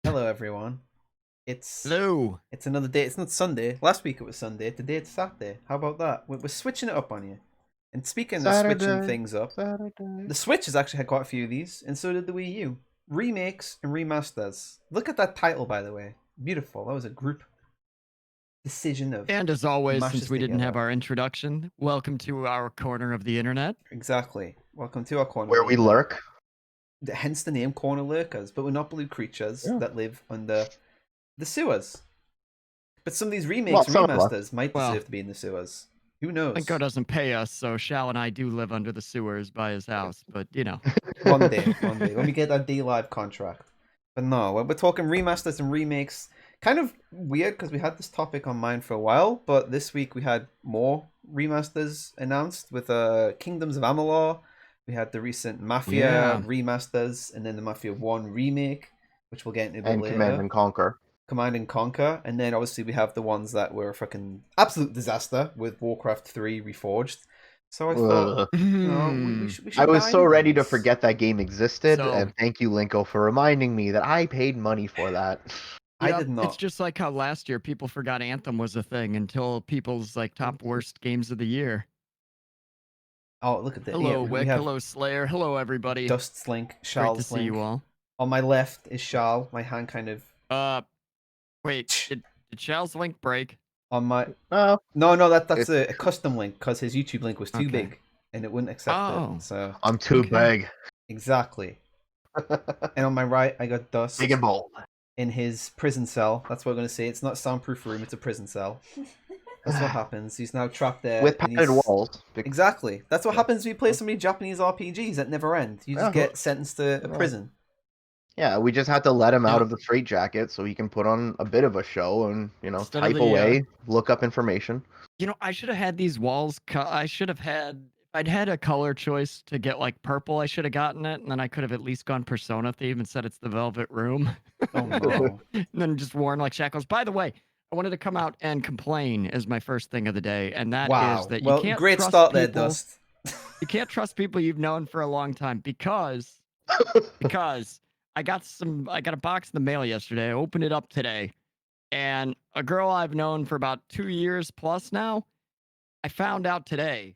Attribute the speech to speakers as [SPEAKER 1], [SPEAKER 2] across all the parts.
[SPEAKER 1] Hello, everyone. It's
[SPEAKER 2] Hello.
[SPEAKER 1] it's another day. It's not Sunday. Last week it was Sunday. Today it's Saturday. How about that? We're switching it up on you. And speaking of switching
[SPEAKER 3] Saturday,
[SPEAKER 1] things up,
[SPEAKER 3] Saturday.
[SPEAKER 1] the Switch has actually had quite a few of these, and so did the Wii U. Remakes and remasters. Look at that title, by the way. Beautiful. That was a group decision of
[SPEAKER 2] And as always,
[SPEAKER 1] mash
[SPEAKER 2] since
[SPEAKER 1] this
[SPEAKER 2] we didn't have
[SPEAKER 1] together.
[SPEAKER 2] our introduction, welcome to our corner of the internet.
[SPEAKER 1] Exactly. Welcome to our corner of
[SPEAKER 3] Where
[SPEAKER 1] the
[SPEAKER 3] we
[SPEAKER 1] internet.
[SPEAKER 3] lurk.
[SPEAKER 1] Hence the name Corner Lurkers, but we're not blue creatures
[SPEAKER 3] Yeah.
[SPEAKER 1] that live under the sewers. But some of these remakes
[SPEAKER 3] Well,
[SPEAKER 1] and
[SPEAKER 3] some of us.
[SPEAKER 1] remasters might
[SPEAKER 2] Well,
[SPEAKER 1] deserve to be in the sewers. Who knows?
[SPEAKER 2] Linko doesn't pay us, so Shao and I do live under the sewers by his house. But
[SPEAKER 1] One day, when we get our D Live contract. But no, we're talking remasters and remakes. Kind of weird because we had this topic on mind for a while, but this week we had more remasters announced with Kingdoms of Amalur. We had the recent Mafia
[SPEAKER 2] Yeah.
[SPEAKER 1] remasters, and then the Mafia 1 remake, which we'll get into a bit
[SPEAKER 3] And
[SPEAKER 1] later.
[SPEAKER 3] Command and Conquer.
[SPEAKER 1] Command and Conquer, and then obviously we have the ones that were a fucking absolute disaster with Warcraft 3 Reforged. So I thought,
[SPEAKER 3] Ugh.
[SPEAKER 1] we should
[SPEAKER 3] I was
[SPEAKER 1] dive
[SPEAKER 3] so
[SPEAKER 1] into
[SPEAKER 3] ready to
[SPEAKER 1] these.
[SPEAKER 3] forget that game existed,
[SPEAKER 2] So-
[SPEAKER 3] and thank you, Linko, for reminding me that I paid money for that.
[SPEAKER 1] I
[SPEAKER 2] Yep,
[SPEAKER 1] did not.
[SPEAKER 2] It's just like how last year people forgot Anthem was a thing until people's top worst games of the year.
[SPEAKER 1] Oh, look at that.
[SPEAKER 2] Hello,
[SPEAKER 1] we
[SPEAKER 2] Wick.
[SPEAKER 1] have
[SPEAKER 2] Hello, Slayer. Hello, everybody.
[SPEAKER 1] Dust Slink,
[SPEAKER 2] Great to
[SPEAKER 1] Charles
[SPEAKER 2] see you
[SPEAKER 1] Slink.
[SPEAKER 2] all.
[SPEAKER 1] On my left is Charles. My hand kind of
[SPEAKER 2] Wait, did Shao's link break?
[SPEAKER 1] on my.
[SPEAKER 3] Oh,
[SPEAKER 1] No, that's a custom link because his YouTube link was too
[SPEAKER 2] Okay.
[SPEAKER 1] big and it wouldn't accept
[SPEAKER 2] Oh.
[SPEAKER 1] it. So
[SPEAKER 3] I'm too
[SPEAKER 2] Okay.
[SPEAKER 3] big.
[SPEAKER 1] exactly. And on my right, I got Dust
[SPEAKER 3] Big and bold.
[SPEAKER 1] in his prison cell. That's what I'm gonna say. It's not a soundproof room. It's a prison cell. That's what happens. He's now trapped there.
[SPEAKER 3] With
[SPEAKER 1] and
[SPEAKER 3] padded
[SPEAKER 1] he's-
[SPEAKER 3] walls.
[SPEAKER 1] Exactly. That's what
[SPEAKER 3] Yeah.
[SPEAKER 1] happens when you play so many Japanese RPGs that never end. You just
[SPEAKER 3] Yeah.
[SPEAKER 1] get sentenced to a
[SPEAKER 3] Yeah.
[SPEAKER 1] prison.
[SPEAKER 3] Yeah, we just had to let him out
[SPEAKER 2] Yeah.
[SPEAKER 3] of the straitjacket so he can put on a bit of a show and,
[SPEAKER 2] Instead of
[SPEAKER 3] type
[SPEAKER 2] the,
[SPEAKER 3] away, look up information.
[SPEAKER 2] I should have had these walls I should have had if I'd had a color choice to get purple, I should have gotten it, and then I could have at least gone Persona theme and said it's the Velvet Room.
[SPEAKER 1] Oh no.
[SPEAKER 2] And then just worn like shackles. By the way, I wanted to come out and complain as my first thing of the day, and that is
[SPEAKER 1] Wow.
[SPEAKER 2] that you
[SPEAKER 1] Well,
[SPEAKER 2] can't
[SPEAKER 1] great
[SPEAKER 2] trust
[SPEAKER 1] start there,
[SPEAKER 2] people.
[SPEAKER 1] Dust.
[SPEAKER 2] You can't trust people you've known for a long time because I got a box in the mail yesterday. I opened it up today, and a girl I've known for about 2 years plus now, I found out today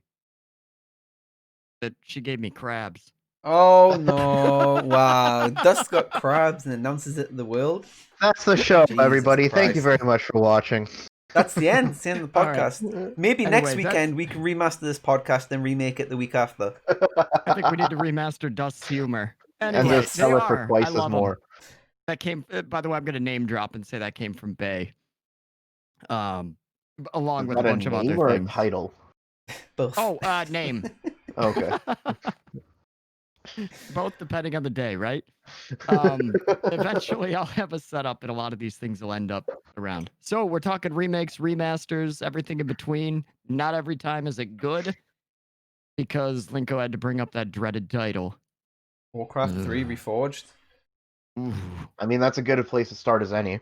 [SPEAKER 2] that she gave me crabs.
[SPEAKER 1] Oh no! Wow, Dust got crabs and announces it to the world.
[SPEAKER 3] That's the show,
[SPEAKER 1] Jesus
[SPEAKER 3] everybody. Thank you
[SPEAKER 1] Christ.
[SPEAKER 3] very much for watching.
[SPEAKER 1] That's the end. It's the end of the
[SPEAKER 2] All right.
[SPEAKER 1] podcast. Maybe
[SPEAKER 2] Anyway,
[SPEAKER 1] next weekend we can remaster this podcast and remake it the week after.
[SPEAKER 2] I think we need to remaster Dust's humor.
[SPEAKER 3] And
[SPEAKER 2] Anyway,
[SPEAKER 3] just sell
[SPEAKER 2] they
[SPEAKER 3] it for
[SPEAKER 2] are.
[SPEAKER 3] twice
[SPEAKER 2] I
[SPEAKER 3] as
[SPEAKER 2] love 'em.
[SPEAKER 3] more.
[SPEAKER 2] That came. By the way, I'm going to name drop and say that came from Bay. Along
[SPEAKER 3] Is
[SPEAKER 2] with a
[SPEAKER 3] that
[SPEAKER 2] bunch of other
[SPEAKER 3] name or a
[SPEAKER 2] things.
[SPEAKER 3] title?
[SPEAKER 1] Both.
[SPEAKER 2] Oh, name.
[SPEAKER 3] Okay.
[SPEAKER 2] Both depending on the day, right? Eventually, I'll have a setup, and a lot of these things will end up around. So we're talking remakes, remasters, everything in between. Not every time is it good, because Linko had to bring up that dreaded title.
[SPEAKER 1] Warcraft 3 Reforged.
[SPEAKER 2] Ooh.
[SPEAKER 3] I mean, that's a good place to start as any.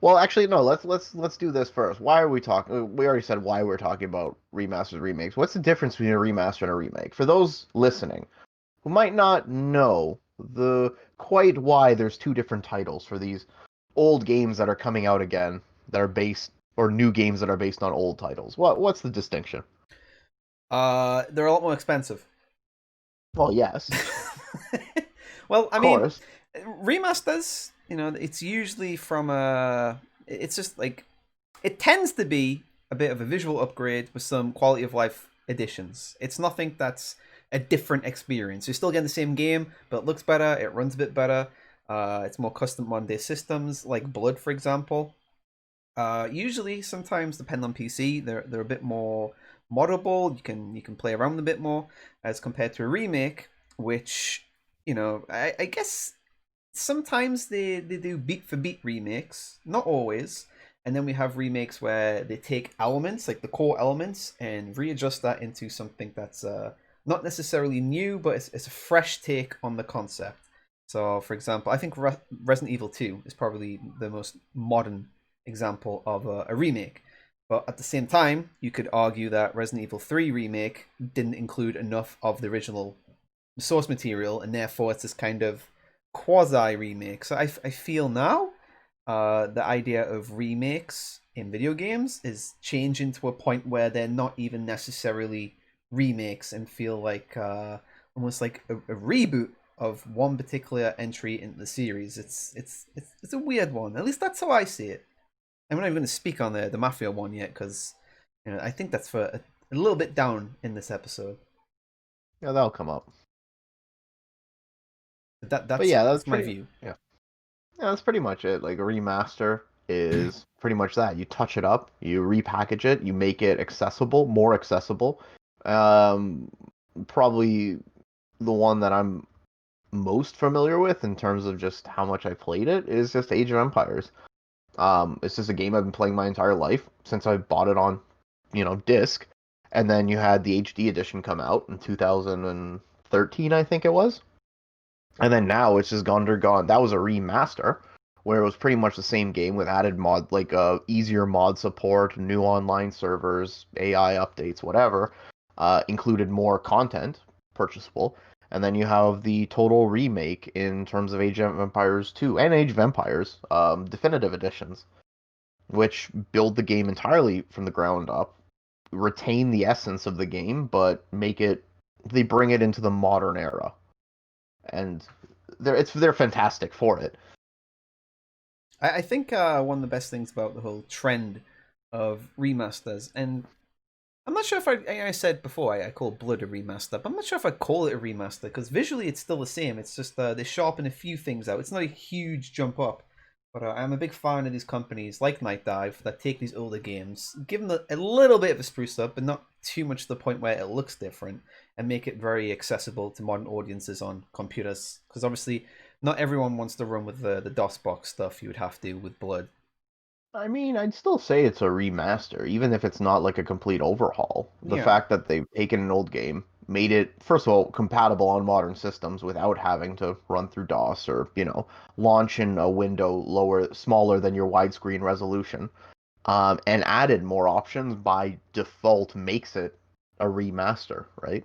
[SPEAKER 3] Well, actually, no. Let's do this first. Why are we talking? We already said why we're talking about remasters, remakes. What's the difference between a remaster and a remake? For those listening who might not know quite why there's two different titles for these old games that are coming out again that are based, or new games that are based on old titles. What's the distinction?
[SPEAKER 1] They're a lot more expensive.
[SPEAKER 3] Well, yes,
[SPEAKER 1] Well, I
[SPEAKER 3] of
[SPEAKER 1] mean,
[SPEAKER 3] course.
[SPEAKER 1] remasters, it's usually from it's just like, it tends to be a bit of a visual upgrade with some quality of life additions. It's nothing that's a different experience. You're still getting the same game, but it looks better, it runs a bit better. It's more custom modern-day systems, like Blood, for example. Usually, sometimes, depending on PC, they're a bit more moddable. You can play around a bit more, as compared to a remake, which, I guess sometimes they do beat for beat remakes, not always. And then we have remakes where they take elements, like the core elements, and readjust that into something that's not necessarily new, but it's a fresh take on the concept. So, for example, I think Resident Evil 2 is probably the most modern example of a remake. But at the same time, you could argue that Resident Evil 3 Remake didn't include enough of the original source material, and therefore it's this kind of quasi remake. So I feel now the idea of remakes in video games is changing to a point where they're not even necessarily remakes and feel like almost like a reboot of one particular entry in the series. It's a weird one. At least that's how I see it. I'm not even going to speak on the Mafia one yet because I think that's for a little bit down in this episode.
[SPEAKER 3] Yeah, that'll come up.
[SPEAKER 1] That's
[SPEAKER 3] But yeah, that's
[SPEAKER 1] my
[SPEAKER 3] pretty.
[SPEAKER 1] view.
[SPEAKER 3] Yeah, that's pretty much it. Like a remaster is pretty much that. You touch it up, you repackage it, you make it accessible, more accessible. Um, Probably the one that I'm most familiar with in terms of just how much I played it is just Age of Empires. It's just a game I've been playing my entire life since I bought it on, disc. And then you had the HD edition come out in 2013, I think it was. And then now it's just undergone. That was a remaster where it was pretty much the same game with added mod, like easier mod support, new online servers, AI updates, whatever. Included more content, purchasable. And then you have the total remake in terms of Age of Empires 2 and Age of Empires definitive editions, which build the game entirely from the ground up, retain the essence of the game, but they bring it into the modern era. And they're fantastic for it.
[SPEAKER 1] I think one of the best things about the whole trend of remasters, and I'm not sure if I said before I call Blood a remaster, but I'm not sure if I call it a remaster because visually it's still the same. It's just they sharpen a few things out. It's not a huge jump up, but I'm a big fan of these companies like Night Dive that take these older games, give them a little bit of a spruce up, but not too much to the point where it looks different, and make it very accessible to modern audiences on computers. Because obviously, not everyone wants to run with the DOSBox stuff you would have to with Blood.
[SPEAKER 3] I mean, I'd still say it's a remaster, even if it's not like a complete overhaul. The
[SPEAKER 1] Yeah.
[SPEAKER 3] fact that they've taken an old game, made it, first of all, compatible on modern systems without having to run through DOS or, launch in a window smaller than your widescreen resolution, and added more options by default makes it a remaster, right?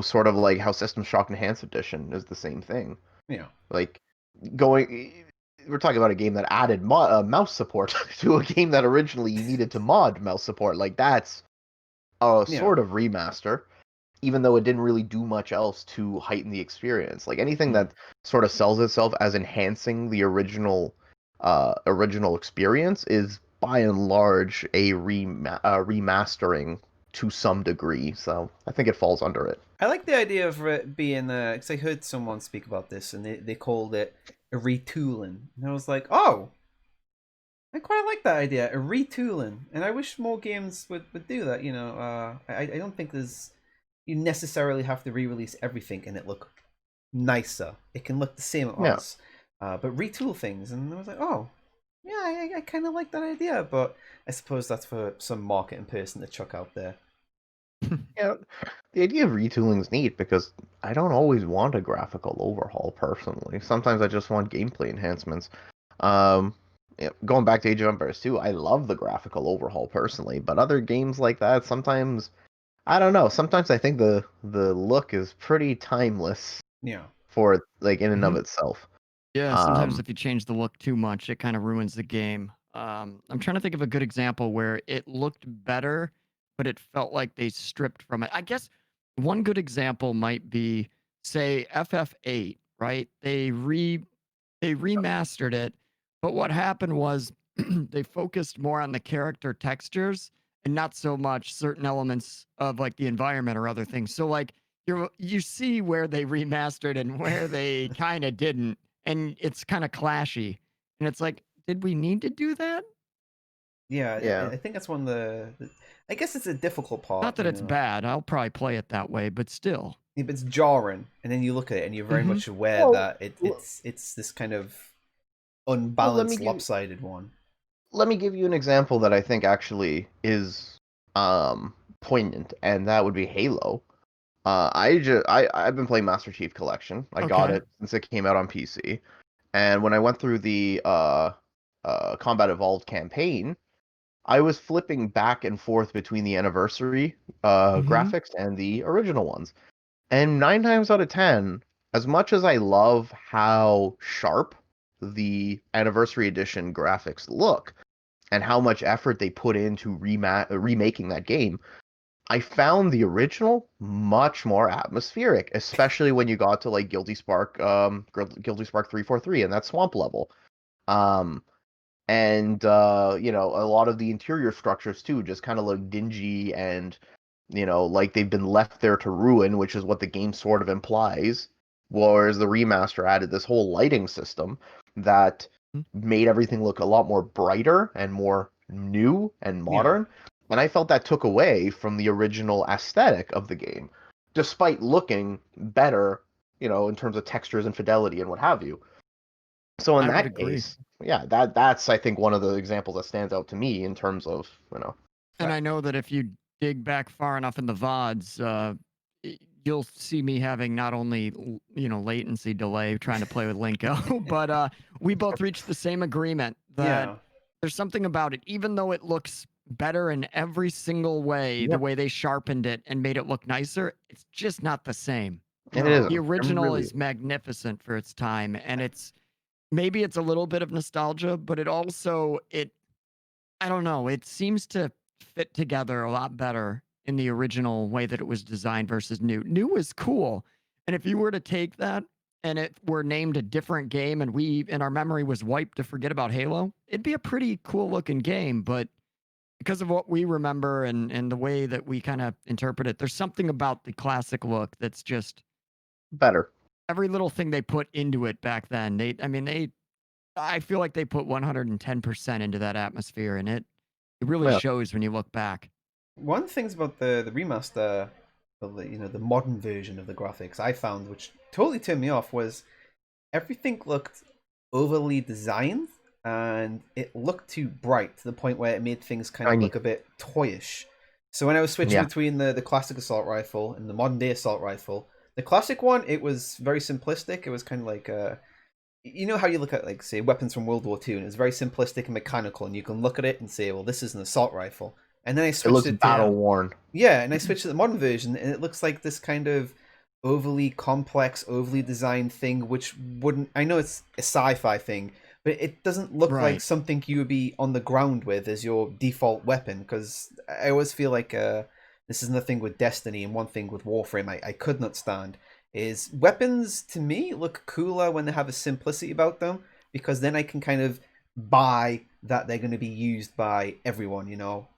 [SPEAKER 3] Sort of like how System Shock Enhanced Edition is the same thing.
[SPEAKER 1] Yeah.
[SPEAKER 3] Like, we're talking about a game that added mouse support to a game that originally you needed to mod mouse support. Like that's a
[SPEAKER 1] Yeah.
[SPEAKER 3] sort of remaster, even though it didn't really do much else to heighten the experience. Like anything that sort of sells itself as enhancing the original experience is by and large a remastering to some degree. So I think it falls under it.
[SPEAKER 1] I like the idea of it being because I heard someone speak about this and they called it a retooling, and I was like, oh, I quite like that idea, a retooling, and I wish more games would do that. I don't think you necessarily have to re-release everything and it look nicer. It can look the same at
[SPEAKER 3] Yeah.
[SPEAKER 1] once, but retool things, and I was like, oh, yeah, I kind of like that idea, but I suppose that's for some marketing person to chuck out there.
[SPEAKER 3] Yeah, the idea of retooling is neat because I don't always want a graphical overhaul personally. Sometimes I just want gameplay enhancements. Um, Going back to Age of Empires 2, I love the graphical overhaul personally, but other games like that, sometimes I don't know. Sometimes I think the look is pretty timeless
[SPEAKER 1] Yeah.
[SPEAKER 3] for like in and of
[SPEAKER 2] Mhm.
[SPEAKER 3] itself.
[SPEAKER 2] Yeah, sometimes
[SPEAKER 3] Um,
[SPEAKER 2] if you change the look too much, it kind of ruins the game. I'm trying to think of a good example where it looked better, but it felt like they stripped from it. I guess one good example might be, say, FF8, right? They remastered it, but what happened was they focused more on the character textures and not so much certain elements of like the environment or other things. So like you see where they remastered and where they kind of didn't, and it's kind of clashy. And it's like, did we need to do that?
[SPEAKER 1] Yeah,
[SPEAKER 3] yeah.
[SPEAKER 1] I think that's one of I guess it's a difficult
[SPEAKER 2] Not
[SPEAKER 1] part,
[SPEAKER 2] that it's bad. I'll probably play it that way, but still.
[SPEAKER 1] If it's jarring, and then you look at it, and you're very
[SPEAKER 2] Hmm.
[SPEAKER 1] much aware
[SPEAKER 3] Well,
[SPEAKER 1] that it's this kind of
[SPEAKER 3] well,
[SPEAKER 1] unbalanced, lopsided one.
[SPEAKER 3] let me give you an example that I think actually is poignant, and that would be Halo. I've been playing Master Chief Collection. I got
[SPEAKER 2] Okay.
[SPEAKER 3] it since it came out on PC, and when I went through the Combat Evolved campaign, I was flipping back and forth between the anniversary
[SPEAKER 2] Hmm.
[SPEAKER 3] graphics and the original ones, and 9 times out of 10, as much as I love how sharp the Anniversary Edition graphics look and how much effort they put into remaking that game, I found the original much more atmospheric, especially when you got to like Guilty Spark 343 and that swamp level. Um, a lot of the interior structures too just kind of look dingy and like they've been left there to ruin, which is what the game sort of implies. Whereas the remaster added this whole lighting system that made everything look a lot more brighter and more new and modern. And I felt that took away from the original aesthetic of the game, despite looking better, in terms of textures and fidelity and what have you. So in
[SPEAKER 2] I would
[SPEAKER 3] that
[SPEAKER 2] agree.
[SPEAKER 3] case, yeah, that's I think one of the examples that stands out to me in terms of,
[SPEAKER 2] And I know that if you dig back far enough in the VODs, you'll see me having not only latency delay trying to play with Linko, but we both reached the same agreement that
[SPEAKER 1] Yeah.
[SPEAKER 2] there's something about it, even though it looks better in every single way, the
[SPEAKER 3] Yep.
[SPEAKER 2] way they sharpened it and made it look nicer, it's just not the same.
[SPEAKER 3] And
[SPEAKER 1] No.
[SPEAKER 3] it is.
[SPEAKER 2] The original
[SPEAKER 3] really
[SPEAKER 2] is magnificent for its time, and maybe it's a little bit of nostalgia, but I don't know, it seems to fit together a lot better in the original way that it was designed versus new. New is cool. And if you were to take that and it were named a different game and our memory was wiped to forget about Halo, it'd be a pretty cool looking game, but because of what we remember and the way that we kind of interpret it, there's something about the classic look that's just
[SPEAKER 3] better.
[SPEAKER 2] every little thing they put into it back then. I feel like they put 110% into that atmosphere, and it really
[SPEAKER 3] Yeah.
[SPEAKER 2] shows when you look back.
[SPEAKER 1] One of the things about the remaster, the modern version of the graphics I found, which totally turned me off, was everything looked overly designed and it looked too bright to the point where it made things kind of
[SPEAKER 3] Shiny.
[SPEAKER 1] look a bit toyish. So when I was switching
[SPEAKER 3] Yeah.
[SPEAKER 1] between the classic assault rifle and the modern day assault rifle, the classic one, it was very simplistic. It was kind of like you know how you look at, like, say, weapons from World War II, and it's very simplistic and mechanical, and you can look at it and say, well, this is an assault rifle. And then I
[SPEAKER 3] It
[SPEAKER 1] switched
[SPEAKER 3] looks
[SPEAKER 1] it to
[SPEAKER 3] battle worn.
[SPEAKER 1] yeah, and I switched to the modern version, and it looks like this kind of overly complex, overly designed thing, which wouldn't. I know it's a sci-fi thing, but it doesn't look like
[SPEAKER 2] Right.
[SPEAKER 1] something you would be on the ground with as your default weapon. Because I always feel like this is another thing with Destiny and one thing with Warframe I could not stand is weapons to me look cooler when they have a simplicity about them, because then I can kind of buy that they're going to be used by everyone,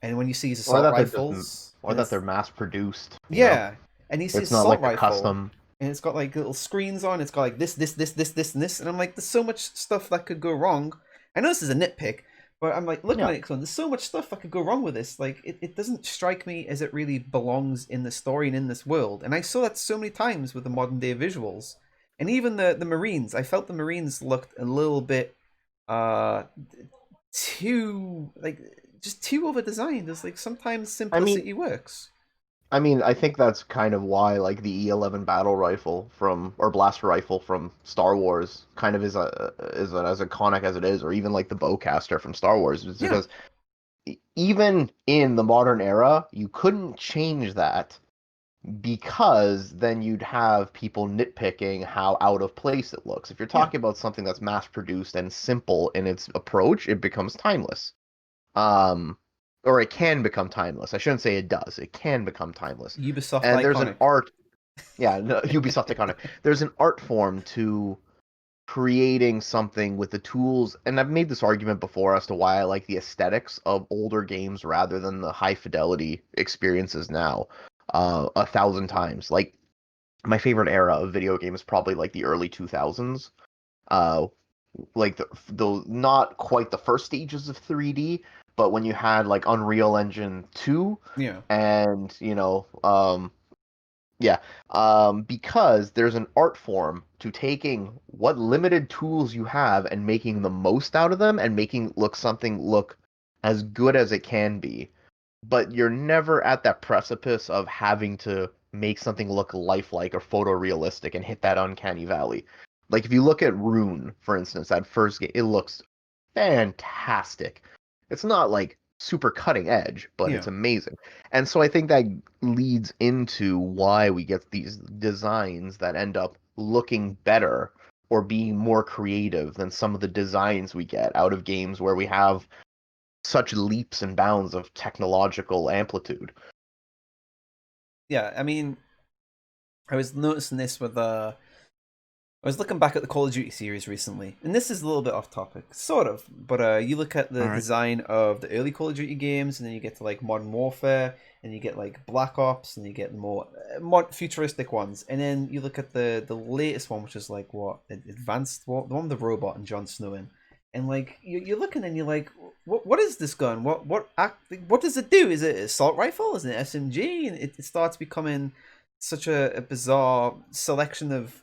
[SPEAKER 1] And when you see these
[SPEAKER 3] Or
[SPEAKER 1] assault
[SPEAKER 3] that
[SPEAKER 1] rifles,
[SPEAKER 3] they're mass produced.
[SPEAKER 1] yeah, and you see
[SPEAKER 3] It's not
[SPEAKER 1] assault
[SPEAKER 3] like a
[SPEAKER 1] rifle,
[SPEAKER 3] custom.
[SPEAKER 1] and it's got like little screens on. It's got like this, and this, and I'm like, there's so much stuff that could go wrong. I know this is a nitpick, but I'm like looking
[SPEAKER 3] Yeah.
[SPEAKER 1] at it going, there's so much stuff that could go wrong with this. Like, it doesn't strike me as it really belongs in the story and in this world. And I saw that so many times with the modern day visuals, and even the Marines. I felt the Marines looked a little bit too just too over designed. There's like sometimes simplicity works.
[SPEAKER 3] I mean, I think that's kind of why, like, the E11 battle rifle or blaster rifle from Star Wars kind of is as iconic as it is, or even like the bowcaster from Star Wars, is
[SPEAKER 1] Yeah.
[SPEAKER 3] because even in the modern era, you couldn't change that because then you'd have people nitpicking how out of place it looks. If you're talking about something that's mass produced and simple in its approach, it becomes timeless. Or it can become timeless. I shouldn't say it does. It can become timeless.
[SPEAKER 1] Ubisoft
[SPEAKER 3] And
[SPEAKER 1] iconic.
[SPEAKER 3] there's an art, yeah, no, Ubisoft iconic. There's an art form to creating something with the tools, and I've made this argument before as to why I like the aesthetics of older games rather than the high fidelity experiences now, 1,000 times. Like, my favorite era of video games is probably like the early 2000s. Like the not quite the first stages of 3D, but when you had like Unreal Engine 2
[SPEAKER 1] Yeah.
[SPEAKER 3] and because there's an art form to taking what limited tools you have and making the most out of them and making something look as good as it can be. But you're never at that precipice of having to make something look lifelike or photorealistic and hit that uncanny valley. Like, if you look at Rune, for instance, that first game, it looks fantastic. It's not like super cutting edge, but it's amazing. And so I think that leads into why we get these designs that end up looking better or being more creative than some of the designs we get out of games where we have such leaps and bounds of technological amplitude.
[SPEAKER 1] Yeah, I mean, I was noticing this with I was looking back at the Call of Duty series recently, and this is a little bit off topic, sort of. But you look at the
[SPEAKER 2] Alright.
[SPEAKER 1] design of the early Call of Duty games, and then you get to like Modern Warfare, and you get like Black Ops, and you get more futuristic ones, and then you look at the latest one, which is like what Advanced, the one with the robot and Jon Snow in, and like you're looking and you're like, what is this gun? What does it do? Is it an assault rifle? Is it an SMG? And it starts becoming such a bizarre selection of,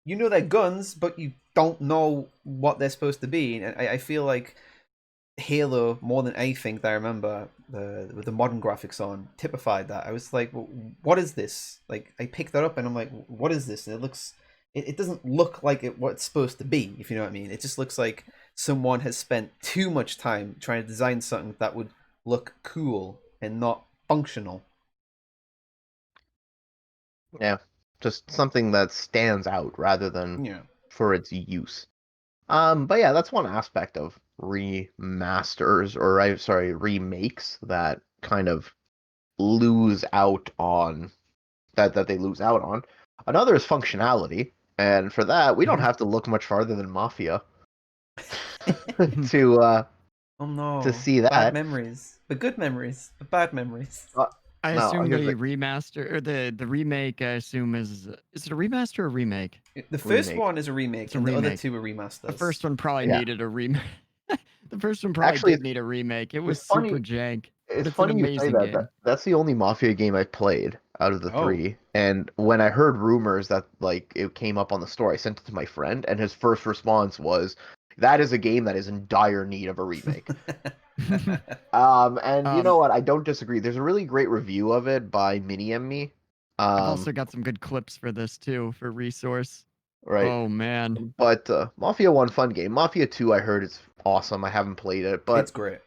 [SPEAKER 1] you know, they're guns, but you don't know what they're supposed to be. And I feel like Halo, more than anything that I remember, with the modern graphics on, typified that. I was like, well, what is this? Like, I picked that up and I'm like, what is this? And it doesn't look like what it's supposed to be, if you know what I mean. It just looks like someone has spent too much time trying to design something that would look cool and not functional.
[SPEAKER 3] Yeah, just something that stands out rather than
[SPEAKER 1] Yeah.
[SPEAKER 3] for its use. But yeah, that's one aspect of remasters, or remakes that kind of lose out on that they lose out on. Another is functionality, and for that, we don't have to look much farther than Mafia to
[SPEAKER 1] Oh no.
[SPEAKER 3] see
[SPEAKER 1] Bad
[SPEAKER 3] that.
[SPEAKER 1] memories. But good memories. But bad memories.
[SPEAKER 2] I
[SPEAKER 3] No,
[SPEAKER 2] assume
[SPEAKER 3] here's
[SPEAKER 2] the
[SPEAKER 3] the
[SPEAKER 2] remaster or the remake. I assume is it a remaster or a remake?
[SPEAKER 1] The first
[SPEAKER 3] Remake.
[SPEAKER 1] one is a remake,
[SPEAKER 2] It's a
[SPEAKER 1] and the other
[SPEAKER 2] remake.
[SPEAKER 1] two are remasters.
[SPEAKER 2] The first one probably
[SPEAKER 3] Yeah.
[SPEAKER 2] needed a remake. The first one probably
[SPEAKER 3] Actually,
[SPEAKER 2] did need a remake. It was
[SPEAKER 3] it's funny-
[SPEAKER 2] super jank.
[SPEAKER 3] It's
[SPEAKER 2] It's an
[SPEAKER 3] funny you say
[SPEAKER 2] amazing
[SPEAKER 3] that.
[SPEAKER 2] game.
[SPEAKER 3] That's the only Mafia game I've played out of the
[SPEAKER 1] Oh.
[SPEAKER 3] three. And when I heard rumors that like it came up on the store, I sent it to my friend, and his first response was, "That is a game that is in dire need of a remake." And you know what? I don't disagree. There's a really great review of it by Mini and Me.
[SPEAKER 2] I've also got some good clips for this too, for resource.
[SPEAKER 3] Right.
[SPEAKER 2] Oh man.
[SPEAKER 3] But Mafia 1, fun game. Mafia 2, I heard it's awesome. I haven't played it, but
[SPEAKER 1] It's great.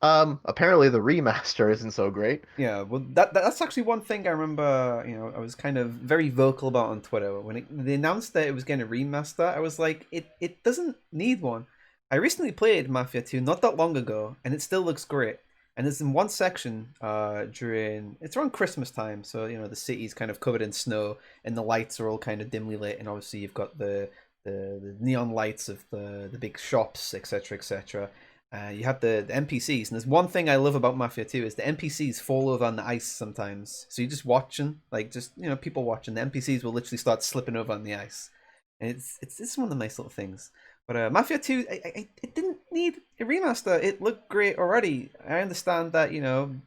[SPEAKER 3] apparently the remaster isn't so great.
[SPEAKER 1] Yeah, well, that's actually one thing I remember. You know, I was kind of very vocal about on Twitter when they announced that it was going to remaster. I was like, it doesn't need one. I recently played Mafia 2 not that long ago, and it still looks great. And there's in one section it's around Christmas time, so you know the city's kind of covered in snow, and the lights are all kind of dimly lit, and obviously you've got the neon lights of the big shops, etc., etc. You have the NPCs, and there's one thing I love about Mafia 2 is the NPCs fall over on the ice sometimes. So you're just watching, like just people watching. The NPCs will literally start slipping over on the ice, and it's one of the nice little things. But Mafia 2, it didn't need a remaster. It looked great already. I understand that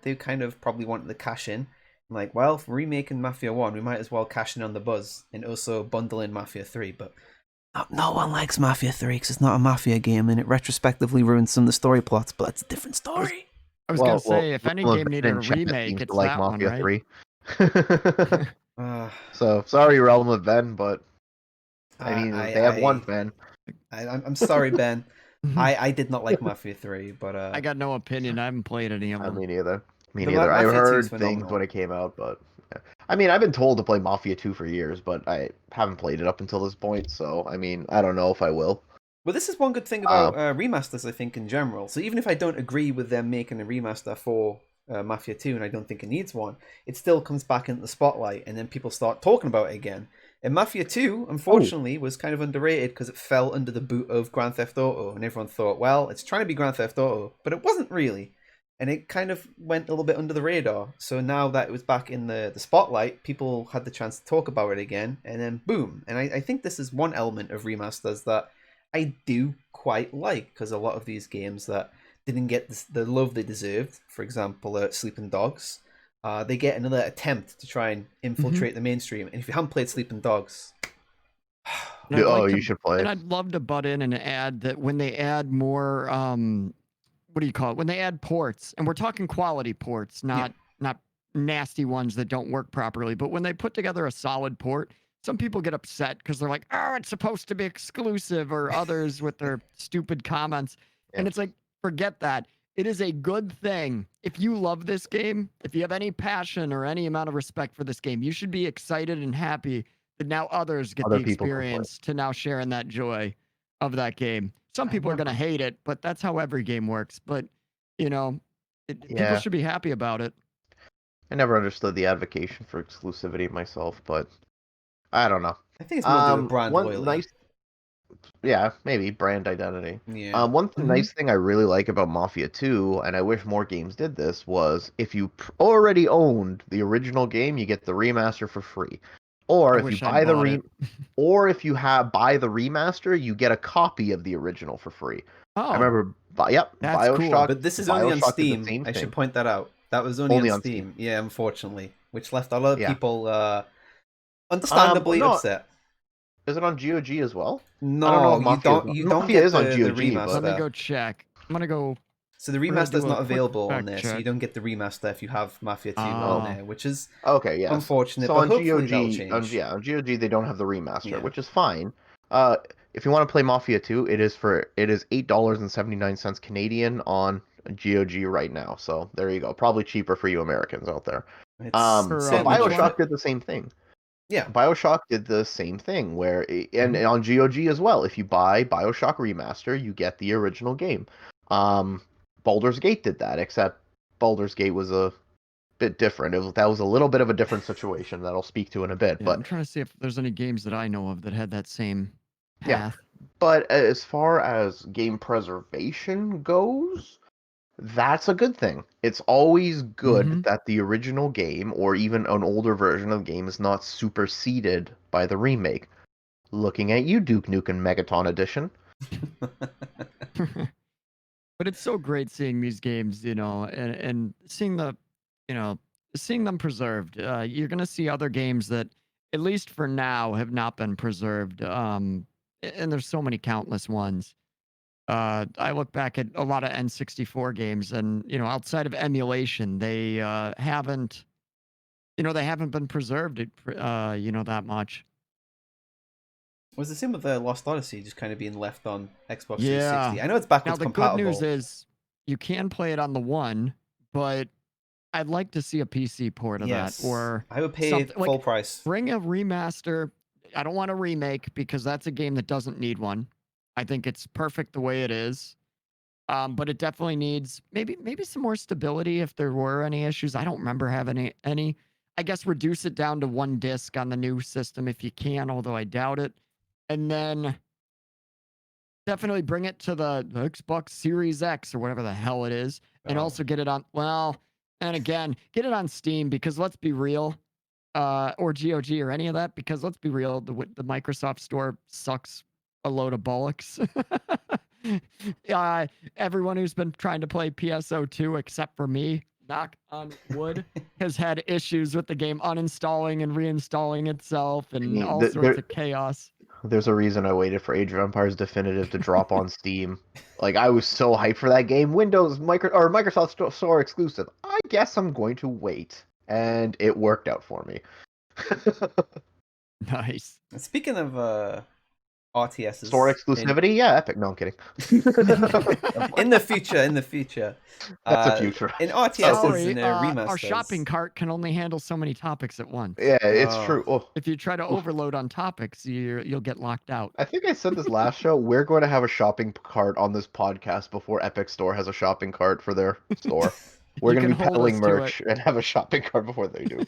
[SPEAKER 1] they kind of probably wanted to cash in. Like, well, if we're remaking Mafia 1, we might as well cash in on the buzz and also bundle in Mafia 3. But no one likes Mafia 3 because it's not a Mafia game, and it retrospectively ruins some of the story plots, but that's a different story.
[SPEAKER 2] I was gonna say, if any game needed a
[SPEAKER 3] in chat
[SPEAKER 2] remake,
[SPEAKER 3] seems
[SPEAKER 2] it's
[SPEAKER 3] to like
[SPEAKER 2] that one,
[SPEAKER 3] Mafia
[SPEAKER 2] right?
[SPEAKER 3] 3. So sorry, Realm of Ben, but I mean they have one fan.
[SPEAKER 1] I'm sorry, Ben. I did not like Mafia 3, but
[SPEAKER 2] I got no opinion. I haven't played any of them.
[SPEAKER 3] Me neither. Me
[SPEAKER 1] The
[SPEAKER 3] neither. I
[SPEAKER 1] Mafia 2
[SPEAKER 3] heard
[SPEAKER 1] is
[SPEAKER 3] things
[SPEAKER 1] phenomenal.
[SPEAKER 3] when it came out, but I mean, I've been told to play Mafia 2 for years, but I haven't played it up until this point. So I mean, I don't know if I will.
[SPEAKER 1] Well, this is one good thing about remasters, I think, in general. So even if I don't agree with them making a remaster for Mafia 2, and I don't think it needs one, it still comes back into the spotlight, and then people start talking about it again. And Mafia 2, unfortunately, was kind of underrated because it fell under the boot of Grand Theft Auto, and everyone thought, well, it's trying to be Grand Theft Auto, but it wasn't really. And it kind of went a little bit under the radar. So now that it was back in the spotlight, people had the chance to talk about it again, and then boom. And I think this is one element of remasters that I do quite like, because a lot of these games that didn't get the love they deserved, for example, Sleeping Dogs, they get another attempt to try and infiltrate the mainstream. And if you haven't played Sleeping Dogs,
[SPEAKER 3] you should play it.
[SPEAKER 2] And I'd love to butt in and add that when they add more, what do you call it? When they add ports, and we're talking quality ports, not nasty ones that don't work properly, but when they put together a solid port, some people get upset because they're like, oh, it's supposed to be exclusive, or others with their stupid comments.
[SPEAKER 3] Yeah.
[SPEAKER 2] And it's like, forget that. It is a good thing. If you love this game, if you have any passion or any amount of respect for this game, you should be excited and happy now others get
[SPEAKER 3] Other
[SPEAKER 2] the
[SPEAKER 3] people can play.
[SPEAKER 2] experience to now share in that joy of that game. Some people are going to hate it, but that's how every game works. But, you know, people
[SPEAKER 3] Yeah.
[SPEAKER 2] should be happy about it.
[SPEAKER 3] I never understood the advocacy for exclusivity myself, but I don't know.
[SPEAKER 1] I think it's more to do with brand
[SPEAKER 3] One
[SPEAKER 1] loyalty.
[SPEAKER 3] nice, yeah, maybe brand identity.
[SPEAKER 1] Yeah.
[SPEAKER 3] One nice thing I really like about Mafia 2, and I wish more games did this, was if you already owned the original game, you get the remaster for free. Or
[SPEAKER 2] I
[SPEAKER 3] if you
[SPEAKER 2] wish I'd
[SPEAKER 3] buy the
[SPEAKER 2] bought it.
[SPEAKER 3] or if you buy the remaster, you get a copy of the original for free.
[SPEAKER 2] Oh,
[SPEAKER 3] I remember,
[SPEAKER 2] that's cool.
[SPEAKER 3] Bioshock.
[SPEAKER 1] But this is only on
[SPEAKER 3] Bioshock did the
[SPEAKER 1] Steam.
[SPEAKER 3] same
[SPEAKER 1] I should
[SPEAKER 3] thing.
[SPEAKER 1] point that out. That was only
[SPEAKER 3] Only
[SPEAKER 1] on
[SPEAKER 3] on
[SPEAKER 1] Steam.
[SPEAKER 3] Steam.
[SPEAKER 1] Yeah, unfortunately, which left a lot of
[SPEAKER 3] Yeah.
[SPEAKER 1] people understandably
[SPEAKER 3] no,
[SPEAKER 1] upset.
[SPEAKER 3] Is it on GOG as well?
[SPEAKER 1] No,
[SPEAKER 3] I don't know if
[SPEAKER 1] you
[SPEAKER 3] Mafia
[SPEAKER 1] don't.
[SPEAKER 3] is,
[SPEAKER 1] You don't
[SPEAKER 3] Mafia
[SPEAKER 1] get
[SPEAKER 3] is on
[SPEAKER 1] the
[SPEAKER 3] GOG,
[SPEAKER 1] remaster.
[SPEAKER 2] Let me go check. I'm gonna go.
[SPEAKER 1] So the
[SPEAKER 2] We're gonna
[SPEAKER 1] remaster's
[SPEAKER 2] do a
[SPEAKER 1] not
[SPEAKER 2] quick
[SPEAKER 1] available on
[SPEAKER 2] fact
[SPEAKER 1] there, so you
[SPEAKER 2] check.
[SPEAKER 1] don't get the remaster if you have Mafia 2
[SPEAKER 2] Oh.
[SPEAKER 1] on there, which is
[SPEAKER 3] Okay, yes.
[SPEAKER 1] unfortunate.
[SPEAKER 3] So
[SPEAKER 1] But
[SPEAKER 3] on
[SPEAKER 1] hopefully
[SPEAKER 3] GOG,
[SPEAKER 1] that'll change.
[SPEAKER 3] on GOG they don't have the remaster,
[SPEAKER 1] Yeah.
[SPEAKER 3] which is fine. If you want to play Mafia 2, it is $8.79 Canadian on GOG right now. So there you go. Probably cheaper for you Americans out there.
[SPEAKER 1] It's
[SPEAKER 2] For,
[SPEAKER 1] certainly
[SPEAKER 2] which
[SPEAKER 1] worth
[SPEAKER 2] one?
[SPEAKER 3] Bioshock
[SPEAKER 1] it.
[SPEAKER 3] did the same thing.
[SPEAKER 1] Yeah.
[SPEAKER 3] Bioshock did the same thing and on GOG as well. If you buy Bioshock Remaster, you get the original game. Baldur's Gate did that, except Baldur's Gate was a bit different. That was a little bit of a different situation that I'll speak to in a bit.
[SPEAKER 2] Yeah,
[SPEAKER 3] But
[SPEAKER 2] I'm trying to see if there's any games that I know of that had that same
[SPEAKER 3] Yeah.
[SPEAKER 2] path.
[SPEAKER 3] but as far as game preservation goes, that's a good thing. It's always good that the original game or even an older version of the game is not superseded by the remake. Looking at you, Duke Nukem Megaton Edition.
[SPEAKER 2] But it's so great seeing these games, and seeing seeing them preserved. You're gonna see other games that, at least for now, have not been preserved. And there's so many countless ones. I look back at a lot of N64 games, and outside of emulation, they haven't, they haven't been preserved, that much.
[SPEAKER 1] It was the same with Lost Odyssey, just kind of being left on Xbox 360.
[SPEAKER 2] Yeah.
[SPEAKER 1] I know it's
[SPEAKER 2] Now
[SPEAKER 1] backwards
[SPEAKER 2] the
[SPEAKER 1] compatible.
[SPEAKER 2] good news is you can play it on the One, but I'd like to see a PC port of
[SPEAKER 1] yes,
[SPEAKER 2] that, or
[SPEAKER 1] I would pay
[SPEAKER 2] something
[SPEAKER 1] full
[SPEAKER 2] like
[SPEAKER 1] price.
[SPEAKER 2] bring a remaster. I don't want a remake because that's a game that doesn't need one. I think it's perfect the way it is. But it definitely needs maybe some more stability if there were any issues. I don't remember having any. I guess reduce it down to one disc on the new system if you can, although I doubt it. And then definitely bring it to the Xbox Series X or whatever the hell it is, and also get it on. Well, and again, get it on Steam because let's be real, or GOG or any of that, because let's be real, the Microsoft Store sucks a load of bollocks. Everyone who's been trying to play PSO2, except for me, knock on wood, has had issues with the game uninstalling and reinstalling itself and all sorts of chaos.
[SPEAKER 3] There's a reason I waited for Age of Empires Definitive to drop on Steam. Like, I was so hyped for that game. Microsoft Store exclusive. I guess I'm going to wait. And it worked out for me.
[SPEAKER 2] Nice.
[SPEAKER 1] Speaking of RTSs,
[SPEAKER 3] Store exclusivity? Yeah, Epic. No, I'm kidding.
[SPEAKER 1] in the future.
[SPEAKER 3] That's a future.
[SPEAKER 1] In RTSs
[SPEAKER 2] Sorry,
[SPEAKER 1] and remasters.
[SPEAKER 2] our shopping cart can only handle so many topics at once.
[SPEAKER 3] Yeah, it's true. Oh.
[SPEAKER 2] If you try to overload on topics, you'll get locked out.
[SPEAKER 3] I think I said this last show. We're going to have a shopping cart on this podcast before Epic Store has a shopping cart for their store. We're going to be peddling merch and have a shopping cart before they do.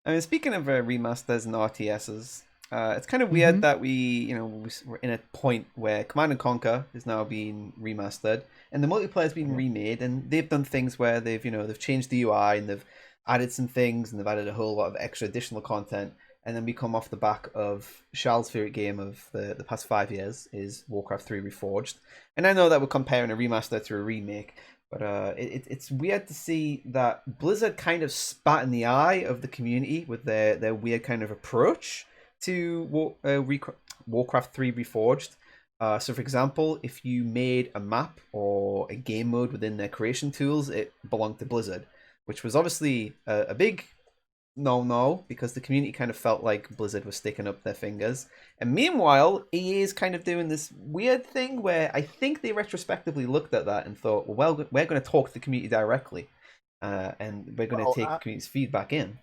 [SPEAKER 1] I mean, speaking of remasters and RTSs, it's kind of weird that we're in a point where Command and Conquer is now being remastered and the multiplayer's been remade, and they've done things where they've changed the UI and they've added some things and they've added a whole lot of extra additional content. And then we come off the back of Charles' favorite game of the past 5 years is Warcraft 3 Reforged. And I know that we're comparing a remaster to a remake, but it's weird to see that Blizzard kind of spat in the eye of the community with their weird kind of approach to Warcraft 3 Reforged. So, for example, if you made a map or a game mode within their creation tools, it belonged to Blizzard, which was obviously a big no, because the community kind of felt like Blizzard was sticking up their fingers. And meanwhile, EA is kind of doing this weird thing where I think they retrospectively looked at that and thought, well, we're going to talk to the community directly, and we're going to take the community's feedback in.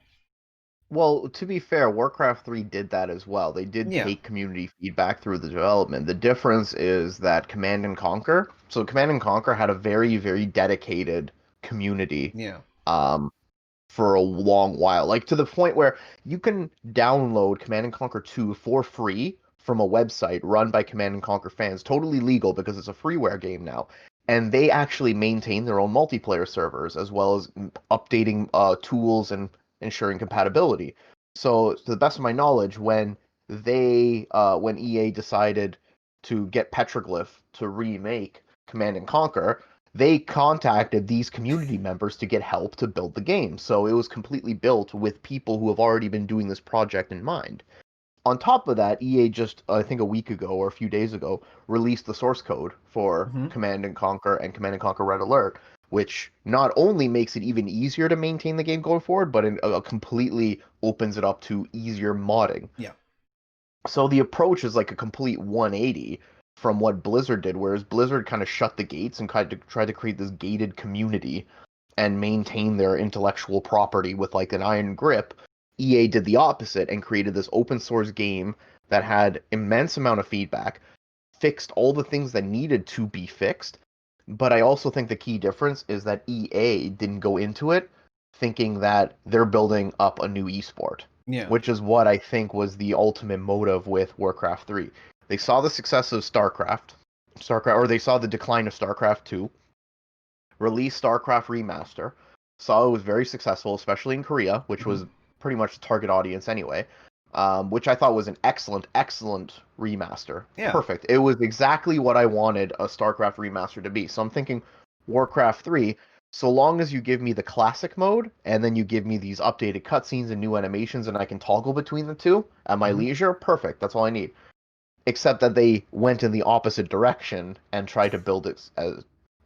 [SPEAKER 3] Well, to be fair, Warcraft 3 did that as well. They did
[SPEAKER 1] Yeah.
[SPEAKER 3] take community feedback through the development. The difference is that Command and Conquer, so Command and Conquer had a very, very dedicated community
[SPEAKER 1] Yeah.
[SPEAKER 3] um, for a long while. Like to the point where you can download Command and Conquer 2 for free from a website run by Command and Conquer fans, totally legal because it's a freeware game now. And they actually maintain their own multiplayer servers as well as updating tools and ensuring compatibility. So, to the best of my knowledge, when EA decided to get Petroglyph to remake Command and Conquer, they contacted these community members to get help to build the game. So it was completely built with people who have already been doing this project in mind. On top of that, EA just, I think a week ago or a few days ago, released the source code for
[SPEAKER 1] Mm-hmm.
[SPEAKER 3] Command and Conquer and Command and Conquer Red Alert, which not only makes it even easier to maintain the game going forward, but completely opens it up to easier modding.
[SPEAKER 1] Yeah.
[SPEAKER 3] So the approach is like a complete 180 from what Blizzard did, whereas Blizzard kind of shut the gates and tried to create this gated community and maintain their intellectual property with like an iron grip. EA did the opposite and created this open source game that had immense amount of feedback, fixed all the things that needed to be fixed. But I also think the key difference is that EA didn't go into it thinking that they're building up a new esport,
[SPEAKER 1] Yeah.
[SPEAKER 3] which is what I think was the ultimate motive with Warcraft 3. They saw the success of StarCraft, or they saw the decline of StarCraft 2, released StarCraft Remaster, saw it was very successful, especially in Korea, which was pretty much the target audience anyway, which I thought was an excellent, excellent remaster.
[SPEAKER 1] Yeah.
[SPEAKER 3] Perfect. It was exactly what I wanted a StarCraft remaster to be. So I'm thinking Warcraft 3, so long as you give me the classic mode, and then you give me these updated cutscenes and new animations, and I can toggle between the two at my leisure, perfect. That's all I need. Except that they went in the opposite direction and tried to build it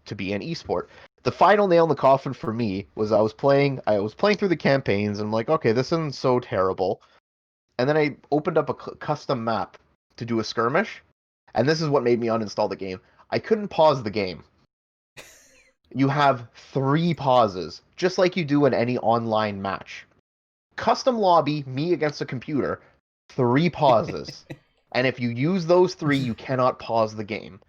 [SPEAKER 3] to be an esport. The final nail in the coffin for me was I was playing through the campaigns and I'm like, okay, this isn't so terrible. And then I opened up a custom map to do a skirmish, and this is what made me uninstall the game. I couldn't pause the game. You have 3 pauses, just like you do in any online match. Custom lobby, me against a computer, 3 pauses. And if you use those 3, you cannot pause the game.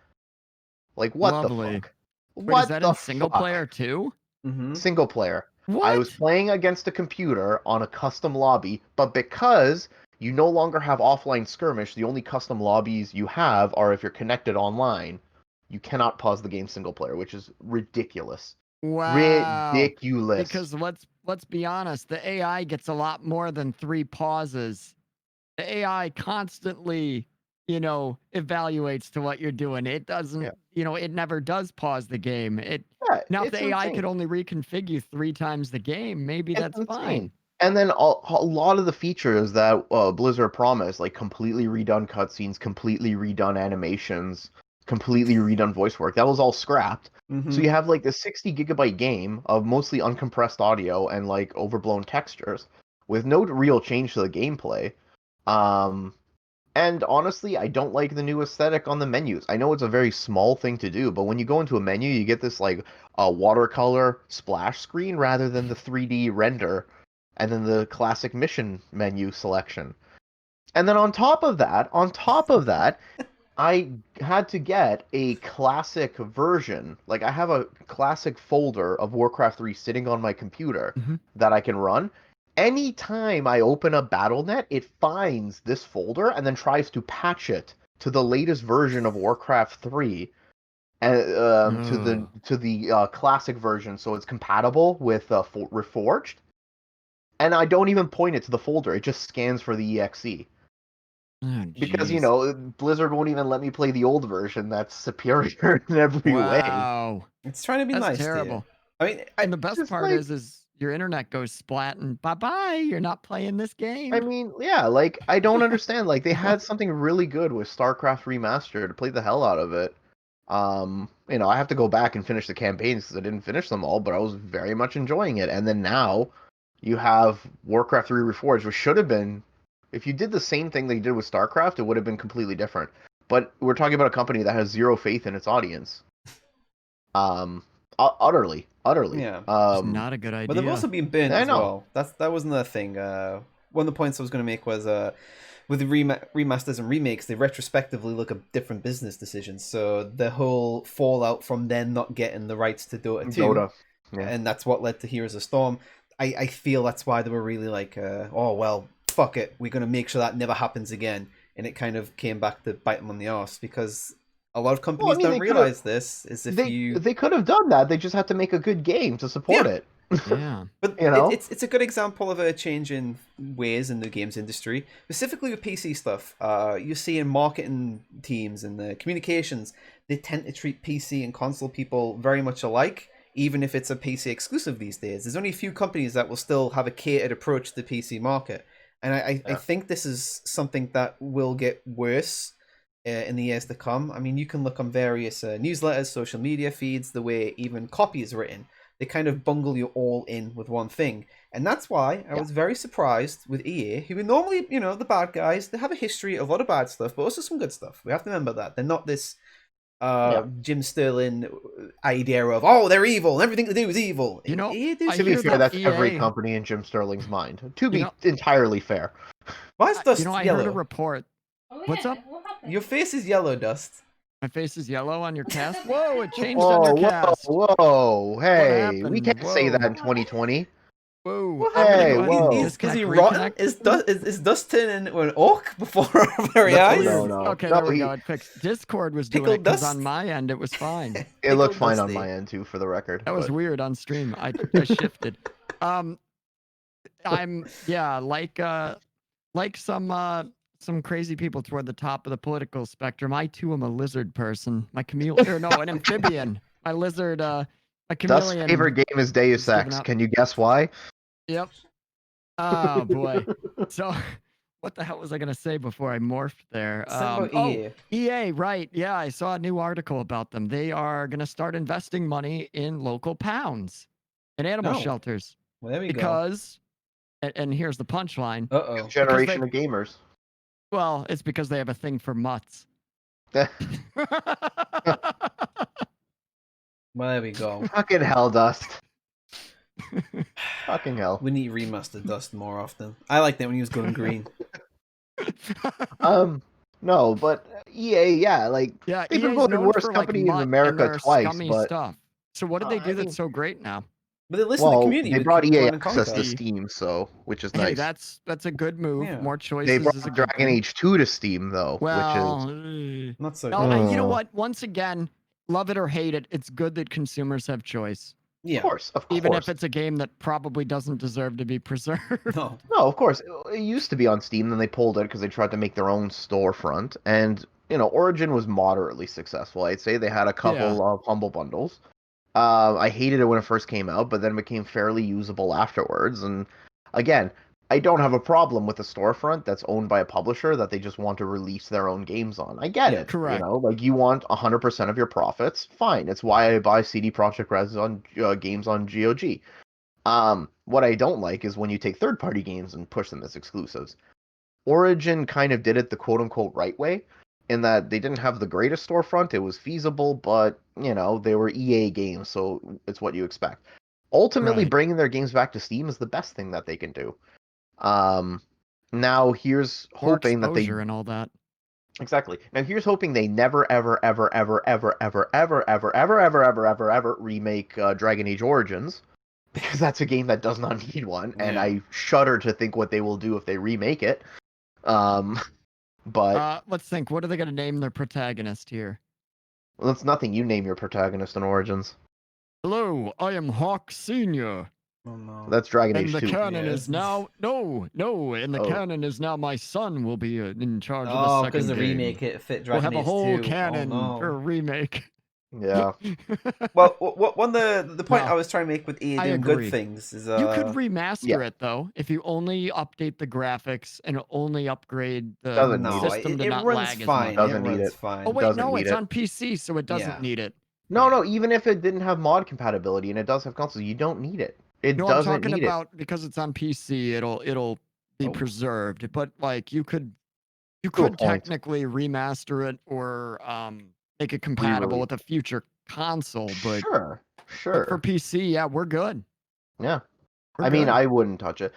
[SPEAKER 3] Like, what the
[SPEAKER 2] Lovely.
[SPEAKER 3] fuck?
[SPEAKER 2] Wait, is
[SPEAKER 3] What
[SPEAKER 2] that
[SPEAKER 3] the
[SPEAKER 2] in single
[SPEAKER 3] fuck?
[SPEAKER 2] player too?
[SPEAKER 1] Mm-hmm.
[SPEAKER 3] Single player. I was
[SPEAKER 2] What?
[SPEAKER 3] playing against a computer on a custom lobby, but because you no longer have offline skirmish, the only custom lobbies you have are if you're connected online. You cannot pause the game single player, which is ridiculous.
[SPEAKER 2] Wow.
[SPEAKER 3] Ridiculous.
[SPEAKER 2] Because let's be honest, the AI gets a lot more than 3 pauses. The AI constantly, evaluates to what you're doing. It doesn't,
[SPEAKER 3] Yeah.
[SPEAKER 2] it never does pause the game.
[SPEAKER 3] Yeah,
[SPEAKER 2] Now if
[SPEAKER 3] it's
[SPEAKER 2] the AI
[SPEAKER 3] insane.
[SPEAKER 2] could only reconfigure 3 times the game, maybe
[SPEAKER 3] It's
[SPEAKER 2] that's
[SPEAKER 3] insane.
[SPEAKER 2] fine.
[SPEAKER 3] And then a lot of the features that Blizzard promised, like completely redone cutscenes, completely redone animations, completely redone voice work, that was all scrapped. So
[SPEAKER 1] Mm-hmm.
[SPEAKER 3] you have like the 60 gigabyte game of mostly uncompressed audio and like overblown textures with no real change to the gameplay. Um, and honestly, I don't like the new aesthetic on the menus. I know it's a very small thing to do, but when you go into a menu, you get this like a watercolor splash screen rather than the 3D render and then the classic mission menu selection. And then on top of that, I had to get a classic version. Like I have a classic folder of Warcraft 3 sitting on my computer
[SPEAKER 2] Mhm.
[SPEAKER 3] that I can run. Anytime I open up BattleNet, it finds this folder and then tries to patch it to the latest version of Warcraft 3 and
[SPEAKER 2] Oh.
[SPEAKER 3] to the classic version so it's compatible with Reforged. And I don't even point it to the folder. It just scans for the exe.
[SPEAKER 2] Oh,
[SPEAKER 3] Because,
[SPEAKER 2] jeez.
[SPEAKER 3] Blizzard won't even let me play the old version that's superior in every way.
[SPEAKER 2] Wow.
[SPEAKER 1] It's trying to be
[SPEAKER 2] That's
[SPEAKER 1] nice to you.
[SPEAKER 2] terrible.
[SPEAKER 1] I mean,
[SPEAKER 2] And the
[SPEAKER 3] It's
[SPEAKER 2] best
[SPEAKER 3] just
[SPEAKER 2] part
[SPEAKER 3] like,
[SPEAKER 2] is your internet goes splat and bye-bye, you're not playing this
[SPEAKER 3] I
[SPEAKER 2] game.
[SPEAKER 3] mean, yeah, like, I don't understand. Like, they had something really good with StarCraft Remastered to play the hell out of it. I have to go back and finish the campaigns because I didn't finish them all, but I was very much enjoying it. And then now you have Warcraft 3 Reforged, which should have been, if you did the same thing they did with StarCraft, it would have been completely different. But we're talking about a company that has zero faith in its audience. Utterly.
[SPEAKER 1] Yeah.
[SPEAKER 2] It's
[SPEAKER 3] Um,
[SPEAKER 2] not a good
[SPEAKER 1] But they've
[SPEAKER 2] idea.
[SPEAKER 1] also been burnt
[SPEAKER 3] I
[SPEAKER 1] as
[SPEAKER 3] know.
[SPEAKER 1] well. That was another thing. one of the points I was going to make was with the remasters and remakes, they retrospectively look at different business decisions. So the whole fallout from them not getting the rights to Dota 2,
[SPEAKER 3] Dota. Yeah.
[SPEAKER 1] and that's what led to Heroes of Storm. I feel that's why they were really like, oh, well, fuck it. We're going to make sure that never happens again. And it kind of came back to bite them on the arse because a lot of companies don't realize this. Is if
[SPEAKER 3] they could have done that. They just had to make a good game to support it.
[SPEAKER 2] Yeah.
[SPEAKER 1] But
[SPEAKER 3] You know?
[SPEAKER 1] it's a good example of a change in ways in the games industry, specifically with PC stuff. You see in marketing teams and the communications, they tend to treat PC and console people very much alike, even if it's a PC exclusive these days. There's only a few companies that will still have a catered approach to the PC market. And I think this is something that will get worse in the years to come. I mean, you can look on various newsletters, social media feeds, the way even copy is written. They kind of bungle you all in with one thing. And that's why I was very surprised with EA, who are normally, the bad guys. They have a history of a lot of bad stuff, but also some good stuff. We have to remember that. They're not this Jim Sterling idea of, oh, they're evil, and everything they do is evil.
[SPEAKER 2] EA
[SPEAKER 3] to be fair, that's every company in Jim Sterling's mind. To be entirely fair.
[SPEAKER 1] Why is Dust
[SPEAKER 2] I
[SPEAKER 1] yellow?
[SPEAKER 2] heard a report. What's up?
[SPEAKER 1] Your face is yellow, Dust.
[SPEAKER 2] My face is yellow on your cast? Whoa, it changed on your cast.
[SPEAKER 3] Whoa, hey, we can't say that in 2020.
[SPEAKER 2] Whoa,
[SPEAKER 3] hey, whoa.
[SPEAKER 1] Is he rotten? Is Dust turning into an orc before our very eyes?
[SPEAKER 3] No.
[SPEAKER 2] Okay, there we go. It fixed. Discord was doing it because on my end it was fine.
[SPEAKER 3] It looked fine on my end too, for the record.
[SPEAKER 2] That was weird on stream. I shifted. I'm like some crazy people toward the top of the political spectrum. I too am a lizard person. My chameleon, an amphibian. My lizard, a chameleon.
[SPEAKER 3] Dust's favorite game is Deus Ex. Can you guess why?
[SPEAKER 2] Yep. Oh boy. So, what the hell was I gonna say before I morphed there? EA, right? Yeah, I saw a new article about them. They are gonna start investing money in local pounds and animal shelters.
[SPEAKER 1] Well, there we
[SPEAKER 2] go. And here's the punchline.
[SPEAKER 3] New generation of gamers.
[SPEAKER 2] Well, it's because they have a thing for mutts.
[SPEAKER 1] Well, there we go.
[SPEAKER 3] Fucking hell, Dust. Fucking hell.
[SPEAKER 1] We need remaster Dust more often. I like that when he was going green.
[SPEAKER 3] No, but EA, they've been voted worst company in America twice. But
[SPEAKER 2] stuff. So what did they do that's so great now?
[SPEAKER 1] But they listen to the community.
[SPEAKER 3] They brought EA access to Steam, which is nice.
[SPEAKER 2] That's a good move. Yeah. More choices.
[SPEAKER 3] They brought Dragon Age 2 to Steam though, which
[SPEAKER 1] is not so good.
[SPEAKER 2] And you know what? Once again, love it or hate it, it's good that consumers have choice.
[SPEAKER 1] Yeah,
[SPEAKER 3] of course.
[SPEAKER 2] Even if it's a game that probably doesn't deserve to be preserved.
[SPEAKER 3] No, of course. It used to be on Steam, then they pulled it because they tried to make their own storefront. And Origin was moderately successful. I'd say they had a couple of humble bundles. I hated it when it first came out, but then it became fairly usable afterwards. And again, I don't have a problem with a storefront that's owned by a publisher that they just want to release their own games on. I get it.
[SPEAKER 2] Correct.
[SPEAKER 3] You want 100% of your profits. Fine. It's why I buy CD Projekt Red's on games on GOG. What I don't like is when you take third-party games and push them as exclusives. Origin kind of did it the quote-unquote right way, in that they didn't have the greatest storefront. It was feasible, but, they were EA games, so it's what you expect. Ultimately, bringing their games back to Steam is the best thing that they can do. Now here's hoping that they...
[SPEAKER 2] and all that.
[SPEAKER 3] Exactly. Now here's hoping they never, ever, ever, ever, ever, ever, ever, ever, ever, ever, ever, ever, ever remake Dragon Age Origins, because that's a game that does not need one, and I shudder to think what they will do if they remake it. But
[SPEAKER 2] let's think. What are they going to name their protagonist here?
[SPEAKER 3] Well, that's nothing. You name your protagonist in Origins.
[SPEAKER 2] Hello, I am Hawk Senior.
[SPEAKER 1] Oh no.
[SPEAKER 3] That's Dragon Age 2.
[SPEAKER 2] And the canon is now and the canon is now my son will be in charge of the second game.
[SPEAKER 1] because the remake it fit Dragon Age 2.
[SPEAKER 2] We'll have a whole canon for a remake.
[SPEAKER 3] Yeah.
[SPEAKER 1] Well, one the point I was trying to make with EA doing good things is
[SPEAKER 2] you could remaster it though if you only update the graphics and only upgrade the system to not lag as much.
[SPEAKER 3] Doesn't need it.
[SPEAKER 2] Oh wait, no, it's on PC, so it doesn't need it.
[SPEAKER 3] No, even if it didn't have mod compatibility and it does have consoles, you don't need it. It doesn't
[SPEAKER 2] I'm talking
[SPEAKER 3] need
[SPEAKER 2] about it. Because it's on PC, it'll be preserved. But you could technically remaster it or make it compatible with a future console. But
[SPEAKER 3] sure.
[SPEAKER 2] But for PC, we're good.
[SPEAKER 3] Yeah. I mean, I wouldn't touch it.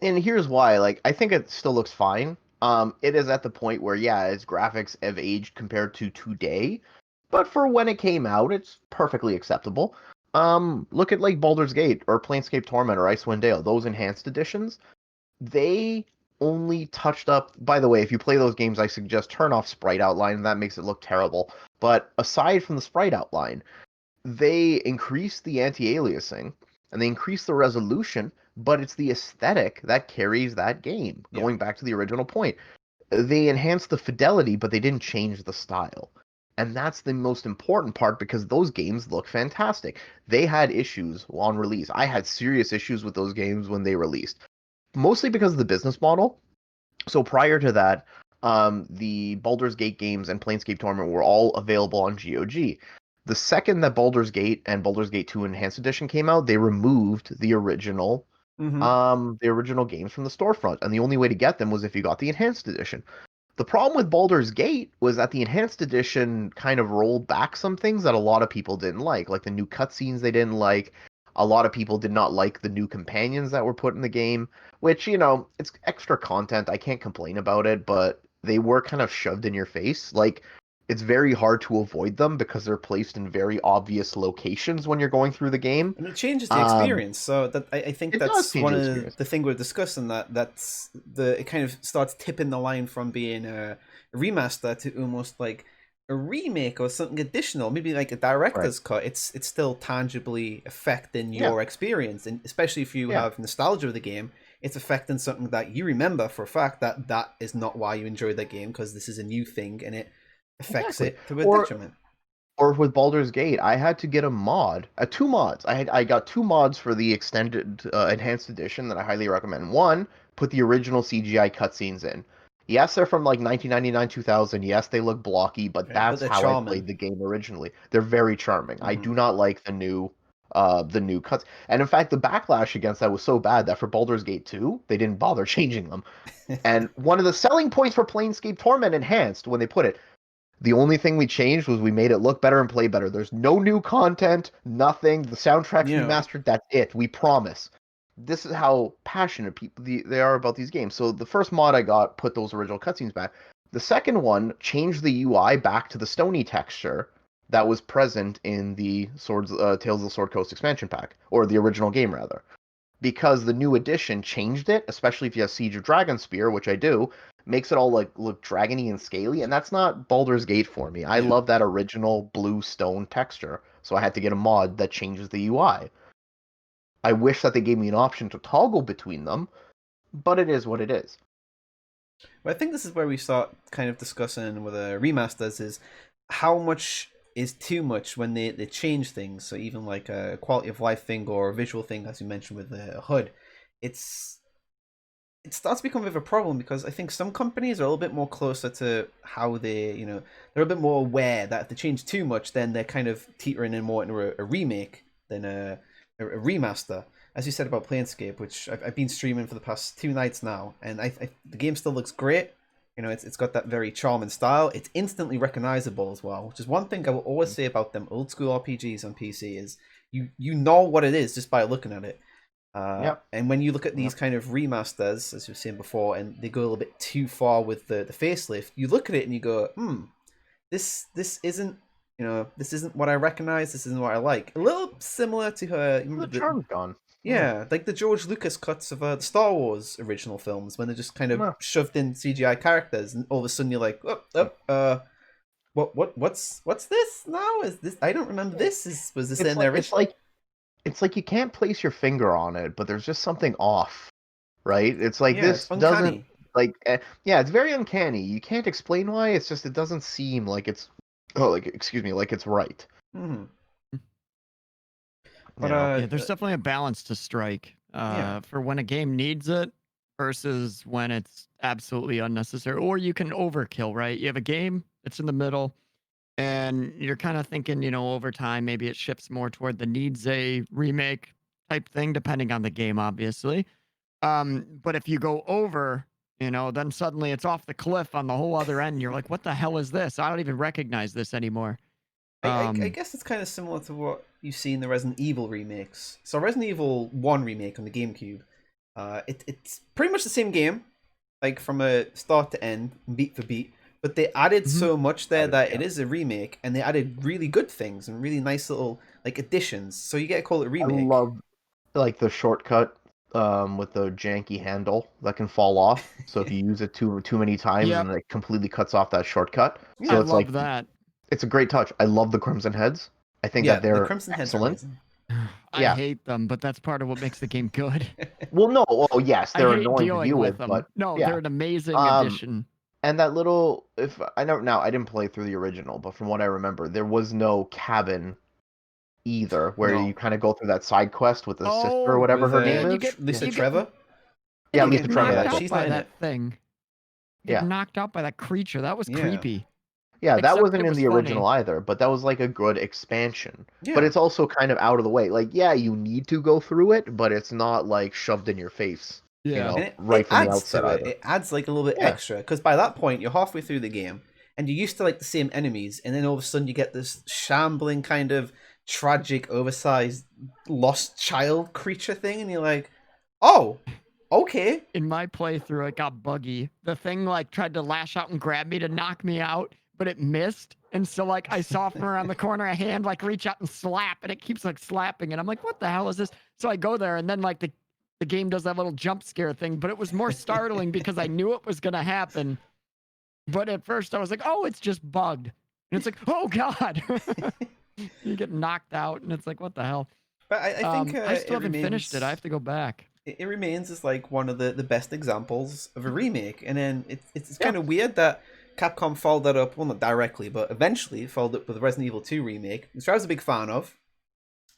[SPEAKER 3] and here's why. Like, I think it still looks fine. It is at the point where, yeah, its graphics have aged compared to today, but for when it came out, it's perfectly acceptable. Look at like Baldur's Gate or Planescape Torment or Icewind Dale. Those enhanced editions, they only touched up. By the way, if you play those games, I suggest turn off sprite outline. That makes it look terrible. But aside from the sprite outline, they increase the anti-aliasing and they increase the resolution, but it's the aesthetic that carries that game.
[SPEAKER 1] Yeah.
[SPEAKER 3] Going back to the original point, they enhanced the fidelity, but they didn't change the style. And that's the most important part because those games look fantastic. They had issues on release. I had serious issues with those games when they released, mostly because of the business model. So prior to that, the Baldur's Gate games and Planescape Torment were all available on GOG. The second that Baldur's Gate and Baldur's Gate 2 Enhanced Edition came out, they removed the original games from the storefront, and the only way to get them was if you got the Enhanced Edition. The problem with Baldur's Gate was that the Enhanced Edition kind of rolled back some things that a lot of people didn't like the new cutscenes they didn't like. A lot of people did not like the new companions that were put in the game, which, it's extra content. I can't complain about it, but they were kind of shoved in your face. Like, it's very hard to avoid them because they're placed in very obvious locations when you're going through the game.
[SPEAKER 1] And it changes the
[SPEAKER 3] Um,
[SPEAKER 1] experience. So that I think
[SPEAKER 3] it does
[SPEAKER 1] that's
[SPEAKER 3] change
[SPEAKER 1] one
[SPEAKER 3] the
[SPEAKER 1] of
[SPEAKER 3] experience.
[SPEAKER 1] the thing we're discussing. That's it kind of starts tipping the line from being a remaster to almost like a remake or something additional, maybe like a
[SPEAKER 3] Right.
[SPEAKER 1] director's cut. It's still tangibly affecting
[SPEAKER 3] Yeah.
[SPEAKER 1] your experience, and especially if you
[SPEAKER 3] Yeah.
[SPEAKER 1] have nostalgia of the game, it's affecting something that you remember for a fact that that is not why you enjoyed that game because this is a new thing and it affects
[SPEAKER 3] Exactly.
[SPEAKER 1] it to a
[SPEAKER 3] Or
[SPEAKER 1] detriment.
[SPEAKER 3] or with Baldur's Gate, I had to get a mod, two mods. I got two mods for the extended enhanced edition that I highly recommend. One, put the original CGI cutscenes in. Yes, they're from like 1999, 2000. Yes, they look blocky, but
[SPEAKER 1] Right, but
[SPEAKER 3] that's
[SPEAKER 1] they're
[SPEAKER 3] how I
[SPEAKER 1] charming.
[SPEAKER 3] played the game originally. They're very charming. I
[SPEAKER 1] Hmm.
[SPEAKER 3] do not like the new cuts. And in fact, the backlash against that was so bad that for Baldur's Gate 2, they didn't bother changing them. And one of the selling points for Planescape Torment Enhanced, when they put it, the only thing we changed was we made it look better and play better. There's no new content, nothing. The soundtrack's
[SPEAKER 1] You know,
[SPEAKER 3] remastered. That's it. We promise. This is how passionate they are about these games. So the first mod I got put those original cutscenes back. The second one changed the UI back to the stony texture that was present in the Tales of the Sword Coast expansion pack, or the original game rather, because the new edition changed it, especially if you have Siege of Dragonspear, which I do, makes it all like look dragony and scaly, and that's not Baldur's Gate for me. I
[SPEAKER 1] yeah.
[SPEAKER 3] love that original blue stone texture, so I had to get a mod that changes the UI. I wish that they gave me an option to toggle between them, but it is what it is.
[SPEAKER 1] But I think this is where we start kind of discussing with remasters is how much is too much when they change things. So even like a quality of life thing or a visual thing, as you mentioned with the HUD, it's it starts to become a bit of a problem because I think some companies are a little bit more closer to how they're a bit more aware that if they change too much, then they're kind of teetering in more into a remake than a remaster. As you said about Planescape, which I've been streaming for the past 2 nights now, and the game still looks great. It's got that very charming style. It's instantly recognizable as well, which is one thing I will always say about them old school RPGs on PC is you know what it is just by looking at it.
[SPEAKER 3] Yep.
[SPEAKER 1] And when you look at these
[SPEAKER 3] Yep.
[SPEAKER 1] kind of remasters, as you were saying before, and they go a little bit too far with the facelift, you look at it and you go, this isn't this isn't what I recognize. This isn't what I like. A little similar to her. Remember
[SPEAKER 3] The
[SPEAKER 1] the
[SPEAKER 3] charm's gone. Yeah.
[SPEAKER 1] yeah, like the George Lucas cuts of the Star Wars original films when they're just kind of
[SPEAKER 3] Yeah.
[SPEAKER 1] shoved in CGI characters, and all of a sudden you're like, what's this now? Is this? I don't remember this. Was this
[SPEAKER 3] It's
[SPEAKER 1] in the
[SPEAKER 3] like
[SPEAKER 1] original?
[SPEAKER 3] it's like you can't place your finger on it, but there's just something off, right? It's like
[SPEAKER 1] Yeah,
[SPEAKER 3] this
[SPEAKER 1] it's
[SPEAKER 3] doesn't
[SPEAKER 1] uncanny.
[SPEAKER 3] like yeah, it's very uncanny. You can't explain why. It's just it doesn't seem like it's like excuse me, like it's right.
[SPEAKER 1] Hmm.
[SPEAKER 3] You
[SPEAKER 1] But
[SPEAKER 3] know.
[SPEAKER 2] Yeah, there's definitely a balance to strike
[SPEAKER 1] yeah,
[SPEAKER 2] for when a game needs it versus when it's absolutely unnecessary. Or you can overkill, right? You have a game, it's in the middle, and you're kind of thinking, over time, maybe it shifts more toward the needs a remake type thing, depending on the game, obviously. But if you go over, then suddenly it's off the cliff on the whole other end. You're like, what the hell is this? I don't even recognize this anymore.
[SPEAKER 1] I
[SPEAKER 2] Um,
[SPEAKER 1] guess it's kind of similar to what you see in the Resident Evil remakes. So Resident Evil 1 remake on the GameCube. It's pretty much the same game, like from a start to end, beat for beat. But they added so much there that it is a remake, and they added really good things and really nice little like additions. So you get to call it a
[SPEAKER 3] I
[SPEAKER 1] remake.
[SPEAKER 3] love like the shortcut with the janky handle that can fall off. So if you use it too many times,
[SPEAKER 2] Yep.
[SPEAKER 3] and it completely cuts off that shortcut.
[SPEAKER 1] Yeah.
[SPEAKER 3] So
[SPEAKER 2] I
[SPEAKER 3] it's like
[SPEAKER 2] love that.
[SPEAKER 3] it's a great touch. I love the Crimson Heads. I think
[SPEAKER 1] Yeah,
[SPEAKER 3] that
[SPEAKER 1] the
[SPEAKER 3] they're
[SPEAKER 1] Crimson Heads are
[SPEAKER 3] excellent.
[SPEAKER 1] amazing.
[SPEAKER 2] I
[SPEAKER 3] Yeah.
[SPEAKER 2] hate them, but that's part of what makes the game good.
[SPEAKER 3] Well, no, well, yes,
[SPEAKER 2] I
[SPEAKER 3] they're
[SPEAKER 2] hate
[SPEAKER 3] annoying to
[SPEAKER 2] dealing
[SPEAKER 3] deal
[SPEAKER 2] with
[SPEAKER 3] with,
[SPEAKER 2] them.
[SPEAKER 3] but
[SPEAKER 2] No,
[SPEAKER 3] yeah.
[SPEAKER 2] they're an amazing
[SPEAKER 3] Um,
[SPEAKER 2] addition.
[SPEAKER 3] And that little, if I know now, I didn't play through the original, but from what I remember, there was no cabin either, where
[SPEAKER 1] No.
[SPEAKER 3] you kind of go through that side quest with the sister or
[SPEAKER 2] Oh,
[SPEAKER 3] whatever
[SPEAKER 1] With
[SPEAKER 3] her name
[SPEAKER 2] and
[SPEAKER 3] is.
[SPEAKER 1] Lisa
[SPEAKER 2] you get
[SPEAKER 1] Trevor.
[SPEAKER 3] Yeah,
[SPEAKER 2] you
[SPEAKER 3] Lisa
[SPEAKER 2] get
[SPEAKER 3] Trevor.
[SPEAKER 2] knocked
[SPEAKER 3] That's
[SPEAKER 2] out
[SPEAKER 3] it.
[SPEAKER 1] she's
[SPEAKER 2] by
[SPEAKER 1] not in
[SPEAKER 2] that
[SPEAKER 1] it.
[SPEAKER 2] thing. Get
[SPEAKER 3] Yeah,
[SPEAKER 2] knocked out by that creature. That was
[SPEAKER 1] Yeah.
[SPEAKER 2] creepy.
[SPEAKER 3] yeah, that
[SPEAKER 2] Except
[SPEAKER 3] wasn't
[SPEAKER 2] it
[SPEAKER 3] in
[SPEAKER 2] was
[SPEAKER 3] the original
[SPEAKER 2] funny.
[SPEAKER 3] either, but that was like a good expansion. But
[SPEAKER 1] Yeah.
[SPEAKER 3] it's also kind of out of the way. Like, yeah, you need to go through it, but it's not like shoved in your face,
[SPEAKER 2] Yeah.
[SPEAKER 1] And it,
[SPEAKER 3] right from the
[SPEAKER 1] adds
[SPEAKER 3] outset
[SPEAKER 1] to it.
[SPEAKER 3] either.
[SPEAKER 1] It adds like a little bit
[SPEAKER 3] Yeah.
[SPEAKER 1] extra because by that point you're halfway through the game and you're used to like the same enemies, and then all of a sudden you get this shambling kind of tragic, oversized, lost child creature thing, and you're like, oh, okay.
[SPEAKER 2] In my playthrough, it got buggy. The thing like tried to lash out and grab me to knock me out, but it missed. And so like I saw from around the corner a hand like reach out and slap, and it keeps like slapping, and I'm like, what the hell is this? So I go there, and then like the game does that little jump scare thing, but it was more startling because I knew it was gonna happen. But at first I was like, oh, it's just bugged. And it's like, oh god. You get knocked out, and it's like, what the hell?
[SPEAKER 1] But I think
[SPEAKER 2] I still
[SPEAKER 1] it
[SPEAKER 2] haven't finished it. I
[SPEAKER 1] remains.
[SPEAKER 2] have to go back.
[SPEAKER 1] It remains as like one of the best examples of a remake, and then it's
[SPEAKER 3] Yeah.
[SPEAKER 1] kind of weird that Capcom followed that up, well, not directly, but eventually followed up with the Resident Evil 2 remake, which I was a big fan of.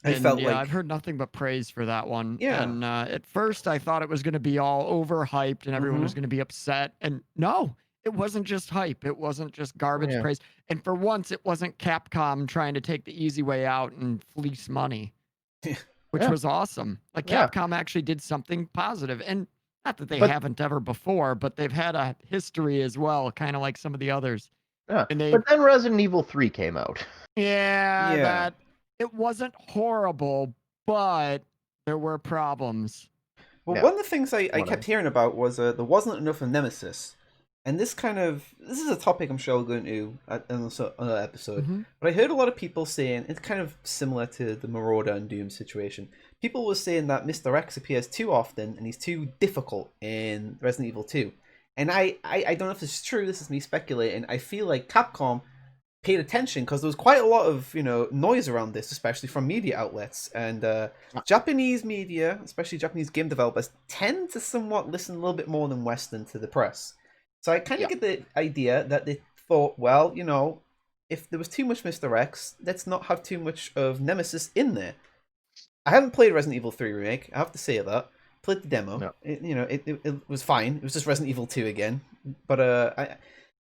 [SPEAKER 1] I
[SPEAKER 2] And
[SPEAKER 1] felt
[SPEAKER 2] yeah,
[SPEAKER 1] like
[SPEAKER 2] I've heard nothing but praise for that one.
[SPEAKER 1] Yeah.
[SPEAKER 2] And at first, I thought it was going to be all overhyped and everyone was going to be upset. And no, it wasn't just hype. It wasn't just garbage
[SPEAKER 3] Yeah.
[SPEAKER 2] praise. And for once, it wasn't Capcom trying to take the easy way out and fleece money, which
[SPEAKER 3] Yeah.
[SPEAKER 2] was awesome. Like
[SPEAKER 3] Yeah.
[SPEAKER 2] Capcom actually did something positive. And not that they
[SPEAKER 3] But-
[SPEAKER 2] haven't ever before, but they've had a history as well, kind of like some of the others.
[SPEAKER 3] Yeah.
[SPEAKER 2] And they,
[SPEAKER 3] But then Resident Evil 3 came out.
[SPEAKER 2] yeah,
[SPEAKER 1] Yeah.
[SPEAKER 2] that it wasn't horrible, but there were problems.
[SPEAKER 1] Well,
[SPEAKER 3] Yeah.
[SPEAKER 1] one of the things I
[SPEAKER 3] Whatever.
[SPEAKER 1] kept hearing about was there wasn't enough of Nemesis, and this is a topic I'm sure I'll go into in another episode.
[SPEAKER 2] Mhm.
[SPEAKER 1] But I heard a lot of people saying it's kind of similar to the Marauder and Doom situation. People were saying that Mr. X appears too often and he's too difficult in Resident Evil 2. And I don't know if this is true. This is me speculating. I feel like Capcom paid attention because there was quite a lot of noise around this, especially from media outlets, and Japanese media, especially Japanese game developers, tend to somewhat listen a little bit more than Western to the press. So I kind of get the idea that they thought, well, if there was too much Mr. X, let's not have too much of Nemesis in there. I haven't played Resident Evil 3 Remake, I have to say that. Played the demo.
[SPEAKER 3] No.
[SPEAKER 1] It was fine. It was just Resident Evil 2 again. But I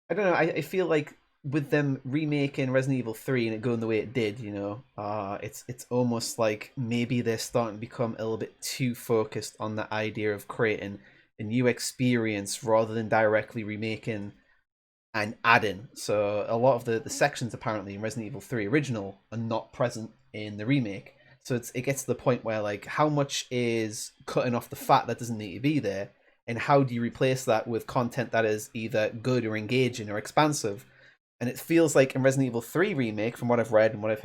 [SPEAKER 1] don't know, I feel like with them remaking Resident Evil 3 and it going the way it did, it's almost like maybe they're starting to become a little bit too focused on the idea of creating a new experience rather than directly remaking and adding. So a lot of the sections apparently in Resident Evil 3 original are not present in the remake. So it gets to the point where like how much is cutting off the fat that doesn't need to be there, and how do you replace that with content that is either good or engaging or expansive? And it feels like in Resident Evil 3 remake, from what I've read and what I've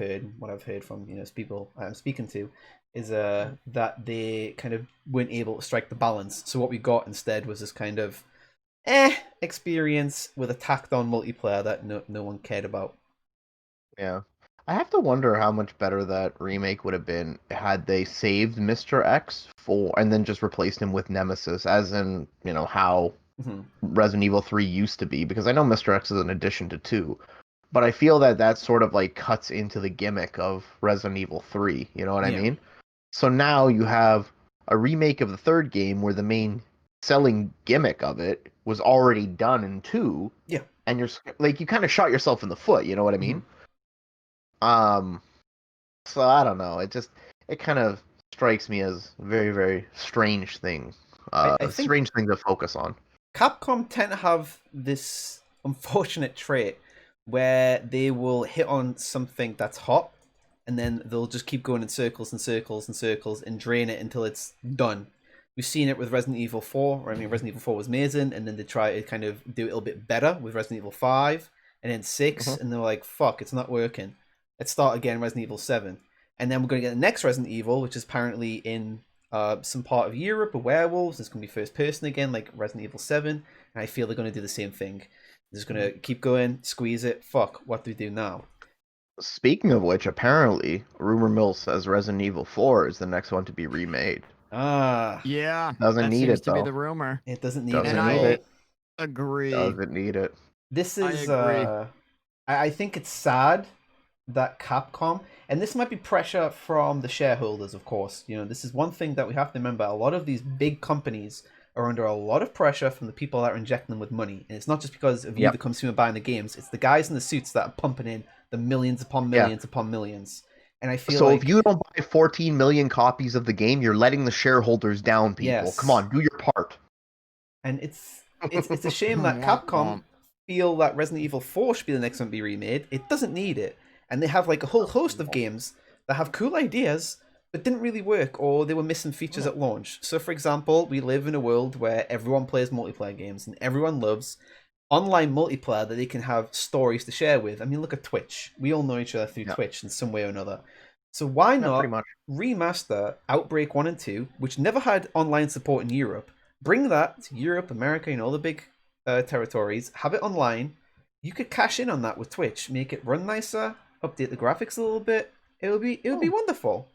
[SPEAKER 1] heard from people I'm speaking to, is that they kind of weren't able to strike the balance. So what we got instead was this kind of experience with a tacked on multiplayer that no one cared about.
[SPEAKER 3] Yeah. I have to wonder how much better that remake would have been had they saved Mr. X and then just replaced him with Nemesis, as in, how Resident Evil 3 used to be, because I know Mr. X is an addition to 2, but I feel that sort of like cuts into the gimmick of Resident Evil 3, you know what I
[SPEAKER 1] Yeah.
[SPEAKER 3] mean? So now you have a remake of the third game where the main selling gimmick of it was already done in 2.
[SPEAKER 1] Yeah.
[SPEAKER 3] And you're like, you kind of shot yourself in the foot, you know what I mean? So I don't know. It kind of strikes me as a very, very strange thing.
[SPEAKER 1] I think
[SPEAKER 3] Strange thing to focus on.
[SPEAKER 1] Capcom tend to have this unfortunate trait where they will hit on something that's hot, and then they'll just keep going in circles and circles and circles and drain it until it's done. We've seen it with Resident Evil 4, where I mean Resident Evil 4 was amazing, and then they try to kind of do it a little bit better with Resident Evil 5, and then 6, and they're like, fuck, it's not working. Let's start again, Resident Evil 7. And then we're going to get the next Resident Evil, which is apparently in some part of Europe, with werewolves. It's going to be first person again, like Resident Evil 7, and I feel they're going to do the same thing. They're just going to keep going, squeeze it, fuck, what do we do now?
[SPEAKER 3] Speaking of which, apparently, rumor mill says Resident Evil 4 is the next one to be remade.
[SPEAKER 2] Yeah,
[SPEAKER 3] Doesn't
[SPEAKER 2] that
[SPEAKER 3] need
[SPEAKER 2] seems
[SPEAKER 3] it,
[SPEAKER 2] to be
[SPEAKER 3] though.
[SPEAKER 2] the rumor.
[SPEAKER 1] It doesn't need
[SPEAKER 3] Doesn't
[SPEAKER 1] it.
[SPEAKER 3] need it.
[SPEAKER 2] Agree.
[SPEAKER 3] Doesn't need it.
[SPEAKER 1] This
[SPEAKER 2] I
[SPEAKER 1] is,
[SPEAKER 2] agree.
[SPEAKER 1] I think it's sad that Capcom, and this might be pressure from the shareholders, of course. You know, this is one thing that we have to remember. A lot of these big companies are under a lot of pressure from the people that are injecting them with money. And it's not just because of you, the consumer, buying the games. It's the guys in the suits that are pumping in the millions upon millions upon millions. And I feel
[SPEAKER 3] so
[SPEAKER 1] like,
[SPEAKER 3] if you don't buy 14 million copies of the game, you're letting the shareholders down, people.
[SPEAKER 1] Yes.
[SPEAKER 3] Come on, do your part.
[SPEAKER 1] And it's a shame that Capcom feel that Resident Evil 4 should be the next one to be remade. It doesn't need it. And they have like a whole host of games that have cool ideas, but didn't really work, or they were missing features at launch. So, for example, we live in a world where everyone plays multiplayer games, and everyone loves online multiplayer that they can have stories to share with. I mean, look at Twitch. We all know each other through Twitch in some way or another. So why not remaster Outbreak 1 and 2, which never had online support in Europe, bring that to Europe, America, and all the big territories, have it online. You could cash in on that with Twitch, make it run nicer, update the graphics a little bit. It would be wonderful.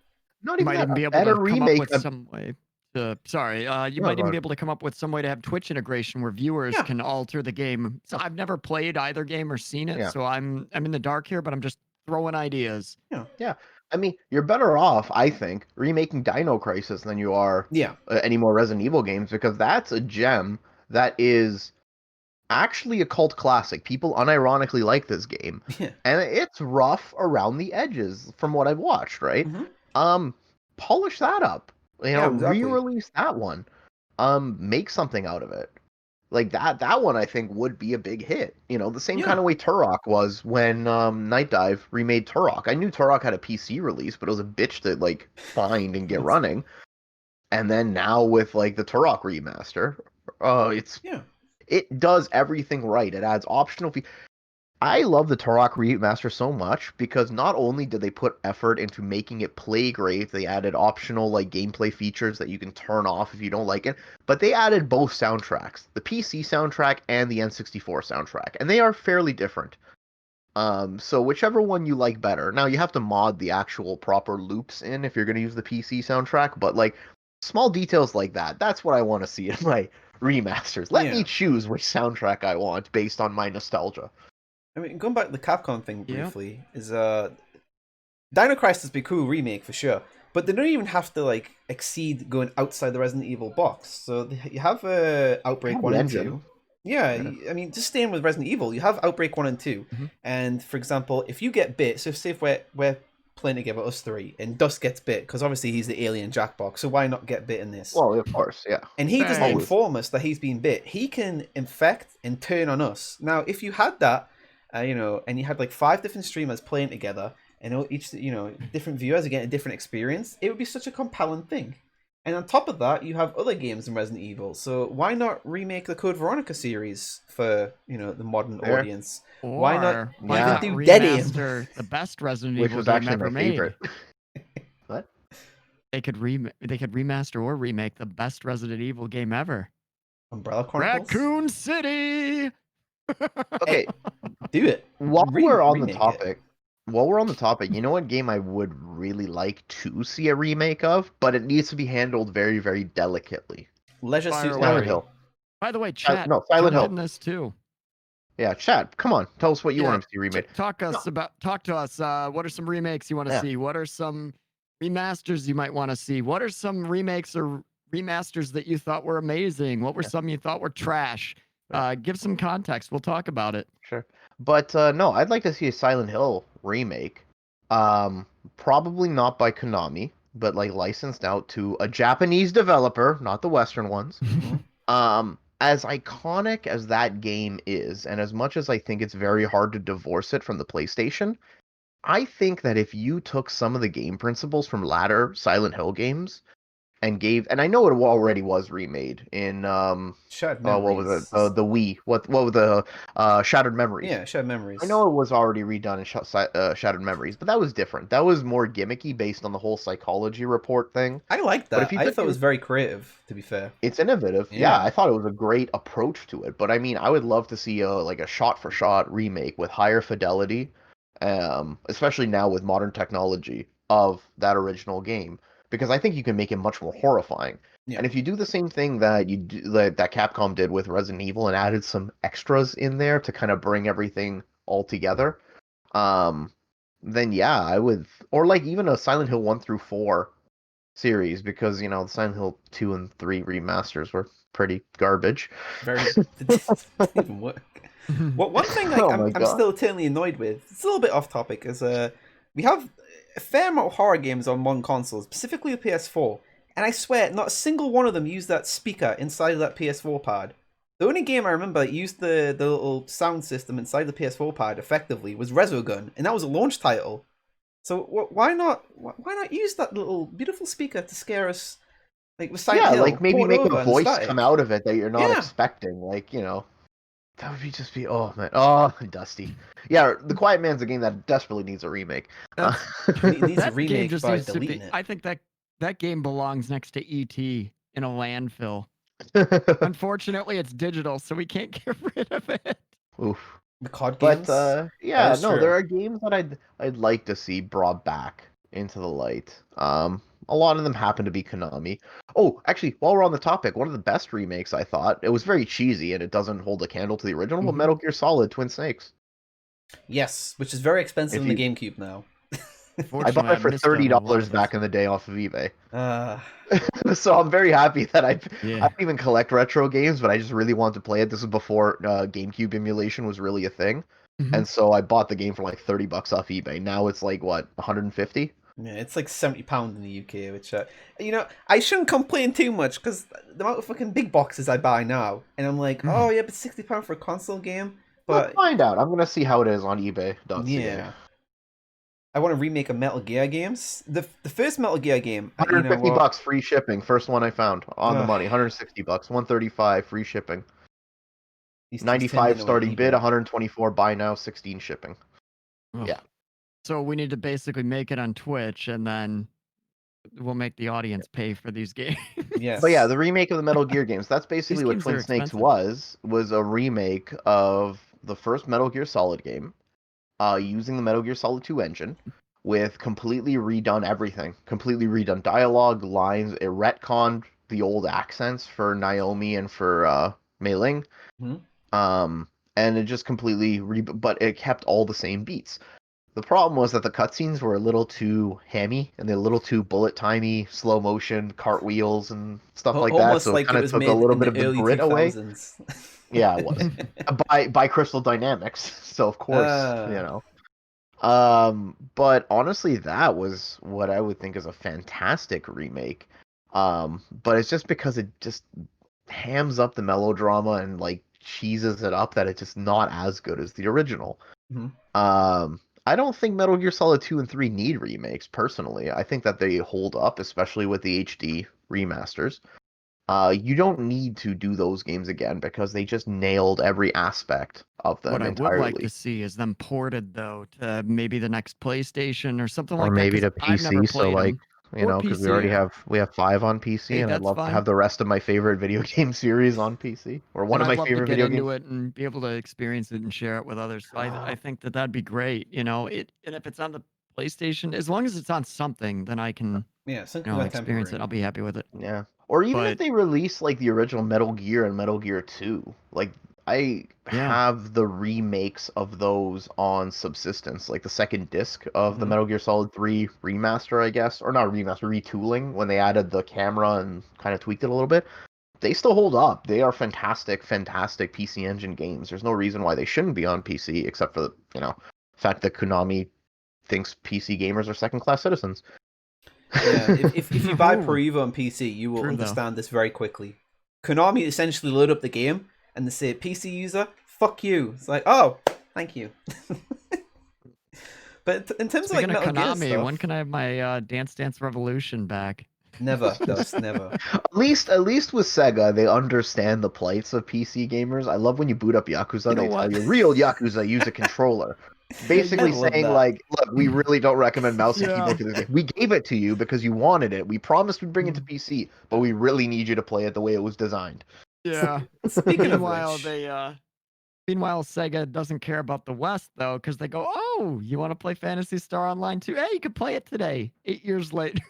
[SPEAKER 3] Not
[SPEAKER 2] You
[SPEAKER 3] even
[SPEAKER 2] might
[SPEAKER 3] that,
[SPEAKER 2] even be
[SPEAKER 3] a
[SPEAKER 2] able to
[SPEAKER 3] better
[SPEAKER 2] come up
[SPEAKER 3] remake.
[SPEAKER 2] with some way. You might even be able to come up with some way to have Twitch integration where viewers can alter the game. So I've never played either game or seen it, so I'm in the dark here, but I'm just throwing ideas.
[SPEAKER 3] Yeah. I mean, you're better off, I think, remaking Dino Crisis than you are any more Resident Evil games, because that's a gem that is actually a cult classic. People unironically like this game. And it's rough around the edges from what I've watched, right? Polish that up. You know, re-release that one. Make something out of it. Like that one I think would be a big hit. You know, the same kind of way Turok was when Night Dive remade Turok. I knew Turok had a PC release, but it was a bitch to like find and get running. And then now with like the Turok remaster, it does everything right. It adds optional I love the Turok remaster so much because not only did they put effort into making it play great, they added optional like gameplay features that you can turn off if you don't like it, but they added both soundtracks, the PC soundtrack and the N64 soundtrack, and they are fairly different. So whichever one you like better. Now you have to mod the actual proper loops in if you're going to use the PC soundtrack, but like small details like that, that's what I want to see in my remasters. Let me choose which soundtrack I want based on my nostalgia.
[SPEAKER 1] I mean, going back to the Capcom thing briefly, is Dino Crisis would be a cool remake for sure, but they don't even have to like exceed going outside the Resident Evil box. So you have Outbreak 1 and 2. I mean, just staying with Resident Evil, you have Outbreak 1 and 2, and for example, if you get bit, so say if we're playing together, us three, and Dust gets bit, because obviously he's the alien Jackbox, so why not get bit in this?
[SPEAKER 3] Well, of course, yeah.
[SPEAKER 1] And he doesn't inform us that he's been bit. He can infect and turn on us. Now, if you had that, you know, and you had like 5 different streamers playing together, and each, you know, different viewers are getting a different experience, it would be such a compelling thing. And on top of that, you have other games in Resident Evil, so why not remake the Code Veronica series for, you know, the modern audience?
[SPEAKER 2] Or
[SPEAKER 1] why not
[SPEAKER 2] do Dead Aim, the best Resident Evil game ever made?
[SPEAKER 3] What?
[SPEAKER 2] They could remaster or remake the best Resident Evil game ever.
[SPEAKER 1] Umbrella Chronicles?
[SPEAKER 2] Raccoon City.
[SPEAKER 3] Okay,
[SPEAKER 1] do it.
[SPEAKER 3] While we're on the topic, you know what game I would really like to see a remake of, but it needs to be handled very, very delicately.
[SPEAKER 1] Leisure Suit
[SPEAKER 3] Silent Hill.
[SPEAKER 2] By the way, chat.
[SPEAKER 3] Silent Hill.
[SPEAKER 2] In this too.
[SPEAKER 3] Yeah, chat. Come on, tell us what you want to see remade.
[SPEAKER 2] Talk to us. What are some remakes you want to see? What are some remasters you might want to see? What are some remakes or remasters that you thought were amazing? What were some you thought were trash? Give some context. We'll talk about it.
[SPEAKER 3] Sure. But no, I'd like to see a Silent Hill remake. Probably not by Konami, but like licensed out to a Japanese developer, not the Western ones. As iconic as that game is, and as much as I think it's very hard to divorce it from the PlayStation, I think that if you took some of the game principles from latter Silent Hill games, and gave, and I know it already was remade in
[SPEAKER 1] Shattered
[SPEAKER 3] what was it,
[SPEAKER 1] Memories.
[SPEAKER 3] the Wii, what was the Shattered Memories.
[SPEAKER 1] Yeah, Shattered
[SPEAKER 3] I
[SPEAKER 1] Memories.
[SPEAKER 3] know it was already redone in Shattered Memories, but that was different. That was more gimmicky based on the whole psychology report thing.
[SPEAKER 1] I liked
[SPEAKER 3] But if
[SPEAKER 1] that.
[SPEAKER 3] you
[SPEAKER 1] I
[SPEAKER 3] took
[SPEAKER 1] thought it was
[SPEAKER 3] it,
[SPEAKER 1] very creative, to be fair.
[SPEAKER 3] it's innovative. Yeah,
[SPEAKER 1] Yeah.
[SPEAKER 3] I thought it was a great approach to it. But I mean, I would love to see a shot for shot remake with higher fidelity, especially now with modern technology of that original game, because I think you can make it much more horrifying.
[SPEAKER 1] Yeah.
[SPEAKER 3] And if you do the same thing that Capcom did with Resident Evil and added some extras in there to kind of bring everything all together, um, then yeah, I would, or like even a Silent Hill 1 through 4 series, because the Silent Hill 2 and 3 remasters were pretty garbage.
[SPEAKER 1] Very didn't even work. One thing like
[SPEAKER 3] Oh
[SPEAKER 1] I'm
[SPEAKER 3] my
[SPEAKER 1] I'm
[SPEAKER 3] god.
[SPEAKER 1] still eternally annoyed with. It's a little bit off topic, is we have a fair amount of horror games on one console, specifically the PS4, and I swear not a single one of them used that speaker inside of that PS4 pad. The only game I remember that used the little sound system inside the PS4 pad effectively was Resogun, and that was a launch title. So why not use that little beautiful speaker to scare us like with Silent
[SPEAKER 3] Yeah, like
[SPEAKER 1] Hill,
[SPEAKER 3] maybe
[SPEAKER 1] port it
[SPEAKER 3] make a
[SPEAKER 1] over and
[SPEAKER 3] voice come
[SPEAKER 1] static.
[SPEAKER 3] out of it that you're not
[SPEAKER 1] Yeah,
[SPEAKER 3] expecting. Like, that would be oh man. Oh, Dusty. Yeah, The Quiet Man's a game that desperately needs a remake.
[SPEAKER 2] That's
[SPEAKER 1] it needs a
[SPEAKER 2] that game
[SPEAKER 1] remake
[SPEAKER 2] just
[SPEAKER 1] by
[SPEAKER 2] needs to
[SPEAKER 1] deleting
[SPEAKER 2] be.
[SPEAKER 1] it.
[SPEAKER 2] I think that game belongs next to ET in a landfill. Unfortunately, it's digital, so we can't get rid of it.
[SPEAKER 3] Oof.
[SPEAKER 1] The COD
[SPEAKER 3] But
[SPEAKER 1] games. That
[SPEAKER 3] yeah,
[SPEAKER 1] is
[SPEAKER 3] no, there
[SPEAKER 1] true.
[SPEAKER 3] are games that I'd like to see brought back into the light. A lot of them happen to be Konami. Oh, actually, while we're on the topic, one of the best remakes I thought, it was very cheesy and it doesn't hold a candle to the original, but
[SPEAKER 2] Mhm.
[SPEAKER 3] Metal Gear Solid Twin Snakes.
[SPEAKER 1] Yes, which is very expensive
[SPEAKER 3] If
[SPEAKER 1] in the
[SPEAKER 3] you
[SPEAKER 1] GameCube now.
[SPEAKER 3] I bought
[SPEAKER 2] Fortunately,
[SPEAKER 3] it
[SPEAKER 2] I
[SPEAKER 3] for
[SPEAKER 2] missed out on a lot
[SPEAKER 3] $30
[SPEAKER 2] of those.
[SPEAKER 3] back in the day off of eBay.
[SPEAKER 1] uh,
[SPEAKER 3] So I'm very happy that I
[SPEAKER 2] Yeah.
[SPEAKER 3] don't even collect retro games, but I just really wanted to play it. This was before GameCube emulation was really a thing.
[SPEAKER 2] Mhm.
[SPEAKER 3] And so I bought the game for like $30 off eBay. Now it's like what, 150?
[SPEAKER 1] yeah, it's like £70 in the UK, which I shouldn't complain too much because the amount of fucking big boxes I buy now, and I'm like, oh
[SPEAKER 2] Mhm.
[SPEAKER 1] yeah, but £60 for a console game,
[SPEAKER 3] Let's
[SPEAKER 1] but
[SPEAKER 3] find out. I'm gonna see how it is on eBay.ca.
[SPEAKER 1] yeah. I want to remake a Metal Gear games. The first Metal Gear game, you
[SPEAKER 3] 150
[SPEAKER 1] know what?
[SPEAKER 3] bucks free shipping. First one I found on the
[SPEAKER 1] Ugh,
[SPEAKER 3] money. 160 bucks. 135 free shipping.
[SPEAKER 1] these things turned
[SPEAKER 3] 95
[SPEAKER 1] into on
[SPEAKER 3] starting bid.
[SPEAKER 1] eBay.
[SPEAKER 3] 124 buy now. 16 shipping.
[SPEAKER 2] Ugh.
[SPEAKER 3] Yeah.
[SPEAKER 2] So we need to basically make it on Twitch, and then we'll make the audience pay for these games.
[SPEAKER 3] But yeah,
[SPEAKER 1] Yes.
[SPEAKER 3] the remake of the Metal Gear games. That's
[SPEAKER 2] These
[SPEAKER 3] basically what
[SPEAKER 2] games are
[SPEAKER 3] Twin Snakes
[SPEAKER 2] expensive.
[SPEAKER 3] was a remake of the first Metal Gear Solid game, using the Metal Gear Solid 2 engine, with completely redone everything, completely redone dialogue, lines. It retconned the old accents for Naomi and for Mei Ling,
[SPEAKER 1] Hmm?
[SPEAKER 3] um, and it just completely but it kept all the same beats. The problem was that the cutscenes were a little too hammy and they're a little too bullet timey, slow motion, cartwheels and stuff like that.
[SPEAKER 1] Almost
[SPEAKER 3] So it
[SPEAKER 1] like
[SPEAKER 3] kind
[SPEAKER 1] it
[SPEAKER 3] of
[SPEAKER 1] was
[SPEAKER 3] took a
[SPEAKER 1] made
[SPEAKER 3] little
[SPEAKER 1] in
[SPEAKER 3] bit
[SPEAKER 1] the
[SPEAKER 3] of the
[SPEAKER 1] early
[SPEAKER 3] grit away.
[SPEAKER 1] 2000s.
[SPEAKER 3] Yeah, it was by Crystal Dynamics. So of course,
[SPEAKER 1] uh,
[SPEAKER 3] But honestly, that was what I would think is a fantastic remake. But it's just because it just hams up the melodrama and like cheeses it up that it's just not as good as the original.
[SPEAKER 1] mhm.
[SPEAKER 3] I don't think Metal Gear Solid 2 and 3 need remakes, personally. I think that they hold up, especially with the HD remasters. You don't need to do those games again because they just nailed every aspect of
[SPEAKER 2] What
[SPEAKER 3] them
[SPEAKER 2] I would like to
[SPEAKER 3] entirely.
[SPEAKER 2] see is them ported though to maybe the next PlayStation or something
[SPEAKER 3] Or
[SPEAKER 2] like that,
[SPEAKER 3] maybe
[SPEAKER 2] because
[SPEAKER 3] to
[SPEAKER 2] I've never
[SPEAKER 3] PC, so
[SPEAKER 2] played
[SPEAKER 3] like,
[SPEAKER 2] them. Or
[SPEAKER 3] because we
[SPEAKER 2] PC.
[SPEAKER 3] already
[SPEAKER 1] Yeah.
[SPEAKER 3] have 5 on PC,
[SPEAKER 2] Hey,
[SPEAKER 3] and I'd
[SPEAKER 2] that's
[SPEAKER 3] love to
[SPEAKER 2] fine.
[SPEAKER 3] have the rest of my favorite video game series on PC, or one
[SPEAKER 2] And
[SPEAKER 3] of
[SPEAKER 2] I'd
[SPEAKER 3] my
[SPEAKER 2] love to
[SPEAKER 3] favorite
[SPEAKER 2] get
[SPEAKER 3] video games.
[SPEAKER 2] into it and be able to experience it and share it with others. So I think that that'd be great. And if it's on the PlayStation, as long as it's on something, then I can,
[SPEAKER 1] Yeah, something that
[SPEAKER 2] experience it.
[SPEAKER 1] temporary.
[SPEAKER 2] I'll be happy with it.
[SPEAKER 3] Yeah. Or even if
[SPEAKER 2] But
[SPEAKER 3] they release like the original Metal Gear and Metal Gear 2. Like I
[SPEAKER 2] yeah,
[SPEAKER 3] have the remakes of those on Subsistence, like the second disc of the
[SPEAKER 1] Hmm.
[SPEAKER 3] Metal Gear Solid 3 remaster, I guess, or not remaster, retooling when they added the camera and kind of tweaked it a little bit. They still hold up. They are fantastic, fantastic PC Engine games. There's no reason why they shouldn't be on PC except for the, fact that Konami thinks PC gamers are second-class citizens.
[SPEAKER 1] Yeah, if you buy Pro
[SPEAKER 2] Ooh,
[SPEAKER 1] Evo on PC, you will
[SPEAKER 2] true though.
[SPEAKER 1] understand this very quickly. Konami essentially load up the game and they say, PC user, fuck you. It's like, oh, thank you. But in terms of like
[SPEAKER 2] Speaking of
[SPEAKER 1] Metal Gear
[SPEAKER 2] Konami, when
[SPEAKER 1] stuff,
[SPEAKER 2] can I have my Dance Dance Revolution back?
[SPEAKER 1] Never, Dust, never.
[SPEAKER 3] At least with Sega, they understand the plights of PC gamers. I love when you boot up Yakuza,
[SPEAKER 2] You know
[SPEAKER 3] they tell
[SPEAKER 2] what?
[SPEAKER 3] you real Yakuza use a controller.
[SPEAKER 2] Yeah, you
[SPEAKER 1] I
[SPEAKER 3] Basically
[SPEAKER 2] know,
[SPEAKER 1] love
[SPEAKER 3] saying
[SPEAKER 1] that.
[SPEAKER 3] like, look, we really don't recommend mouse and
[SPEAKER 2] yeah.
[SPEAKER 3] keyboard to this game. We gave it to you because you wanted it. We promised we'd bring it to PC, but we really need you to play it the way it was designed.
[SPEAKER 2] Yeah.
[SPEAKER 1] Speaking of
[SPEAKER 2] Meanwhile,
[SPEAKER 1] which,
[SPEAKER 2] meanwhile, Sega doesn't care about the West though, because they go, "Oh, you want to play Fantasy Star Online too? Hey, you can play it today, 8 years later."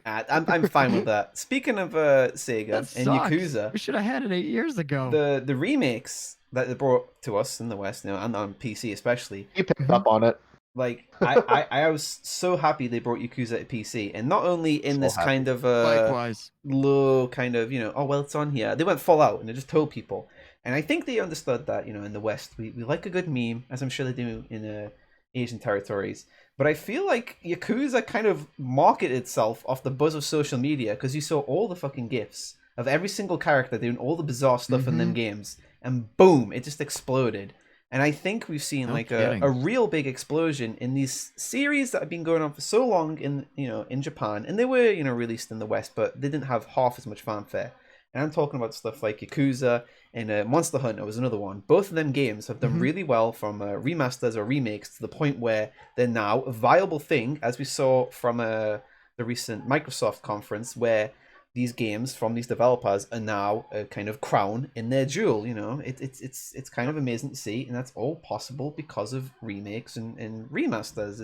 [SPEAKER 1] I'm fine with that. Speaking of
[SPEAKER 2] That
[SPEAKER 1] Sega and
[SPEAKER 2] sucks.
[SPEAKER 1] Yakuza,
[SPEAKER 2] We should have had it 8 years ago.
[SPEAKER 1] the remakes that they brought to us in the West, and on PC especially,
[SPEAKER 3] You picked
[SPEAKER 2] Mhm.
[SPEAKER 3] up on it.
[SPEAKER 1] like I was so happy they brought Yakuza to PC, and not only in
[SPEAKER 3] So
[SPEAKER 1] this
[SPEAKER 3] happy.
[SPEAKER 1] kind of
[SPEAKER 2] Likewise.
[SPEAKER 1] low kind of oh well it's on here. They went full out and they just told people, and I think they understood that in the West we like a good meme, as I'm sure they do in Asian territories. But I feel like Yakuza kind of marketed itself off the buzz of social media because you saw all the fucking gifs of every single character doing all the bizarre stuff in them games, and boom, it just exploded. And I think we've seen
[SPEAKER 2] No
[SPEAKER 1] like
[SPEAKER 2] kidding.
[SPEAKER 1] a real big explosion in these series that have been going on for so long in Japan, and they were released in the West, but they didn't have half as much fanfare. And I'm talking about stuff like Yakuza and Monster Hunter was another one. Both of them games have done
[SPEAKER 2] Mhm.
[SPEAKER 1] really well from remasters or remakes to the point where they're now a viable thing, as we saw from the recent Microsoft conference, where these games from these developers are now a kind of crown in their jewel. It's kind of amazing to see, and that's all possible because of remakes and remasters.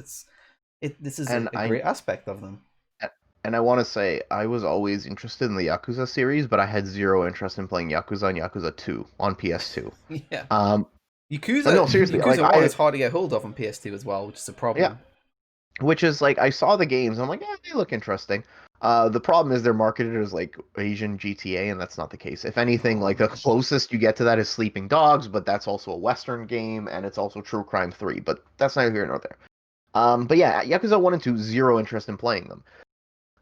[SPEAKER 1] This is
[SPEAKER 3] And
[SPEAKER 1] a great aspect of them.
[SPEAKER 3] and I want to say I was always interested in the Yakuza series, but I had zero interest in playing Yakuza and Yakuza 2 on PS2.
[SPEAKER 1] Yeah,
[SPEAKER 3] Um,
[SPEAKER 1] Yakuza
[SPEAKER 3] no, seriously, like
[SPEAKER 1] Yakuza One
[SPEAKER 3] I
[SPEAKER 1] is hard to get hold of on PS2 as well, which is a
[SPEAKER 3] yeah,
[SPEAKER 1] problem.
[SPEAKER 3] which is like I saw the games, I'm like, yeah, they look interesting. The problem is they're marketed as like Asian GTA, and that's not the case. If anything, like the closest you get to that is Sleeping Dogs, but that's also a Western game, and it's also True Crime 3, but that's neither here nor there. But yeah, Yakuza 1 and 2, zero interest in playing them.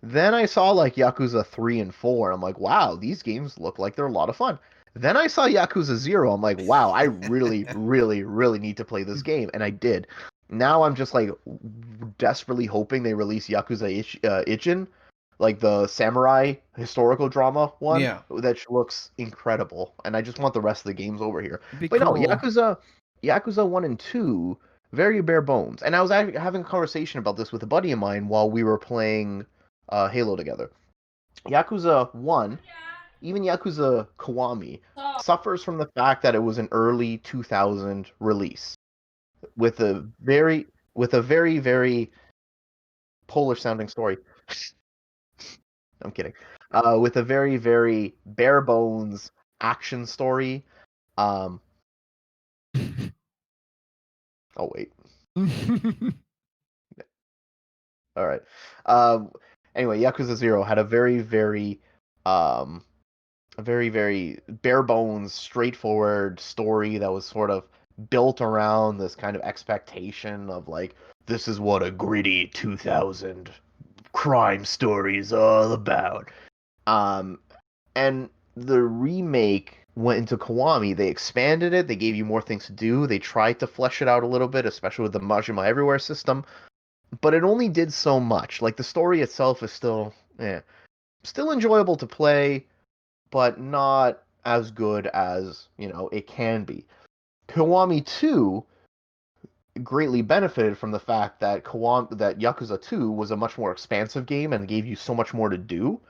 [SPEAKER 3] Then I saw like Yakuza 3 and 4. I'm like, wow, these games look like they're a lot of fun. Then I saw Yakuza 0. I'm like, wow, I really, really, really need to play this game. And I did. Now I'm just like desperately hoping they release Yakuza Ichin, like the samurai historical drama one,
[SPEAKER 1] Yeah,
[SPEAKER 3] that looks incredible. And I just want the rest of the games over here.
[SPEAKER 2] Be
[SPEAKER 3] But no,
[SPEAKER 2] cool.
[SPEAKER 3] Yakuza 1 and 2, very bare bones. And I was actually having a conversation about this with a buddy of mine while we were playing Halo together. Yakuza 1, even Yakuza Kiwami, suffers from the fact that it was an early 2000 release with a very, very Polish sounding story. I'm kidding. With a very, very bare bones action story. Um, oh, wait. All right. Um, anyway, Yakuza 0 had um, a very, very bare bones, straightforward story that was sort of built around this kind of expectation of like, this is what a gritty 2000 crime story is all about. Um, and the remake went into Kiwami. They expanded it. They gave you more things to do. They tried to flesh it out a little bit, especially with the Majima Everywhere system. But it only did so much. Like the story itself is still enjoyable to play, but not as good as, it can be. Kiwami 2 greatly benefited from the fact that that Yakuza 2 was a much more expansive game and gave you so much more to do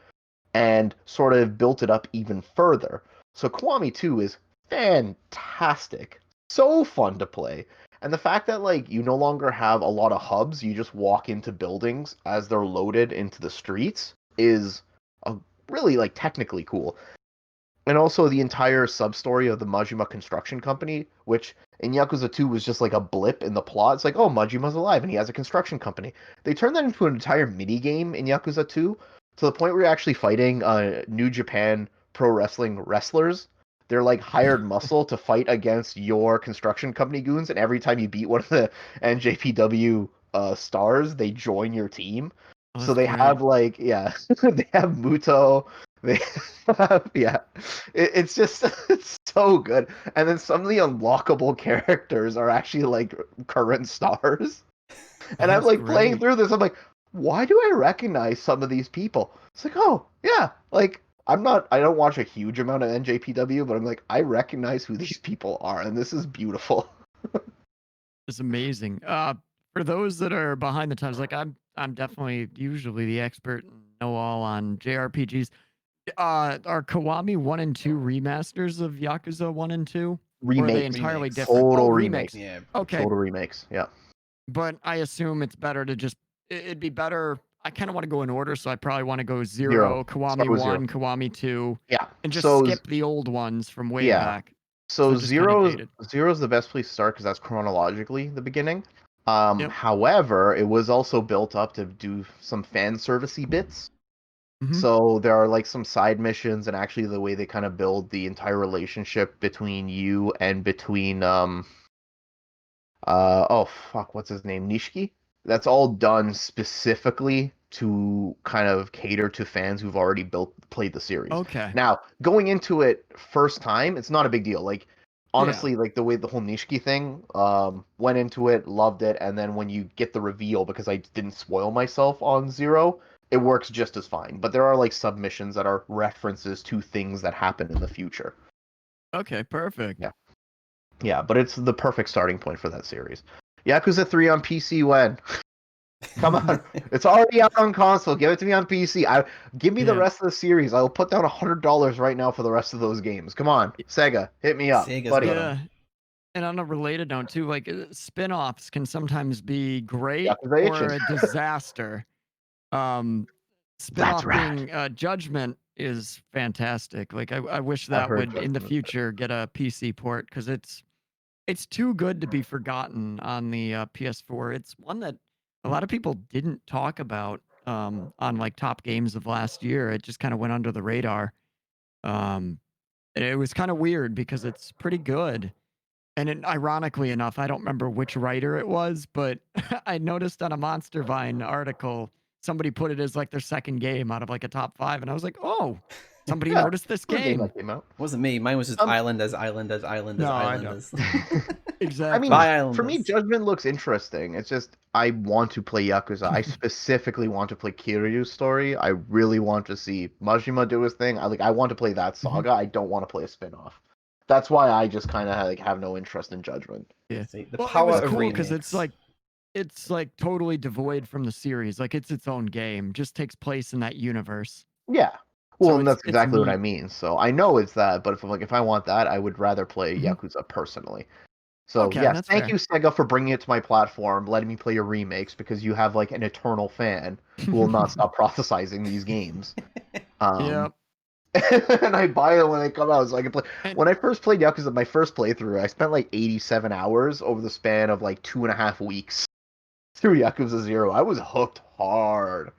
[SPEAKER 3] and sort of built it up even further. So Kiwami 2 is fantastic. So fun to play. And the fact that like you no longer have a lot of hubs, you just walk into buildings as they're loaded into the streets is a really like technically cool. And also the entire sub-story of the Majima construction company, which in Yakuza 2 was just like a blip in the plot. It's like, oh, Majima's alive and he has a construction company. They turned that into an entire mini game in Yakuza 2 to the point where you're actually fighting New Japan Pro Wrestling wrestlers. They're like hired muscle to fight against your construction company goons, and every time you beat one of the NJPW stars, they join your team.
[SPEAKER 2] Oh,
[SPEAKER 3] So
[SPEAKER 2] that's
[SPEAKER 3] they
[SPEAKER 2] great.
[SPEAKER 3] have like, yeah, they have Muto. They have, yeah. It's just it's so good. And then some of the unlockable characters are actually like current stars.
[SPEAKER 2] Oh,
[SPEAKER 3] And I'm
[SPEAKER 2] that's
[SPEAKER 3] like playing
[SPEAKER 2] great.
[SPEAKER 3] through this. I'm like, why do I recognize some of these people? It's like, oh yeah, like I don't watch a huge amount of NJPW, but I'm like, I recognize who these people are, and this is beautiful.
[SPEAKER 2] It's amazing. For those that are behind the times, like I'm definitely usually the expert and know all on JRPGs. Are Kiwami 1 and 2 remasters of Yakuza 1 and 2? Or are they
[SPEAKER 3] Remakes,
[SPEAKER 2] entirely
[SPEAKER 1] Remakes.
[SPEAKER 2] different?
[SPEAKER 3] total
[SPEAKER 2] Oh,
[SPEAKER 3] remakes,
[SPEAKER 2] remakes.
[SPEAKER 1] Yeah.
[SPEAKER 2] Okay,
[SPEAKER 3] total remakes. Yeah,
[SPEAKER 2] but I assume it's better to just it'd be better. I kind of want to go in order, so I probably want to go
[SPEAKER 3] zero.
[SPEAKER 2] 0,
[SPEAKER 3] Start
[SPEAKER 2] Kiwami
[SPEAKER 3] with zero.
[SPEAKER 2] 1, Kiwami 2,
[SPEAKER 3] Yeah.
[SPEAKER 2] and just
[SPEAKER 3] So
[SPEAKER 2] skip the old ones from way
[SPEAKER 3] yeah.
[SPEAKER 2] back. So
[SPEAKER 3] So
[SPEAKER 2] just kind of dated.
[SPEAKER 3] zero is the best place to start because that's chronologically the beginning.
[SPEAKER 2] Yep.
[SPEAKER 3] However, it was also built up to do some fan servicey bits.
[SPEAKER 2] Hmm.
[SPEAKER 3] So there are like some side missions, and actually the way they kind of build the entire relationship between you and between oh fuck, what's his name? Nishiki? That's all done specifically to kind of cater to fans who've already played the series.
[SPEAKER 2] Okay.
[SPEAKER 3] Now, going into it first time, it's not a big deal. Like
[SPEAKER 2] Yeah.
[SPEAKER 3] honestly, like the way the whole Nishiki thing, went into it, loved it, and then when you get the reveal, because I didn't spoil myself on Zero, it works just as fine. But there are like submissions that are references to things that happen in the future.
[SPEAKER 2] Okay. Perfect.
[SPEAKER 3] Yeah. Yeah, but it's the perfect starting point for that series. Yakuza 3 on PC when? Come on. It's already out on console. Give it to me on PC. Give me the
[SPEAKER 2] Yeah.
[SPEAKER 3] rest of the series. I will put down $100 right now for the rest of those games. Come on. Sega, hit me up.
[SPEAKER 1] Sega's
[SPEAKER 3] Buddy.
[SPEAKER 1] got 'em.
[SPEAKER 2] Yeah. And on a related note too, like spin-offs can sometimes be great
[SPEAKER 3] Regurgitation.
[SPEAKER 2] or a disaster. Um,
[SPEAKER 3] That's
[SPEAKER 2] spin-off
[SPEAKER 3] rad.
[SPEAKER 2] being Judgment is fantastic. Like I wish
[SPEAKER 3] I've
[SPEAKER 2] that
[SPEAKER 3] heard
[SPEAKER 2] would in the
[SPEAKER 3] Judgment.
[SPEAKER 2] future get a PC port because it's too good to be forgotten on the PS4. It's one that a lot of people didn't talk about on like top games of last year. It just kind of went under the radar. Um, and it was kind of weird because it's pretty good. And ironically enough, I don't remember which writer it was, but I noticed on a Monster Vine article, somebody put it as like their second game out of like a top 5. And I was like, oh, somebody
[SPEAKER 3] Yeah,
[SPEAKER 2] noticed this
[SPEAKER 3] the game
[SPEAKER 2] game.
[SPEAKER 3] that came out.
[SPEAKER 1] Wasn't me. Mine was just
[SPEAKER 3] Um,
[SPEAKER 1] Islanders, Islanders, Islanders,
[SPEAKER 2] No, I know.
[SPEAKER 1] Islanders.
[SPEAKER 3] I mean,
[SPEAKER 2] Exactly.
[SPEAKER 1] Bye,
[SPEAKER 3] for me,
[SPEAKER 1] Islanders.
[SPEAKER 3] Judgment looks interesting. It's just I want to play Yakuza. I specifically want to play Kiryu's story. I really want to see Majima do his thing. I want to play that saga. I don't want to play a spin-off. That's why I just kind of like have no interest in Judgment.
[SPEAKER 2] Yeah.
[SPEAKER 1] See, the
[SPEAKER 2] Well, it
[SPEAKER 1] power
[SPEAKER 2] was
[SPEAKER 1] of
[SPEAKER 2] cool because
[SPEAKER 1] remakes.
[SPEAKER 2] it's like totally devoid from the series. Like it's its own game, just takes place in that universe.
[SPEAKER 3] Yeah. Well,
[SPEAKER 2] So
[SPEAKER 3] and that's
[SPEAKER 2] it's
[SPEAKER 3] exactly what I
[SPEAKER 2] neat.
[SPEAKER 3] mean. So I know it's that, but if I want that, I would rather play
[SPEAKER 2] Mhm.
[SPEAKER 3] Yakuza personally. So
[SPEAKER 2] Okay,
[SPEAKER 3] yes,
[SPEAKER 2] that's
[SPEAKER 3] thank
[SPEAKER 2] fair.
[SPEAKER 3] you Sega for bringing it to my platform, letting me play your remakes because you have like an eternal fan who will not stop prophesizing these games.
[SPEAKER 2] Yeah.
[SPEAKER 3] And I buy it when they come out so I can play.
[SPEAKER 2] And
[SPEAKER 3] When I first played Yakuza, my first playthrough, I spent like 87 hours over the span of like 2.5 weeks through Yakuza 0. I was hooked hard.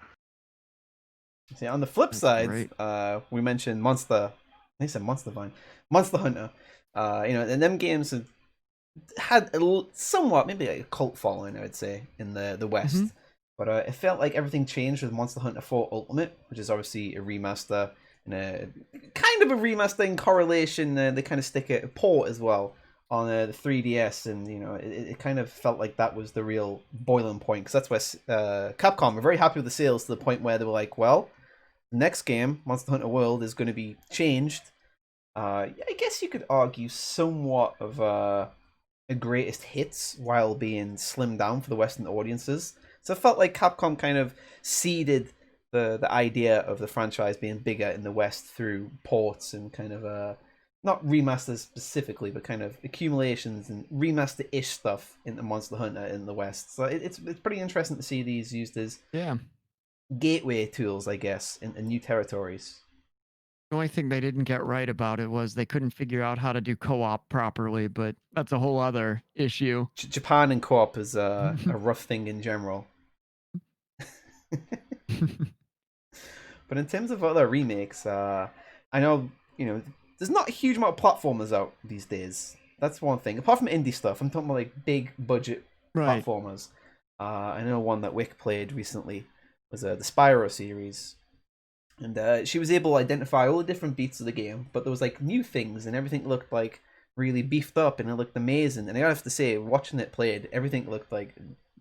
[SPEAKER 1] See, on the flip
[SPEAKER 2] that's
[SPEAKER 1] side,
[SPEAKER 2] great.
[SPEAKER 1] we mentioned Monster. They said Monster Vine, Monster Hunter. And them games have had somewhat, maybe like a cult following, I would say, in the West.
[SPEAKER 2] Mhm.
[SPEAKER 1] But it felt like everything changed with Monster Hunter 4 Ultimate, which is obviously a remaster and a kind of a remaster in correlation. They kind of stick a port as well on the 3DS, and it kind of felt like that was the real boiling point because that's where Capcom were very happy with the sales to the point where they were like, well, the next game, Monster Hunter World, is going to be changed. I guess you could argue somewhat of a greatest hits while being slimmed down for the Western audiences. So it felt like Capcom kind of seeded the idea of the franchise being bigger in the West through ports and kind of not remasters specifically, but kind of accumulations and remaster-ish stuff into Monster Hunter in the West. So it's pretty interesting to see these used as
[SPEAKER 2] Yeah.
[SPEAKER 1] gateway tools, I guess, in new territories.
[SPEAKER 2] The only thing they didn't get right about it was they couldn't figure out how to do co-op properly, but that's a whole other issue.
[SPEAKER 1] Japan and co-op is a rough thing in general. But in terms of other remakes, I know, there's not a huge amount of platformers out these days. That's one thing. Apart from indie stuff, I'm talking about like big budget
[SPEAKER 2] Right.
[SPEAKER 1] platformers. I know one that Wick played recently was the Spyro series. And she was able to identify all the different beats of the game, but there was like new things and everything looked like really beefed up and it looked amazing. And I have to say, watching it played, everything looked like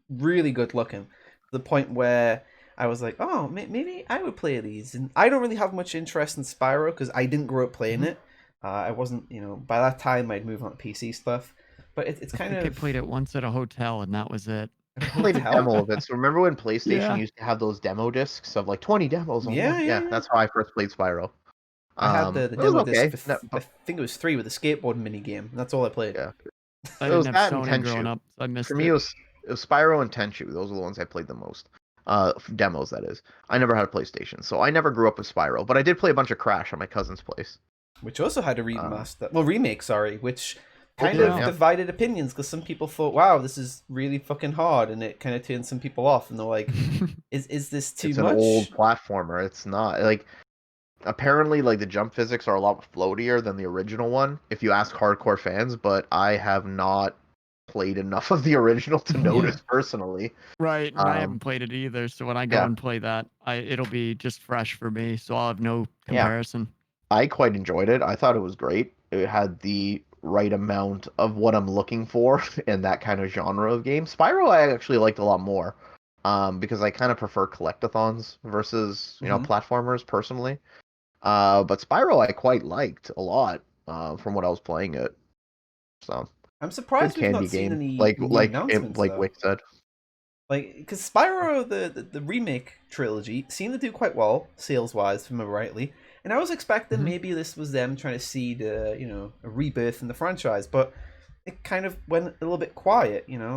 [SPEAKER 1] really good looking. To the point where I was like, oh, maybe I would play these. And I don't really have much interest in Spyro because I didn't grow up playing it. I wasn't, by that time I'd moved on to PC stuff. But it's
[SPEAKER 2] I
[SPEAKER 1] kind
[SPEAKER 2] think I
[SPEAKER 1] of
[SPEAKER 2] played it once at a hotel, and that was it.
[SPEAKER 3] I played a
[SPEAKER 1] hotel.
[SPEAKER 3] demo of it. So remember when PlayStation
[SPEAKER 2] Yeah.
[SPEAKER 3] used to have those demo discs of like 20 demos on
[SPEAKER 1] Yeah,
[SPEAKER 3] one?
[SPEAKER 1] yeah, yeah.
[SPEAKER 3] That's how I first played Spyro.
[SPEAKER 1] I had the
[SPEAKER 3] It was
[SPEAKER 1] demo
[SPEAKER 3] okay.
[SPEAKER 1] disc for I think it was 3 with the skateboard mini game. That's all I played.
[SPEAKER 3] Yeah.
[SPEAKER 2] I
[SPEAKER 3] It
[SPEAKER 2] didn't
[SPEAKER 3] was
[SPEAKER 2] have
[SPEAKER 3] that and
[SPEAKER 2] Sony growing
[SPEAKER 3] Tenchu.
[SPEAKER 2] up, so I missed
[SPEAKER 3] For me,
[SPEAKER 2] it.
[SPEAKER 3] it was Spyro and Tenchu. Those are the ones I played the most. Demos, that is. I never had a PlayStation, so I never grew up with Spyro. But I did play a bunch of Crash on my cousin's place.
[SPEAKER 1] Which also had a remake, sorry, which kind
[SPEAKER 3] did,
[SPEAKER 1] of
[SPEAKER 3] yeah.
[SPEAKER 1] divided opinions because some people thought, wow, this is really fucking hard, and it kind of turned some people off, and they're like, is this too
[SPEAKER 3] It's
[SPEAKER 1] much?
[SPEAKER 3] an old platformer. It's not like apparently like the jump physics are a lot floatier than the original one if you ask hardcore fans, but I have not played enough of the original to notice personally.
[SPEAKER 2] Right, and I haven't played it either, so when I go
[SPEAKER 3] yeah.
[SPEAKER 2] and play that, it'll be just fresh for me, so I'll have no
[SPEAKER 3] Yeah.
[SPEAKER 2] comparison.
[SPEAKER 3] I quite enjoyed it. I thought it was great. It had the right amount of what I'm looking for in that kind of genre of game. Spyro I actually liked a lot more. Because I kind of prefer collectathons versus, platformers personally. But Spyro I quite liked a lot, from what I was playing it. So
[SPEAKER 1] I'm
[SPEAKER 3] good
[SPEAKER 1] surprised we've
[SPEAKER 3] candy
[SPEAKER 1] not seen
[SPEAKER 3] game.
[SPEAKER 1] any new announcements,
[SPEAKER 3] Like
[SPEAKER 1] though.
[SPEAKER 3] Wick said.
[SPEAKER 1] Like, because Spyro, the remake trilogy, seemed to do quite well, sales-wise, if I remember rightly. And I was expecting maybe this was them trying to seed, a rebirth in the franchise, but it kind of went a little bit quiet, I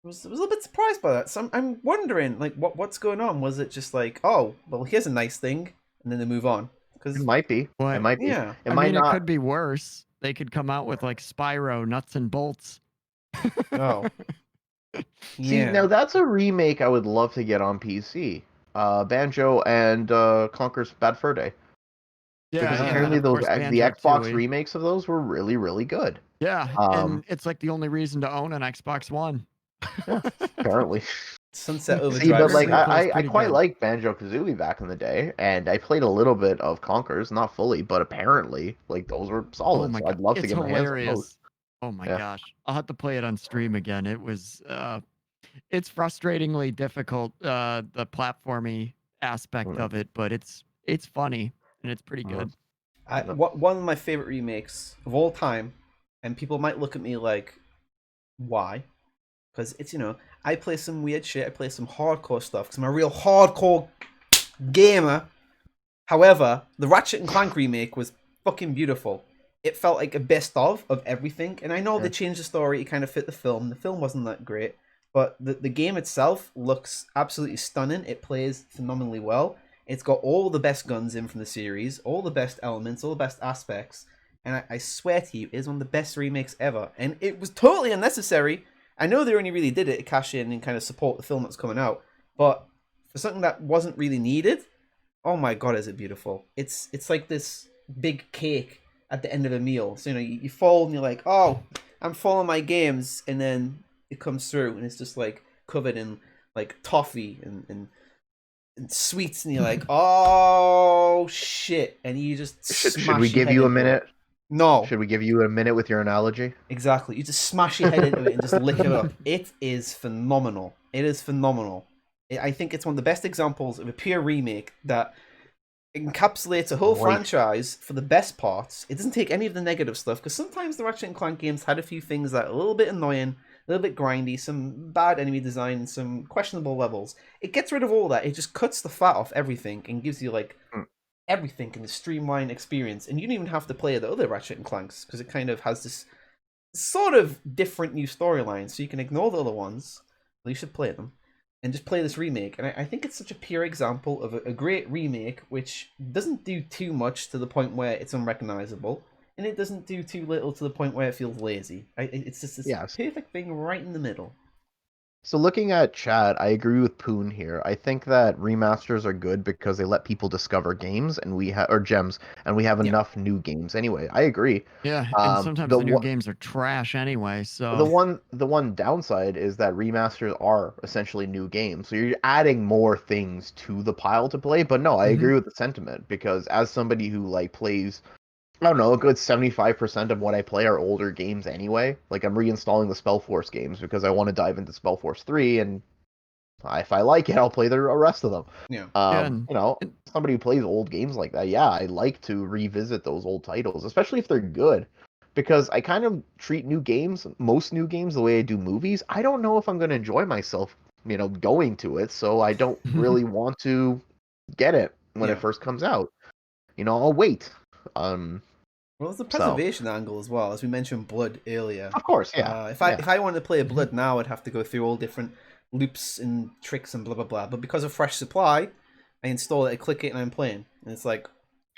[SPEAKER 1] was a little bit surprised by that. So I'm wondering, like, what's going on? Was it just like, oh, well, here's a nice thing, and then they move on? Because
[SPEAKER 3] It might be.
[SPEAKER 2] What?
[SPEAKER 3] It might be.
[SPEAKER 1] Yeah.
[SPEAKER 3] It
[SPEAKER 2] I
[SPEAKER 3] might
[SPEAKER 2] mean,
[SPEAKER 3] not.
[SPEAKER 2] it could be worse. They could come out with like Spyro nuts and bolts.
[SPEAKER 1] Oh.
[SPEAKER 3] See,
[SPEAKER 1] Yeah.
[SPEAKER 3] now that's a remake I would love to get on PC. Banjo and Conker's Bad Fur Day. Because
[SPEAKER 2] Yeah,
[SPEAKER 3] apparently
[SPEAKER 2] and of course
[SPEAKER 3] the
[SPEAKER 2] Banjo
[SPEAKER 3] Xbox
[SPEAKER 2] Tooie.
[SPEAKER 3] remakes of those were really, really good.
[SPEAKER 2] Yeah,
[SPEAKER 3] Um,
[SPEAKER 2] and it's like the only reason to own an Xbox One.
[SPEAKER 3] yeah, apparently.
[SPEAKER 1] Sunset
[SPEAKER 3] See,
[SPEAKER 1] Overdrive.
[SPEAKER 3] but like
[SPEAKER 2] Apparently it plays
[SPEAKER 3] I
[SPEAKER 2] pretty
[SPEAKER 3] quite
[SPEAKER 2] good.
[SPEAKER 3] like Banjo Kazooie back in the day, and I played a little bit of Conkers, not fully, but apparently like those were
[SPEAKER 2] Oh
[SPEAKER 3] solid.
[SPEAKER 2] my
[SPEAKER 3] So
[SPEAKER 2] god,
[SPEAKER 3] I'd love to
[SPEAKER 2] it's
[SPEAKER 3] get my hands on those.
[SPEAKER 2] hilarious. Oh my
[SPEAKER 3] Yeah.
[SPEAKER 2] gosh, I'll have to play it on stream again. It was, it's frustratingly difficult, the platformy aspect
[SPEAKER 3] Mm.
[SPEAKER 2] of it, but it's funny and it's pretty good.
[SPEAKER 1] One of my favorite remakes of all time, and people might look at me like, why? Because it's, I play some weird shit, I play some hardcore stuff, because I'm a real hardcore gamer. However, the Ratchet and Clank remake was fucking beautiful. It felt like a best of everything, and I know they changed the story to kind of fit the film. The film wasn't that great, but the game itself looks absolutely stunning. It plays phenomenally well. It's got all the best guns in from the series, all the best elements, all the best aspects, and I swear to you, it is one of the best remakes ever. And it was totally unnecessary. I know they only really did it to cash in and kind of support the film that's coming out, but for something that wasn't really needed, oh my god, is it beautiful! It's like this big cake at the end of a meal. So you fold and you're like, oh, I'm following my games, and then it comes through and it's just like covered in like toffee and sweets, and you're like, oh shit, and you just
[SPEAKER 3] Should we give you a minute?
[SPEAKER 1] No.
[SPEAKER 3] Should we give you a minute with your analogy?
[SPEAKER 1] Exactly. You just smash your head into it and just lick it up. It is phenomenal. It is phenomenal. I think it's one of the best examples of a pure remake that encapsulates a whole franchise for the best parts. It doesn't take any of the negative stuff, because sometimes the Ratchet and Clank games had a few things that are a little bit annoying, a little bit grindy, some bad enemy design, some questionable levels. It gets rid of all that. It just cuts the fat off everything and gives you like everything in the streamlined experience. And you don't even have to play the other Ratchet and Clanks, because it kind of has this sort of different new storyline. So you can ignore the other ones. Well, you should play them and just play this remake. And I think it's such a pure example of a great remake, which doesn't do too much to the point where it's unrecognizable, and it doesn't do too little to the point where it feels lazy. It's just this perfect thing right in the middle.
[SPEAKER 3] So looking at chat, I agree with Poon here. I think that remasters are good because they let people discover games, and or gems, and we have enough new games anyway. I agree.
[SPEAKER 2] Yeah, and sometimes the new games are trash anyway. So
[SPEAKER 3] the one downside is that remasters are essentially new games, so you're adding more things to the pile to play. But no, I agree with the sentiment, because as somebody who like plays, I don't know, a good 75% of what I play are older games anyway. Like I'm reinstalling the Spellforce games because I want to dive into Spellforce 3, and If I like it, I'll play the rest of them.
[SPEAKER 1] Yeah.
[SPEAKER 2] And,
[SPEAKER 3] You know,
[SPEAKER 2] and
[SPEAKER 3] somebody who plays old games like that, yeah, I like to revisit those old titles, especially if they're good. Because I kind of treat most new games, the way I do movies. I don't know if I'm going to enjoy myself, going to it, so I don't really want to get it when it
[SPEAKER 1] Yeah.
[SPEAKER 3] first comes out. I'll wait.
[SPEAKER 1] Well, there's the
[SPEAKER 3] So,
[SPEAKER 1] preservation angle as well, as we mentioned Blood earlier.
[SPEAKER 3] of course, yeah.
[SPEAKER 1] If I wanted to play a Blood now, I'd have to go through all different loops and tricks and blah blah blah. But because of fresh supply, I install it, I click it, and I'm playing. And it's like,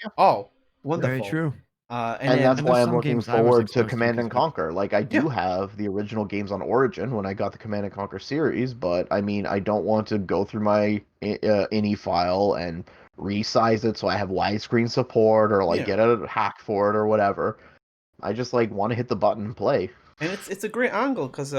[SPEAKER 3] Yeah.
[SPEAKER 1] oh, wonderful.
[SPEAKER 2] very true.
[SPEAKER 1] And
[SPEAKER 3] And
[SPEAKER 1] then,
[SPEAKER 3] that's
[SPEAKER 2] And
[SPEAKER 3] why
[SPEAKER 2] there's
[SPEAKER 3] I'm
[SPEAKER 2] some
[SPEAKER 3] looking
[SPEAKER 2] games I was
[SPEAKER 3] forward to
[SPEAKER 2] exposed to
[SPEAKER 3] Command and
[SPEAKER 2] 'cause
[SPEAKER 3] Conquer. Like, I do have the original games on Origin when I got the Command and Conquer series, but I mean, I don't want to go through my INI file and resize it so I have widescreen support or like
[SPEAKER 1] Yeah.
[SPEAKER 3] get a hack for it or whatever. I just like want to hit the button and play.
[SPEAKER 1] and it's a great angle because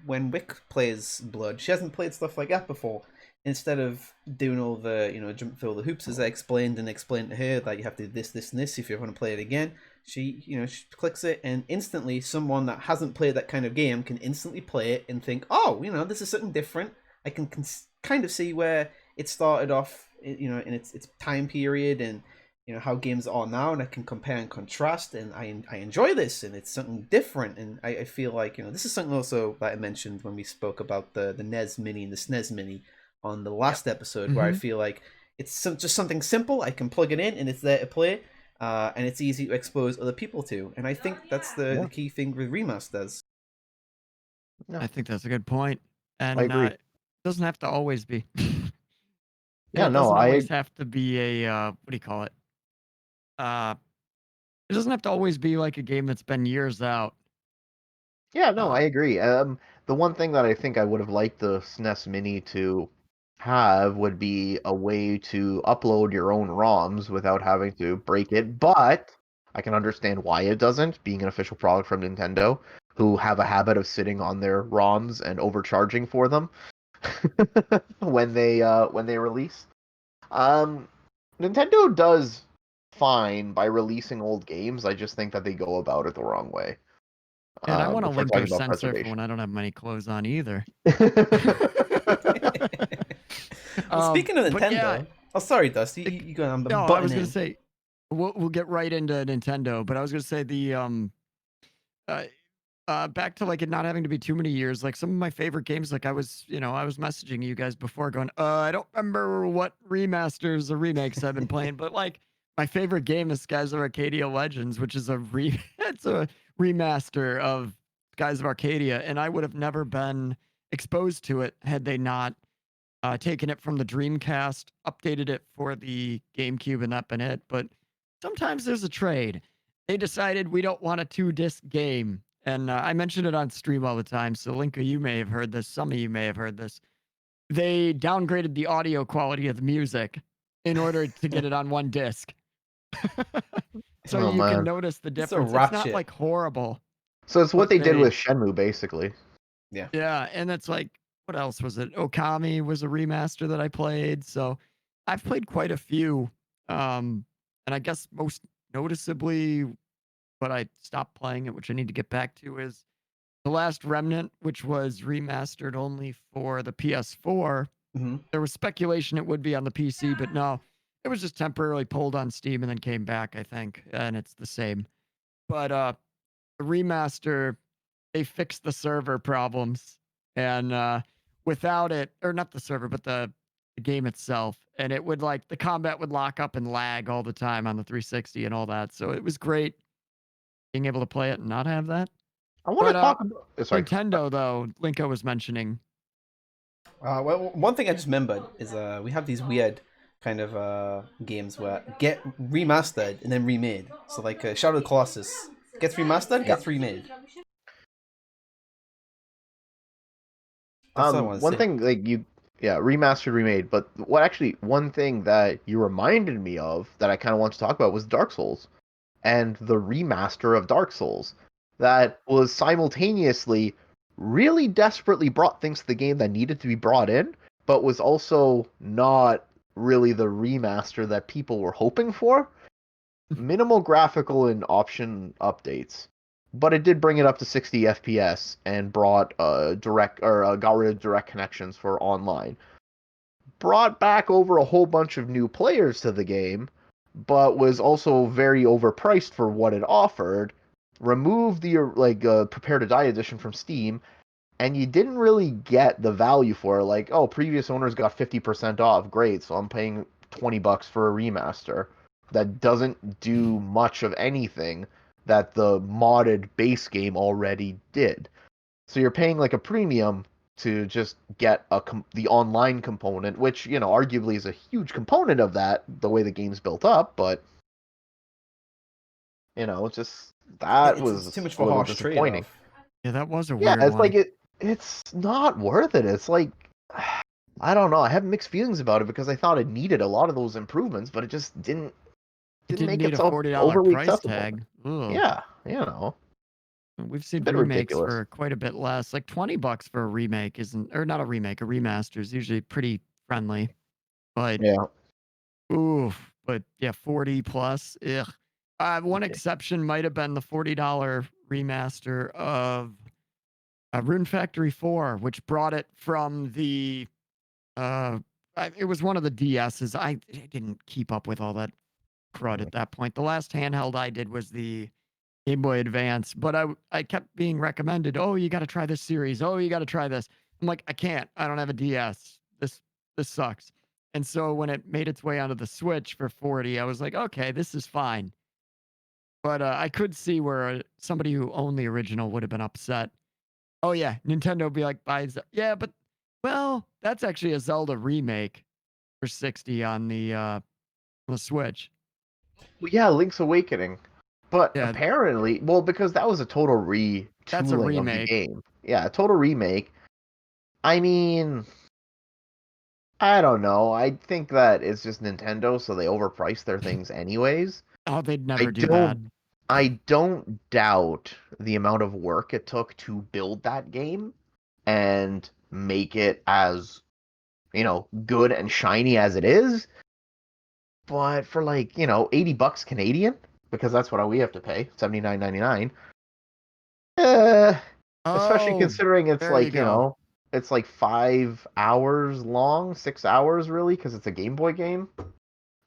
[SPEAKER 1] when Wick plays Blood, she hasn't played stuff like that before. Instead of doing all the jump through all the hoops, as I explained to her that you have to do this, and this if you want to play it again. She clicks it, and instantly someone that hasn't played that kind of game can instantly play it and think, oh, this is something different. I can kind of see where it started off, in its time period, and how games are now, and I can compare and contrast, and I enjoy this, and it's something different, and I feel like this is something also that I mentioned when we spoke about the NES Mini and the SNES Mini on the last episode, where I feel like it's just something simple. I can plug it in, and it's there to play, and it's easy to expose other people to, and I think that's the key thing with remasters.
[SPEAKER 2] I think that's a good point. And
[SPEAKER 3] I agree.
[SPEAKER 2] it doesn't have to always be.
[SPEAKER 3] Yeah,
[SPEAKER 2] It
[SPEAKER 3] no,
[SPEAKER 2] doesn't always have to be a what do you call it? It doesn't have to always be like a game that's been years out.
[SPEAKER 3] Yeah, no, I
[SPEAKER 2] Uh,
[SPEAKER 3] agree. The one thing that I think I would have liked the SNES Mini to have would be a way to upload your own ROMs without having to break it, but I can understand why it doesn't, being an official product from Nintendo, who have a habit of sitting on their ROMs and overcharging for them when they release. Um, Nintendo does fine by releasing old games. I just think that they go about it the wrong way.
[SPEAKER 2] and I want a
[SPEAKER 3] If we're talking
[SPEAKER 2] linker
[SPEAKER 3] about
[SPEAKER 2] sensor for
[SPEAKER 3] preservation.
[SPEAKER 2] when I don't have many clothes on either.
[SPEAKER 1] Well, speaking of
[SPEAKER 2] But yeah,
[SPEAKER 1] Nintendo, oh sorry, Dusty, you go. I'm
[SPEAKER 2] no, I
[SPEAKER 1] butting
[SPEAKER 2] was gonna
[SPEAKER 1] in.
[SPEAKER 2] say we'll get right into Nintendo, but I was gonna say the uh, back to like it not having to be too many years. Like some of my favorite games, like I was messaging you guys before, going, I don't remember what remasters or remakes I've been playing, but like my favorite game is Skies of Arcadia Legends, which is it's a remaster of Skies of Arcadia, and I would have never been exposed to it had they not taken it from the Dreamcast, updated it for the GameCube, and that been it. But sometimes there's a trade. They decided we don't want a 2-disc game. And I mention it on stream all the time. So, Linka, you may have heard this. Some of you may have heard this. They downgraded the audio quality of the music in order to get it on one disc. So
[SPEAKER 3] Oh
[SPEAKER 2] you can
[SPEAKER 3] man.
[SPEAKER 2] notice the
[SPEAKER 1] It's a
[SPEAKER 2] difference. It's
[SPEAKER 1] rap
[SPEAKER 2] not
[SPEAKER 1] shit.
[SPEAKER 2] like horrible.
[SPEAKER 3] So it's what
[SPEAKER 2] But
[SPEAKER 3] they did
[SPEAKER 2] they,
[SPEAKER 3] with Shenmue, basically.
[SPEAKER 1] Yeah.
[SPEAKER 2] yeah, and it's like, what else was it? Okami was a remaster that I played. So I've played quite a few. And I guess most noticeably, but I stopped playing it, which I need to get back to, is The Last Remnant, which was remastered only for the PS4.
[SPEAKER 1] Mm-hmm.
[SPEAKER 2] There was speculation it would be on the PC, but no, it was just temporarily pulled on Steam and then came back, I think, and it's the same. But the remaster, they fixed the server problems, and without it, or not the server, but the game itself, and it would like the combat would lock up and lag all the time on the 360 and all that. So it was great being able to play it and not have that.
[SPEAKER 3] I want
[SPEAKER 2] But
[SPEAKER 3] to talk about. Sorry.
[SPEAKER 2] Nintendo though, Linko was mentioning.
[SPEAKER 1] Well, one thing I just remembered is we have these weird kind of games where get remastered and then remade. So like Shadow of the Colossus gets remastered, gets remade. That's what I want to
[SPEAKER 3] One
[SPEAKER 1] say.
[SPEAKER 3] thing remastered, remade. But one thing that you reminded me of that I kind of want to talk about was Dark Souls and the remaster of Dark Souls that was simultaneously really desperately brought things to the game that needed to be brought in, but was also not really the remaster that people were hoping for. Minimal graphical and option updates. but it did bring it up to 60 FPS and brought got rid of direct connections for online. Brought back over a whole bunch of new players to the game, but was also very overpriced for what it offered. Removed the Prepare to Die edition from Steam, and you didn't really get the value for it. Like, oh, previous owners got 50% off. Great, so I'm paying $20 for a remaster that doesn't do much of anything that the modded base game already did. So you're paying like a premium to just get the online component, which, arguably is a huge component of that, the way the game's built up, but just that
[SPEAKER 1] It's
[SPEAKER 3] was
[SPEAKER 1] too much of
[SPEAKER 3] a
[SPEAKER 1] a
[SPEAKER 3] little
[SPEAKER 1] harsh
[SPEAKER 3] disappointing.
[SPEAKER 1] trade-off.
[SPEAKER 2] Yeah, that was a
[SPEAKER 3] Yeah,
[SPEAKER 2] weird
[SPEAKER 3] it's
[SPEAKER 2] one.
[SPEAKER 3] like it's not worth it. It's like I don't know. I have mixed feelings about it because I thought it needed a lot of those improvements, but it just didn't
[SPEAKER 2] It didn't
[SPEAKER 3] make
[SPEAKER 2] need a
[SPEAKER 3] itself
[SPEAKER 2] $40
[SPEAKER 3] overly
[SPEAKER 2] price
[SPEAKER 3] accessible.
[SPEAKER 2] tag. Ugh.
[SPEAKER 3] Yeah,
[SPEAKER 2] We've seen
[SPEAKER 3] bit
[SPEAKER 2] remakes
[SPEAKER 3] ridiculous.
[SPEAKER 2] for quite a bit less. Like $20 for a remake isn't, or not a remake, a remaster is usually pretty friendly. But
[SPEAKER 3] Yeah.
[SPEAKER 2] oof, but yeah, 40 plus. Ugh. One
[SPEAKER 3] Okay.
[SPEAKER 2] exception might have been the $40 remaster of Rune Factory 4, which brought it from the it was one of the DSs. I didn't keep up with all that crud at that point. The last handheld I did was the Game Boy Advance, but I kept being recommended, "Oh, you got to try this series. Oh, you got to try this." I'm like, "I can't. I don't have a DS. This sucks." And so when it made its way onto the Switch for 40, I was like, "Okay, this is fine." But I could see where somebody who owned the original would have been upset. Oh yeah, Nintendo would be like, "Buys yeah, but well, that's actually a Zelda remake for 60 on the Switch."
[SPEAKER 3] Well, yeah, Link's Awakening. But
[SPEAKER 2] Yeah,
[SPEAKER 3] apparently, well, because that was a total
[SPEAKER 2] that's a
[SPEAKER 3] retooling of the
[SPEAKER 2] remake.
[SPEAKER 3] game. Yeah, a total remake. I mean, I don't know. I think that it's just Nintendo, so they overprice their things anyways.
[SPEAKER 2] Oh, they'd
[SPEAKER 3] I
[SPEAKER 2] never do that.
[SPEAKER 3] don't I don't doubt the amount of work it took to build that game and make it as, good and shiny as it is. But for like, $80 Canadian, because that's what we have to pay, $79.99. Uh, especially
[SPEAKER 2] Oh,
[SPEAKER 3] considering it's
[SPEAKER 2] there you
[SPEAKER 3] like,
[SPEAKER 2] go.
[SPEAKER 3] it's like 5 hours long, 6 hours really, because it's a Game Boy game,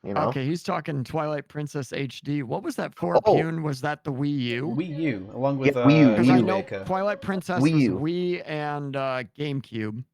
[SPEAKER 2] Okay, he's talking Twilight Princess HD. What was that for,
[SPEAKER 3] Oh,
[SPEAKER 2] Pune? Was that the Wii U?
[SPEAKER 1] Wii U, along
[SPEAKER 3] yeah,
[SPEAKER 1] with
[SPEAKER 3] Wii U,
[SPEAKER 2] Because
[SPEAKER 3] Wii
[SPEAKER 2] I
[SPEAKER 1] Wind
[SPEAKER 3] U,
[SPEAKER 2] know
[SPEAKER 1] Waker.
[SPEAKER 2] Twilight Princess
[SPEAKER 3] Wii
[SPEAKER 2] was
[SPEAKER 3] U.
[SPEAKER 2] Wii and GameCube,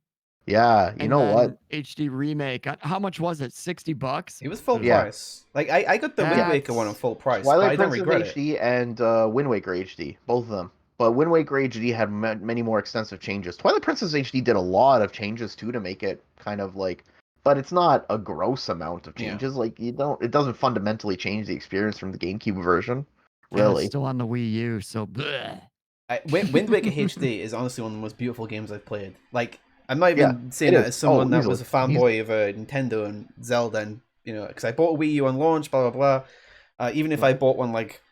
[SPEAKER 3] Yeah, you
[SPEAKER 2] and
[SPEAKER 3] know what?
[SPEAKER 2] then HD remake. How much was it? $60.
[SPEAKER 1] It was full
[SPEAKER 3] Yeah,
[SPEAKER 1] price. Like I got the Wind Waker one on
[SPEAKER 2] That's
[SPEAKER 1] full price, but
[SPEAKER 3] Twilight
[SPEAKER 1] I don't
[SPEAKER 3] Princess
[SPEAKER 1] regret it.
[SPEAKER 3] HD and Wind Waker HD, both of them. But Wind Waker HD had many more extensive changes. Twilight Princess HD did a lot of changes too to make it kind of like, but it's not a gross amount of
[SPEAKER 1] Yeah.
[SPEAKER 3] changes. Like it doesn't fundamentally change the experience from the GameCube version,
[SPEAKER 2] yeah, it's
[SPEAKER 3] really.
[SPEAKER 2] still on the Wii U. So bleh.
[SPEAKER 1] Wind Waker HD is honestly one of the most beautiful games I've played. Like, I'm not
[SPEAKER 3] Yeah,
[SPEAKER 1] even saying
[SPEAKER 3] it
[SPEAKER 1] that
[SPEAKER 3] is.
[SPEAKER 1] as
[SPEAKER 3] Oh,
[SPEAKER 1] someone that was
[SPEAKER 3] easily,
[SPEAKER 1] a fanboy
[SPEAKER 3] easily.
[SPEAKER 1] of Nintendo and Zelda, and because I bought a Wii U on launch, blah blah blah. Even if
[SPEAKER 3] Yeah.
[SPEAKER 1] I bought one like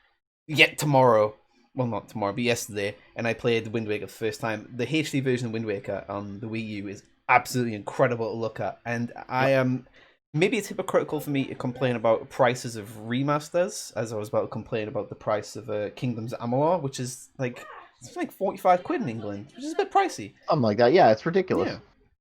[SPEAKER 1] yet tomorrow, well not tomorrow, but yesterday, and I played Wind Waker the first time, the HD version of Wind Waker on the Wii U is absolutely incredible to look at, and I
[SPEAKER 2] Yep.
[SPEAKER 1] am. Maybe it's hypocritical for me to complain about prices of remasters, as I was about to complain about the price of Kingdoms Amalur, which is like it's like 45 quid in England, which is a bit pricey.
[SPEAKER 3] Something like that. Yeah, it's ridiculous.
[SPEAKER 1] Yeah.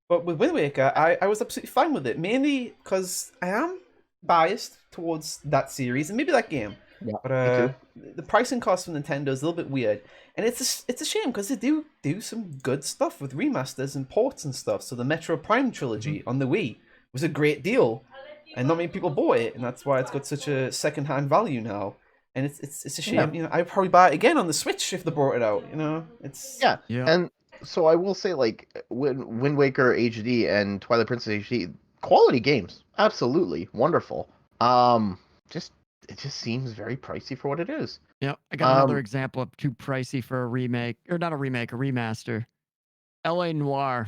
[SPEAKER 1] But with Wind Waker, I was absolutely fine with it, mainly because I am biased towards that series and maybe that game.
[SPEAKER 3] Yeah,
[SPEAKER 1] But
[SPEAKER 3] me too.
[SPEAKER 1] the pricing cost for Nintendo is a little bit weird, and it's a shame because they do some good stuff with remasters and ports and stuff. So the Metro Prime trilogy on the Wii was a great deal, and not many people bought it, and that's why it's got such a second-hand value now. And it's a
[SPEAKER 3] Yeah.
[SPEAKER 1] shame. I'd probably buy it again on the Switch if they brought it out. It's
[SPEAKER 3] Yeah,
[SPEAKER 2] Yeah.
[SPEAKER 3] and so I will say, like, Wind Waker HD and Twilight Princess HD, quality games, absolutely wonderful. Just it just seems very pricey for what it is.
[SPEAKER 2] Yep. I got another
[SPEAKER 3] Um,
[SPEAKER 2] example of too pricey for a remake, or not a remake, a remaster. LA Noir.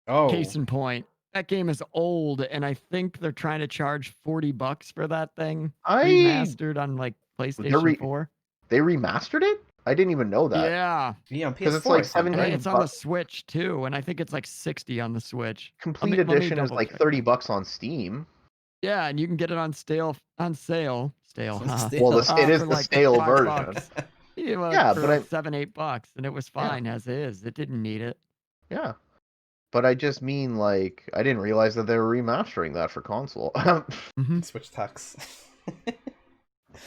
[SPEAKER 1] oh
[SPEAKER 2] Case in point, that game is old, and I think they're trying to charge $40 for that thing
[SPEAKER 3] I
[SPEAKER 2] remastered on like
[SPEAKER 3] they're
[SPEAKER 2] PlayStation 4.
[SPEAKER 3] they remastered it. I didn't even know that
[SPEAKER 2] Yeah,
[SPEAKER 1] yeah, on
[SPEAKER 3] because it's
[SPEAKER 1] PS4 I
[SPEAKER 3] like
[SPEAKER 1] think,
[SPEAKER 2] and
[SPEAKER 1] right?
[SPEAKER 2] it's on the Switch too, and I think it's like 60 on the Switch.
[SPEAKER 3] Complete
[SPEAKER 2] Let me
[SPEAKER 3] edition is
[SPEAKER 2] double
[SPEAKER 3] like
[SPEAKER 2] check that.
[SPEAKER 3] $30 on Steam.
[SPEAKER 2] Yeah, and you can get it on sale, stale,
[SPEAKER 3] Well,
[SPEAKER 1] Still.
[SPEAKER 3] it is
[SPEAKER 2] for
[SPEAKER 3] the
[SPEAKER 2] like
[SPEAKER 3] stale version.
[SPEAKER 2] $5.
[SPEAKER 3] Yeah,
[SPEAKER 2] for
[SPEAKER 3] but
[SPEAKER 2] like $7-8, and it was
[SPEAKER 3] Yeah.
[SPEAKER 2] fine as is. It didn't need it.
[SPEAKER 3] Yeah. But I just mean, like, I didn't realize that they were remastering that for console.
[SPEAKER 1] Switch tax.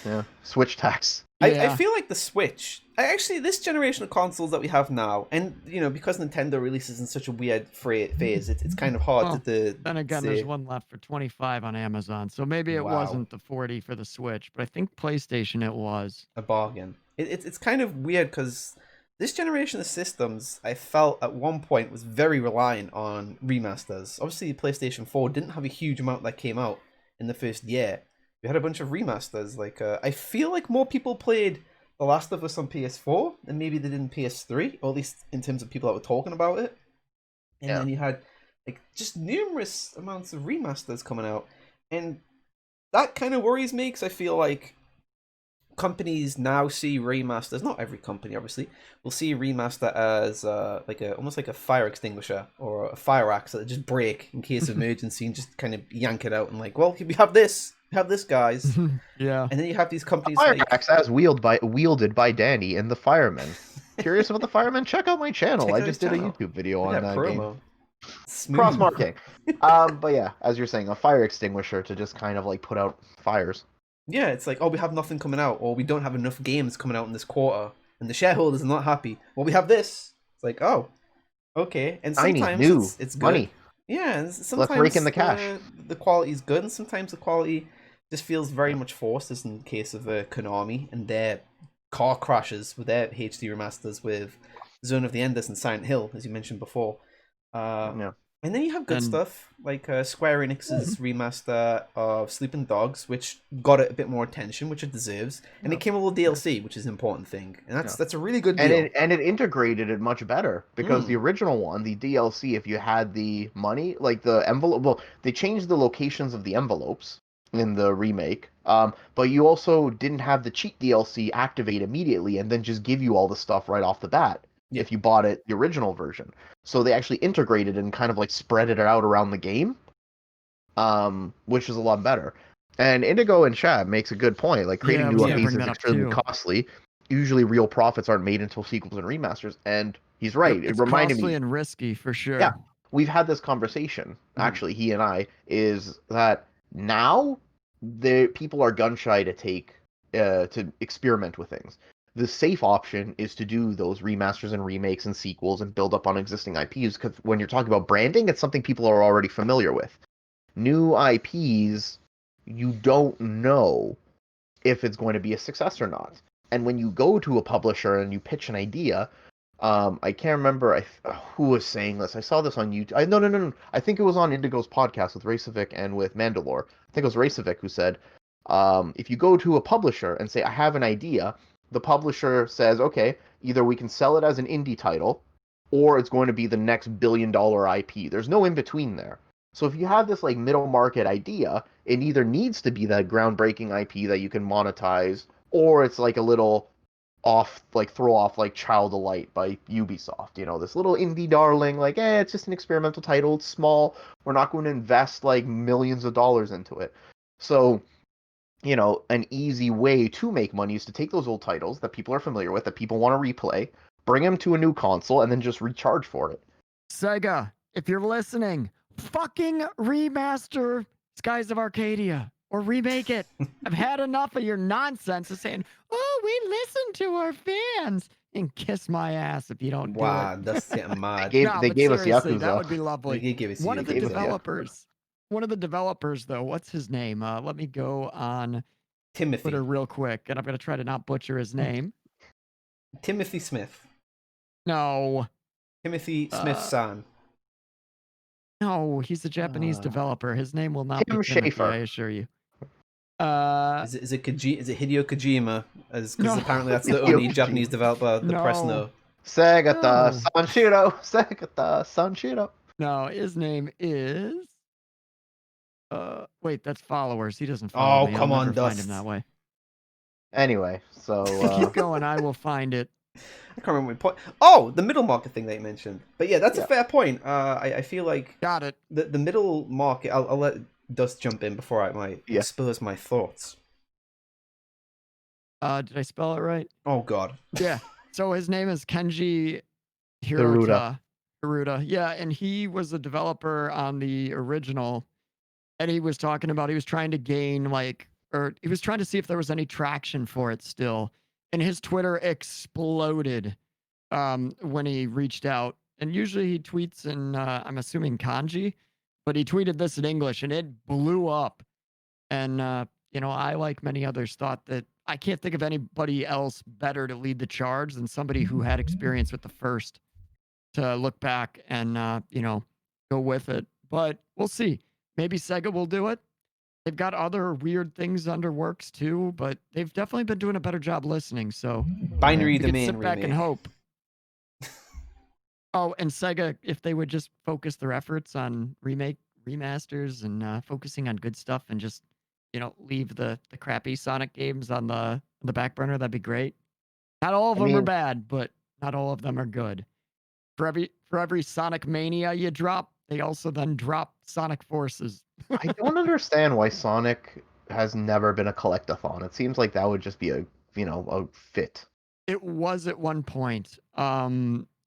[SPEAKER 3] Yeah, Switch tax.
[SPEAKER 1] I
[SPEAKER 2] Yeah.
[SPEAKER 1] feel like the Switch. Actually, this generation of consoles that we have now, and because Nintendo releases in such a weird phase, it's kind of hard
[SPEAKER 2] Well,
[SPEAKER 1] to
[SPEAKER 2] then again,
[SPEAKER 1] say.
[SPEAKER 2] there's one left for 25 on Amazon, so maybe it
[SPEAKER 1] Wow.
[SPEAKER 2] wasn't the 40 for the Switch, but I think PlayStation it was.
[SPEAKER 1] A bargain. It's kind of weird because this generation of systems, I felt at one point was very reliant on remasters. Obviously, PlayStation 4 didn't have a huge amount that came out in the first year. We had a bunch of remasters. Like I feel like more people played The Last of Us on PS4 than maybe they did in PS3, or at least in terms of people that were talking about it. And
[SPEAKER 3] Yeah.
[SPEAKER 1] then you had like just numerous amounts of remasters coming out, and that kind of worries me because I feel like companies now see remasters. Not every company, obviously, will see a remaster as almost like a fire extinguisher or a fire axe that just break in case of emergency and just kind of yank it out and like, well, we have this, guys.
[SPEAKER 2] Yeah.
[SPEAKER 1] And then you have these companies
[SPEAKER 3] Fire
[SPEAKER 1] like
[SPEAKER 3] axe as wielded by Danny in The Fireman. Curious about The Fireman? Check out my channel.
[SPEAKER 1] Check
[SPEAKER 3] I
[SPEAKER 1] out
[SPEAKER 3] just
[SPEAKER 1] his
[SPEAKER 3] did a
[SPEAKER 1] channel.
[SPEAKER 3] YouTube video
[SPEAKER 1] Look
[SPEAKER 3] on
[SPEAKER 1] at
[SPEAKER 3] that game.
[SPEAKER 1] promo. Smooth.
[SPEAKER 3] Cross marketing. But yeah, as you're saying, a fire extinguisher to just kind of like put out fires.
[SPEAKER 1] Yeah, it's like, oh, we have nothing coming out, or we don't have enough games coming out in this quarter, and the shareholders are not happy. Well, we have this. It's like, oh, okay. And
[SPEAKER 3] Shiny,
[SPEAKER 1] sometimes
[SPEAKER 3] new,
[SPEAKER 1] it's good.
[SPEAKER 3] money.
[SPEAKER 1] Yeah, and
[SPEAKER 3] Let's
[SPEAKER 1] sometimes
[SPEAKER 3] rake in the cash.
[SPEAKER 1] the quality is good, and sometimes the quality just feels very much forced, as in the case of Konami and their car crashes with their HD remasters with Zone of the Enders and Silent Hill, as you mentioned before.
[SPEAKER 3] Yeah.
[SPEAKER 1] And then you have good
[SPEAKER 2] And-
[SPEAKER 1] stuff, like Square Enix's remaster of Sleeping Dogs, which got it a bit more attention, which it deserves. And
[SPEAKER 3] Yeah.
[SPEAKER 1] it came with a little DLC, which is an important thing. And
[SPEAKER 3] Yeah.
[SPEAKER 1] that's a really good deal.
[SPEAKER 3] And it integrated it much better because the original one, the DLC, if you had the money, like the envelope, well, they changed the locations of the envelopes in the remake. But you also didn't have the cheat DLC activate immediately and then just give you all the stuff right off the bat
[SPEAKER 1] Yeah.
[SPEAKER 3] if you bought it the original version. So they actually integrated and kind of like spread it out around the game, which is a lot better. And Indigo and Chad makes a good point. Like creating
[SPEAKER 2] Yeah, I
[SPEAKER 3] new
[SPEAKER 2] was gonna
[SPEAKER 3] IPs
[SPEAKER 2] bring
[SPEAKER 3] is
[SPEAKER 2] that up
[SPEAKER 3] extremely
[SPEAKER 2] too.
[SPEAKER 3] costly. Usually, real profits aren't made until sequels and remasters. And he's right.
[SPEAKER 2] It's
[SPEAKER 3] It reminded
[SPEAKER 2] costly
[SPEAKER 3] me.
[SPEAKER 2] and risky for sure.
[SPEAKER 3] Yeah, we've had this conversation. Actually, he and I is that now the people are gun shy to take to experiment with things. The safe option is to do those remasters and remakes and sequels and build up on existing IPs because when you're talking about branding, it's something people are already familiar with. New IPs, you don't know if it's going to be a success or not. And when you go to a publisher and you pitch an idea, I can't remember who was saying this. I saw this on YouTube. No. I think it was on Indigo's podcast with Racevic and with Mandalore. I think it was Racevic who said, if you go to a publisher and say, I have an idea, the publisher says, okay, either we can sell it as an indie title or it's going to be the next billion-dollar IP. There's no in between there. So if you have this like middle market idea, it either needs to be that groundbreaking IP that you can monetize, or it's like a little throw off like Child of Light by Ubisoft. You know, this little indie darling, like, it's just an experimental title, it's small. We're not going to invest like millions of dollars into it. So, you know, an easy way to make money is to take those old titles that people are familiar with, that people want to replay, bring them to a new console, and then just recharge for it.
[SPEAKER 2] Sega, if you're listening, fucking remaster Skies of Arcadia or remake it. I've had enough of your nonsense of saying, oh, we listen to our fans. And kiss my ass if you don't
[SPEAKER 1] Wow,
[SPEAKER 2] do it.
[SPEAKER 1] that's getting mad.
[SPEAKER 3] They
[SPEAKER 2] but
[SPEAKER 3] gave us
[SPEAKER 2] seriously,
[SPEAKER 3] Yakuza.
[SPEAKER 2] that would be
[SPEAKER 1] They
[SPEAKER 2] lovely.
[SPEAKER 1] gave us
[SPEAKER 2] One of the
[SPEAKER 3] gave us Yakuza.
[SPEAKER 2] developers, though, what's his name? Let me go on
[SPEAKER 1] Timothy.
[SPEAKER 2] Twitter real quick, and I'm going to try to not butcher his name.
[SPEAKER 1] Timothy Smith.
[SPEAKER 2] No.
[SPEAKER 1] Timothy Smith-san.
[SPEAKER 2] No, he's a Japanese developer. His name will not
[SPEAKER 3] Tim
[SPEAKER 2] be Timothy,
[SPEAKER 3] Schafer.
[SPEAKER 2] I assure you.
[SPEAKER 1] Is it Hideo Kojima? Because
[SPEAKER 2] No.
[SPEAKER 1] apparently that's the
[SPEAKER 3] Hideo
[SPEAKER 1] only
[SPEAKER 3] Kojima.
[SPEAKER 1] Japanese developer the press
[SPEAKER 2] No.
[SPEAKER 1] know.
[SPEAKER 3] Segata
[SPEAKER 2] No.
[SPEAKER 3] Sanshiro. Segata Sanshiro.
[SPEAKER 2] No, his name is. Wait, that's followers. He doesn't follow me.
[SPEAKER 1] Come
[SPEAKER 2] I'll
[SPEAKER 1] on,
[SPEAKER 2] never find
[SPEAKER 1] Dust.
[SPEAKER 2] him that way.
[SPEAKER 3] Anyway, so
[SPEAKER 2] Keep going. I will find it.
[SPEAKER 1] I can't remember what point. Oh, the middle market thing that you mentioned. But yeah, that's a
[SPEAKER 3] Yeah.
[SPEAKER 1] fair point. I feel like
[SPEAKER 2] Got it.
[SPEAKER 1] the middle market. I'll let Dust jump in before I might
[SPEAKER 3] Yeah.
[SPEAKER 1] expose my thoughts.
[SPEAKER 2] Did I spell it right?
[SPEAKER 1] Oh God.
[SPEAKER 2] Yeah. So his name is Kenji
[SPEAKER 3] Hiruta.
[SPEAKER 2] Hiruta. Yeah, and he was the developer on the original, and he was talking about he was trying to gain or he was trying to see if there was any traction for it still, and his Twitter exploded when he reached out. And usually he tweets in I'm assuming kanji, but he tweeted this in English, and it blew up. And I, like many others, thought that I can't think of anybody else better to lead the charge than somebody who had experience with the first to look back and go with it. But we'll see. Maybe Sega will do it. They've got other weird things under works too, but they've definitely been doing a better job listening. So
[SPEAKER 1] Binary
[SPEAKER 2] we can
[SPEAKER 1] domain
[SPEAKER 2] sit back and
[SPEAKER 1] remake.
[SPEAKER 2] hope. Oh, and Sega, if they would just focus their efforts on remasters and focusing on good stuff and just leave the crappy Sonic games on the back burner, that'd be great. Not all of them are bad, but not all of them are good. For every Sonic Mania you drop, they also then drop Sonic Forces.
[SPEAKER 3] I don't understand why Sonic has never been a collectathon. It seems like that would just be a fit.
[SPEAKER 2] It was at one point.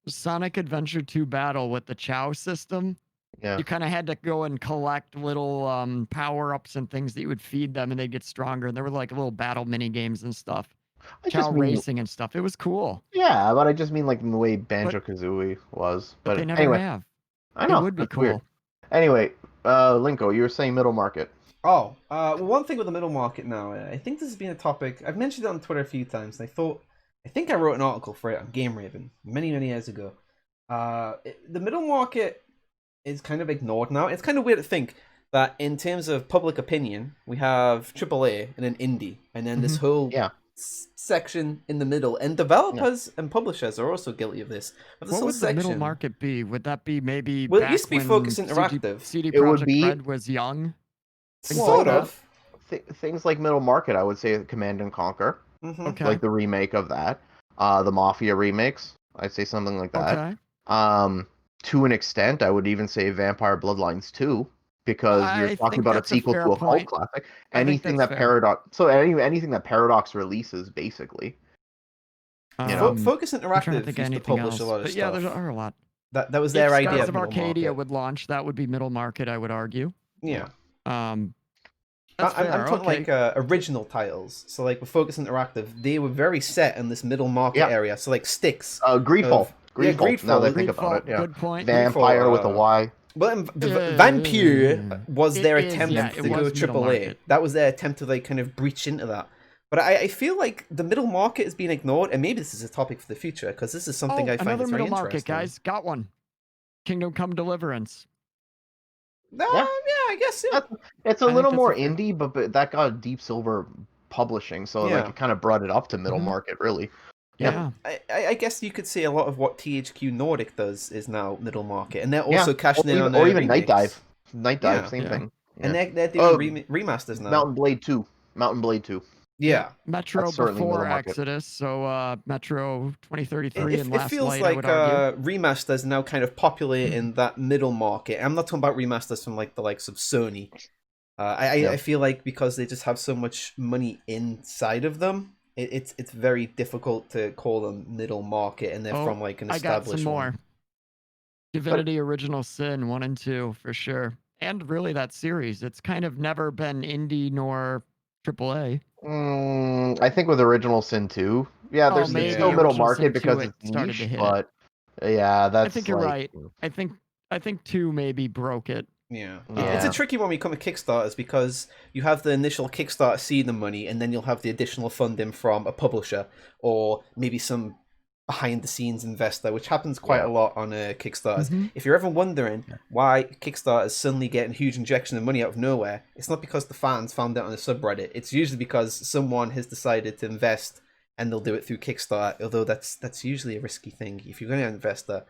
[SPEAKER 2] Sonic Adventure 2 Battle with the Chow system.
[SPEAKER 3] Yeah.
[SPEAKER 2] You kind of had to go and collect little power-ups and things that you would feed them and they'd get stronger. And there were like little battle mini games and stuff. Chow racing and stuff. It was cool.
[SPEAKER 3] Yeah, but I just mean like in the way Banjo-Kazooie was.
[SPEAKER 2] But they never
[SPEAKER 3] anyway,
[SPEAKER 2] have.
[SPEAKER 3] I know.
[SPEAKER 2] It would be cool.
[SPEAKER 3] Weird. Anyway, Linko, you were saying middle market.
[SPEAKER 1] Oh, well, one thing with the middle market now, I think this has been a topic, I've mentioned it on Twitter a few times, and I think I wrote an article for it on Game Raven many, many years ago. The middle market is kind of ignored now. It's kind of weird to think that in terms of public opinion, we have AAA and an indie, and then this whole section in the middle. And developers and publishers are also guilty of this.
[SPEAKER 2] What would the middle market be? Would that be maybe
[SPEAKER 1] well, it used to be Focus Interactive.
[SPEAKER 2] CD Projekt Red was young?
[SPEAKER 1] Sort of.
[SPEAKER 3] Things like middle market, I would say Command and Conquer.
[SPEAKER 2] Okay.
[SPEAKER 3] Like the remake of that. The Mafia remakes. I'd say something like that.
[SPEAKER 2] Okay.
[SPEAKER 3] To an extent, I would even say Vampire Bloodlines 2, because you're talking about a sequel to a cult classic. Anything that Paradox, anything that Paradox releases, basically.
[SPEAKER 1] Focus Interactive used to publish a lot of stuff.
[SPEAKER 2] Yeah, there are a lot.
[SPEAKER 1] That was their idea.
[SPEAKER 2] Skies of Arcadia would launch. That would be middle market, I would argue.
[SPEAKER 1] Yeah.
[SPEAKER 2] I'm
[SPEAKER 1] talking like original titles. So like with Focus Interactive, they were very set in this middle market area. So like Styx.
[SPEAKER 3] Greedfall.
[SPEAKER 1] Greedfall.
[SPEAKER 3] Now that I think about it, yeah.
[SPEAKER 2] Good point.
[SPEAKER 3] Vampire with a Y.
[SPEAKER 1] Well, Vampire was their attempt to go AAA. That was their attempt to like kind of breach into that. But I feel like the middle market is being ignored, and maybe this is a topic for the future because this is something I find
[SPEAKER 2] another
[SPEAKER 1] that's very
[SPEAKER 2] middle
[SPEAKER 1] interesting.
[SPEAKER 2] market, guys. Got one. Kingdom Come Deliverance.
[SPEAKER 1] Yeah, I guess
[SPEAKER 3] it's a little more indie, but that got Deep Silver publishing, so like it kind of brought it up to middle market, really.
[SPEAKER 2] Yeah.
[SPEAKER 1] I guess you could say a lot of what THQ Nordic does is now middle market, and they're also cashing in on their
[SPEAKER 3] even
[SPEAKER 1] remakes.
[SPEAKER 3] Night Dive, same thing.
[SPEAKER 1] And they're doing remasters now.
[SPEAKER 3] Mountain Blade 2.
[SPEAKER 1] Yeah.
[SPEAKER 2] Metro before Exodus, so Metro 2033 and Last Light, I would argue.
[SPEAKER 1] Remasters now kind of populating that middle market. I'm not talking about remasters from like the likes of Sony. I feel like because they just have so much money inside of them, it's very difficult to call them middle market, and they're from like an established
[SPEAKER 2] I got some more. Divinity Original Sin 1 and 2 for sure, and really that series. It's kind of never been indie nor AAA.
[SPEAKER 3] I think with Original Sin 2, there's still middle market because it's niche, but that's.
[SPEAKER 2] I think you're right. I think 2 maybe broke it.
[SPEAKER 1] Yeah. It's a tricky one when you come to Kickstarters because you have the initial Kickstarter seed the money, and then you'll have the additional funding from a publisher or maybe some behind-the-scenes investor, which happens quite a lot on Kickstarters. If you're ever wondering why Kickstarter is suddenly getting a huge injection of money out of nowhere, it's not because the fans found it on a subreddit. It's usually because someone has decided to invest, and they'll do it through Kickstarter, although that's usually a risky thing. If you're going to invest, it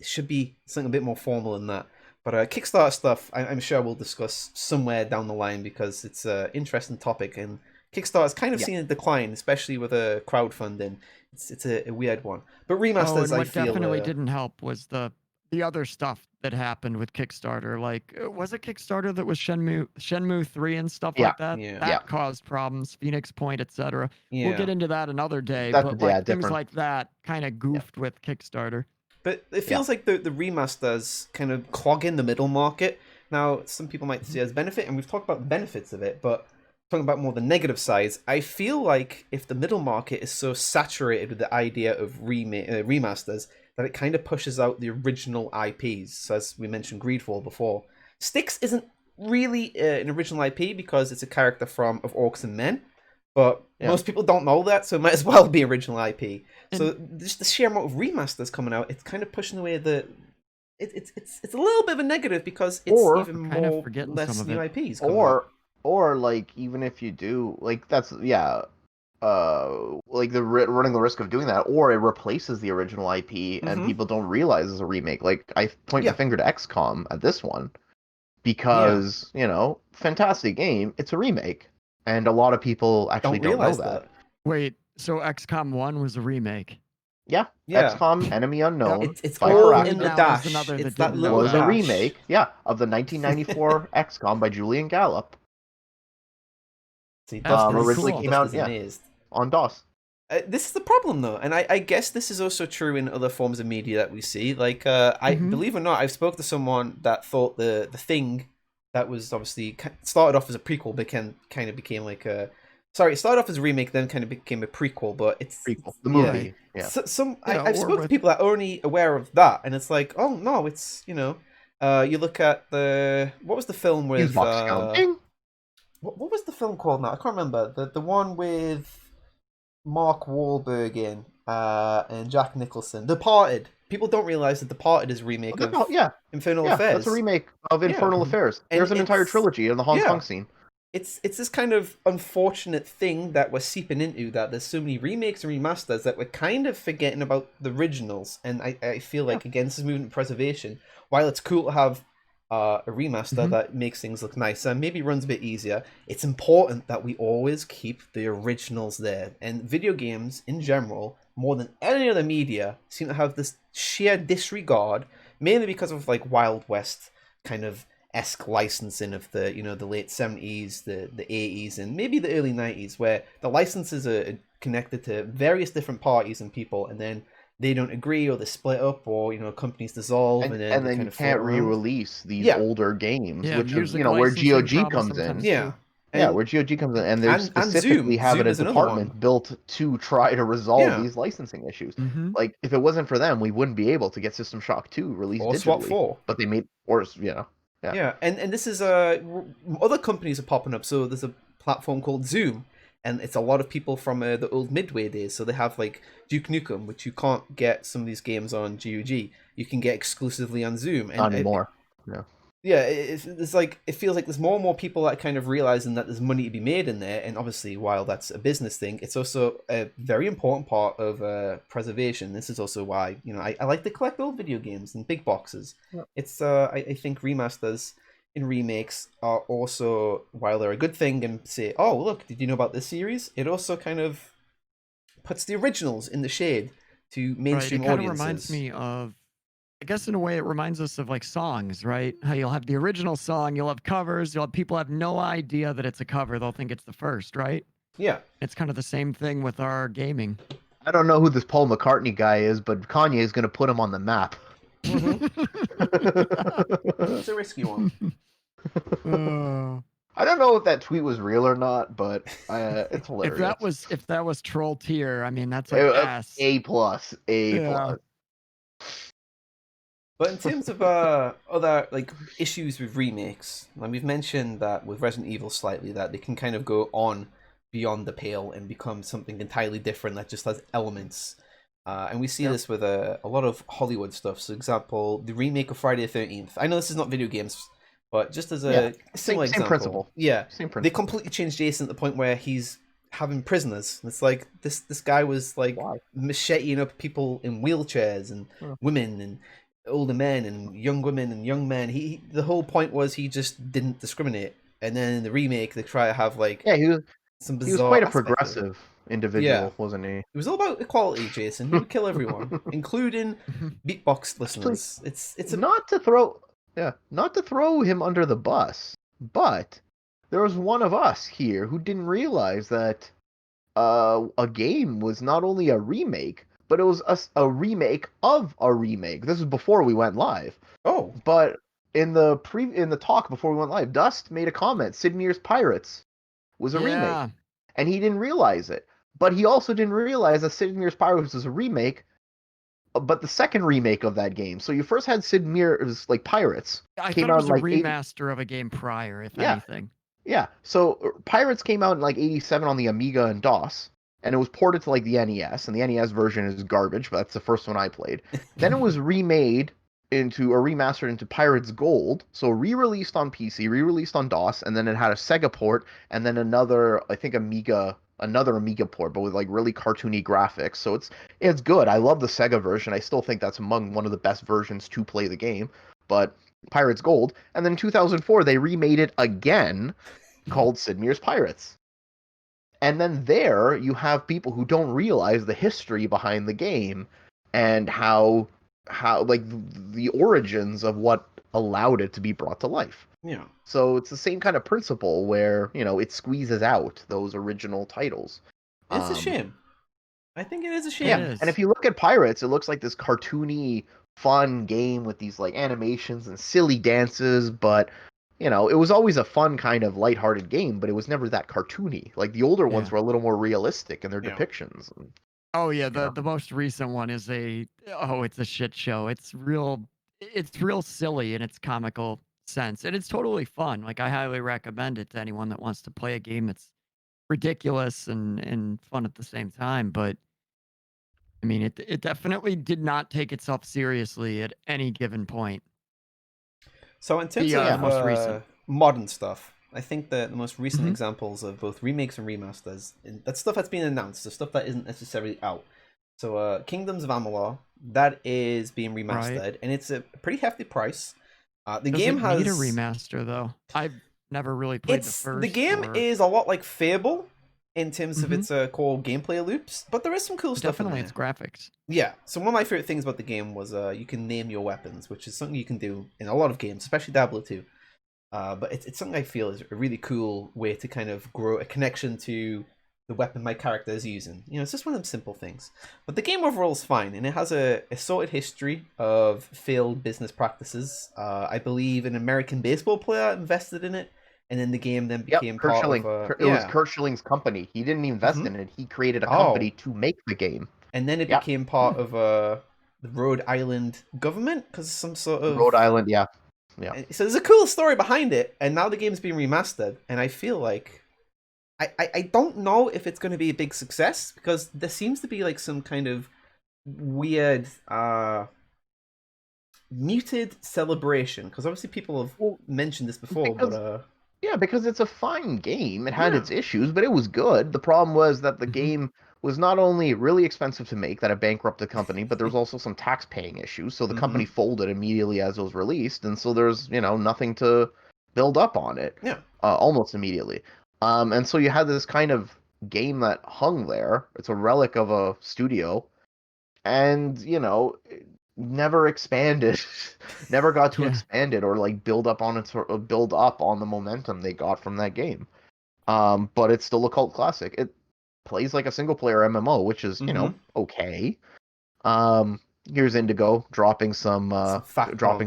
[SPEAKER 1] should be something a bit more formal than that. But Kickstarter stuff, I'm sure we'll discuss somewhere down the line because it's an interesting topic, and Kickstarter's kind of seen a decline, especially with crowdfunding. It's a weird one. But remasters,
[SPEAKER 2] and
[SPEAKER 1] I
[SPEAKER 2] what
[SPEAKER 1] feel
[SPEAKER 2] definitely didn't help was the the other stuff that happened with Kickstarter. Like, was it Kickstarter that was Shenmue 3 and stuff
[SPEAKER 3] Yeah.
[SPEAKER 2] like that?
[SPEAKER 1] Yeah.
[SPEAKER 2] That
[SPEAKER 3] Yeah.
[SPEAKER 2] caused problems, Phoenix Point, etc. We'll
[SPEAKER 1] Yeah.
[SPEAKER 2] get into that another day,
[SPEAKER 3] That's
[SPEAKER 2] but like things
[SPEAKER 3] different.
[SPEAKER 2] like that kind of goofed with Kickstarter.
[SPEAKER 1] But it feels like the remasters kind of clog in the middle market. Now, some people might see it as benefit, and we've talked about the benefits of it, but talking about more the negative sides, I feel like if the middle market is so saturated with the idea of remasters, that it kind of pushes out the original IPs. So as we mentioned Greedfall before, Styx isn't really an original IP because it's a character from Of Orcs and Men, but most people don't know that, so it might as well be original IP. So just the sheer amount of remasters coming out, it's kind of pushing away the. It's a little bit of a negative because it's even more less new IPs.
[SPEAKER 3] Or like even if you do like that's like running the risk of doing that, or it replaces the original IP and people don't realize it's a remake. Like I point the finger to XCOM at this one because fantastic game, it's a remake, and a lot of people actually don't know that.
[SPEAKER 2] Wait, so XCOM 1 was a remake?
[SPEAKER 3] Yeah. XCOM Enemy Unknown.
[SPEAKER 1] It's all in the dash.
[SPEAKER 2] Another
[SPEAKER 1] It's
[SPEAKER 2] that
[SPEAKER 1] that little
[SPEAKER 3] was
[SPEAKER 1] dash.
[SPEAKER 3] a remake, of the 1994 XCOM by Julian Gallup.
[SPEAKER 1] See,
[SPEAKER 3] originally
[SPEAKER 2] cool.
[SPEAKER 3] came out on DOS.
[SPEAKER 1] This is the problem, though, and I guess this is also true in other forms of media that we see. Like, I believe it or not, I've spoke to someone that thought the Thing, that was obviously started off as a prequel, but kind of became like a. Sorry, it started off as a remake, then kind of became a prequel, but it's
[SPEAKER 3] prequel. The movie. Yeah.
[SPEAKER 1] So, I've spoken to people that are only aware of that, and it's like, oh no, it's you look at what was the film with what was the film called now? I can't remember. The one with Mark Wahlberg in and Jack Nicholson. Departed. People don't realize that Departed is a remake of Infernal Affairs.
[SPEAKER 3] That's a remake of Infernal Affairs. There's an entire trilogy in the Hong Kong scene.
[SPEAKER 1] It's this kind of unfortunate thing that we're seeping into, that there's so many remakes and remasters that we're kind of forgetting about the originals. And I feel like, again, this is movement preservation. While it's cool to have a remaster that makes things look nicer and maybe runs a bit easier, it's important that we always keep the originals there. And video games, in general, more than any other media, seem to have this sheer disregard, mainly because of like Wild West kind of esque licensing of the the late 70s, the 80s, and maybe the early 90s, where the licenses are connected to various different parties and people, and then they don't agree, or they split up, or companies dissolve, and then
[SPEAKER 3] you can't re-release these older games, which is where GOG comes in. Where GOG comes in, and they specifically have a department built to try to resolve these licensing issues. Like if it wasn't for them, we wouldn't be able to get System Shock 2 released digitally.
[SPEAKER 1] SWAT 4.
[SPEAKER 3] But they made
[SPEAKER 1] and this is other companies are popping up. So there's a platform called Zoom, and it's a lot of people from the old Midway days. So they have like Duke Nukem, which you can't get some of these games on GOG. You can get exclusively on Zoom. And
[SPEAKER 3] not anymore.
[SPEAKER 1] It's like it feels like there's more and more people that are kind of realizing that there's money to be made in there. And obviously, while that's a business thing, it's also a very important part of preservation. This is also why I like to collect old video games in big boxes. It's I think remasters and remakes are also, while they're a good thing and say, oh look, did you know about this series? It also kind of puts the originals in the shade to mainstream audiences. It kind of
[SPEAKER 2] reminds me of, I guess in a way it reminds us of like songs, right? How you'll have the original song, you'll have covers, you'll have people have no idea that it's a cover. They'll think it's the first, right?
[SPEAKER 1] Yeah.
[SPEAKER 2] It's kind of the same thing with our gaming.
[SPEAKER 3] I don't know who this Paul McCartney guy is, but Kanye is going to put him on the map.
[SPEAKER 1] It's a risky one.
[SPEAKER 3] I don't know if that tweet was real or not, but it's hilarious.
[SPEAKER 2] If that was troll tier, I mean that's like
[SPEAKER 3] A plus.
[SPEAKER 1] But in terms of other like issues with remakes, and we've mentioned that with Resident Evil slightly, that they can kind of go on beyond the pale and become something entirely different that just has elements. And we see this with a lot of Hollywood stuff. So, example, the remake of Friday the 13th. I know this is not video games, but just as a similar example.
[SPEAKER 3] Same principle.
[SPEAKER 1] Yeah.
[SPEAKER 3] Same principle.
[SPEAKER 1] They completely changed Jason to the point where he's having prisoners. It's like this guy was like macheting up people in wheelchairs and women and older men and young women and young men. The whole point was he just didn't discriminate. And then in the remake, they try to have like some
[SPEAKER 3] He was
[SPEAKER 1] bizarre
[SPEAKER 3] quite a
[SPEAKER 1] aspect of it.
[SPEAKER 3] progressive
[SPEAKER 1] Yeah.
[SPEAKER 3] individual, wasn't he?
[SPEAKER 1] It was all about equality, Jason. He would kill everyone, including beatbox
[SPEAKER 3] Actually,
[SPEAKER 1] listeners. It's a
[SPEAKER 3] not to throw, yeah, not to throw him under the bus, but there was one of us here who didn't realize that a game was not only a remake, but it was a remake of a remake. This was before we went live.
[SPEAKER 1] oh
[SPEAKER 3] But in the talk before we went live, Dust made a comment. Sid Meier's Pirates was a remake,
[SPEAKER 2] Yeah.
[SPEAKER 3] and he didn't realize it. But he also didn't realize that Sid Meier's Pirates was a remake, but the second remake of that game. So you first had Sid Meier's like Pirates
[SPEAKER 2] I
[SPEAKER 3] came
[SPEAKER 2] thought it
[SPEAKER 3] out
[SPEAKER 2] was
[SPEAKER 3] in
[SPEAKER 2] a
[SPEAKER 3] like 80.
[SPEAKER 2] remaster of a game prior, if
[SPEAKER 3] Yeah,
[SPEAKER 2] anything.
[SPEAKER 3] yeah. So Pirates came out in like 87 on the Amiga and DOS, and it was ported to like the NES, and the NES version is garbage, but that's the first one I played. Then it was remade into or remastered into Pirates Gold, so re-released on PC, re-released on DOS, and then it had a Sega port, and then another, I think another Amiga port, but with like really cartoony graphics. So it's good. I love the Sega version. I still think that's among one of the best versions to play the game. But Pirates Gold, and then in 2004 they remade it again, called Sid Meier's Pirates. And then there you have people who don't realize the history behind the game and how like the origins of what allowed it to be brought to life.
[SPEAKER 1] yeah.
[SPEAKER 3] So it's the same kind of principle where, it squeezes out those original titles.
[SPEAKER 1] It's a
[SPEAKER 3] Um,
[SPEAKER 1] shame. I think it is a
[SPEAKER 2] It
[SPEAKER 3] yeah,
[SPEAKER 1] shame.
[SPEAKER 3] and
[SPEAKER 2] is.
[SPEAKER 3] if you look at Pirates, it looks like this cartoony, fun game with these like animations and silly dances, but it was always a fun kind of lighthearted game, but it was never that cartoony. Like the older ones
[SPEAKER 2] Yeah.
[SPEAKER 3] were a little more realistic in their
[SPEAKER 1] Yeah.
[SPEAKER 3] depictions. And,
[SPEAKER 2] Oh yeah,
[SPEAKER 3] you know,
[SPEAKER 2] the most recent one is it's a shit show. It's real silly in its comical sense. And it's totally fun. Like I highly recommend it to anyone that wants to play a game that's ridiculous and fun at the same time. But I mean it definitely did not take itself seriously at any given point.
[SPEAKER 1] So in terms
[SPEAKER 2] The
[SPEAKER 1] of
[SPEAKER 2] most recent.
[SPEAKER 1] modern stuff, I think that the most recent
[SPEAKER 2] Hmm.
[SPEAKER 1] examples of both remakes and remasters, and that's stuff that's been announced, the stuff that isn't necessarily out. So Kingdoms of Amalur, that is being
[SPEAKER 2] Right.
[SPEAKER 1] remastered, and it's a pretty hefty price. The
[SPEAKER 2] Does
[SPEAKER 1] game
[SPEAKER 2] it need a
[SPEAKER 1] has
[SPEAKER 2] remaster though? I've never really played the
[SPEAKER 1] the
[SPEAKER 2] first
[SPEAKER 1] game
[SPEAKER 2] or
[SPEAKER 1] is a lot like Fable in terms of
[SPEAKER 2] Mhm.
[SPEAKER 1] its core gameplay loops, but there is some cool stuff in
[SPEAKER 2] Definitely
[SPEAKER 1] there.
[SPEAKER 2] its graphics.
[SPEAKER 1] Yeah, so one of my favorite things about the game was you can name your weapons, which is something you can do in a lot of games, especially Diablo 2. But it's something I feel is a really cool way to kind of grow a connection to the weapon my character is using. It's just one of them simple things. But the game overall is fine, and it has a sorted history of failed business practices. I believe an American baseball player invested in it, and then the game then
[SPEAKER 3] yep,
[SPEAKER 1] became
[SPEAKER 3] Kurt
[SPEAKER 1] part
[SPEAKER 3] Schilling.
[SPEAKER 1] of
[SPEAKER 3] It was
[SPEAKER 1] yeah.
[SPEAKER 3] Kurt Schilling's company. He didn't invest
[SPEAKER 1] Hmm.
[SPEAKER 3] in it. He created a
[SPEAKER 1] Oh,
[SPEAKER 3] company to make the game.
[SPEAKER 1] and then it
[SPEAKER 3] Yep,
[SPEAKER 1] became part of the Rhode Island government because some sort
[SPEAKER 3] Rhode
[SPEAKER 1] of
[SPEAKER 3] Island. Yeah, yeah.
[SPEAKER 1] so there's a cool story behind it, and now the game's being remastered, and I feel like I don't know if it's going to be a big success because there seems to be like some kind of weird muted celebration because obviously people have
[SPEAKER 3] Well,
[SPEAKER 1] mentioned this before,
[SPEAKER 3] because
[SPEAKER 1] but
[SPEAKER 3] yeah, because it's a fine game. It had
[SPEAKER 1] yeah.
[SPEAKER 3] its issues, but it was good. The problem was that the
[SPEAKER 2] Mhm.
[SPEAKER 3] game was not only really expensive to make, that it bankrupted the company, but there was also some tax paying issues. So the company
[SPEAKER 1] Hmm.
[SPEAKER 3] folded immediately as it was released, and so there's, nothing to build up on it
[SPEAKER 1] Yeah.
[SPEAKER 3] almost immediately. And so you had this kind of game that hung there. It's a relic of a studio, and never expanded, never got to
[SPEAKER 2] Yeah.
[SPEAKER 3] expand it or like build up on it or build up on the momentum they got from that game. But it's still a cult classic. It plays like a single player MMO, which is
[SPEAKER 1] Hmm.
[SPEAKER 3] okay. Here's Indigo
[SPEAKER 1] Some fact
[SPEAKER 3] dropping some
[SPEAKER 1] bombs.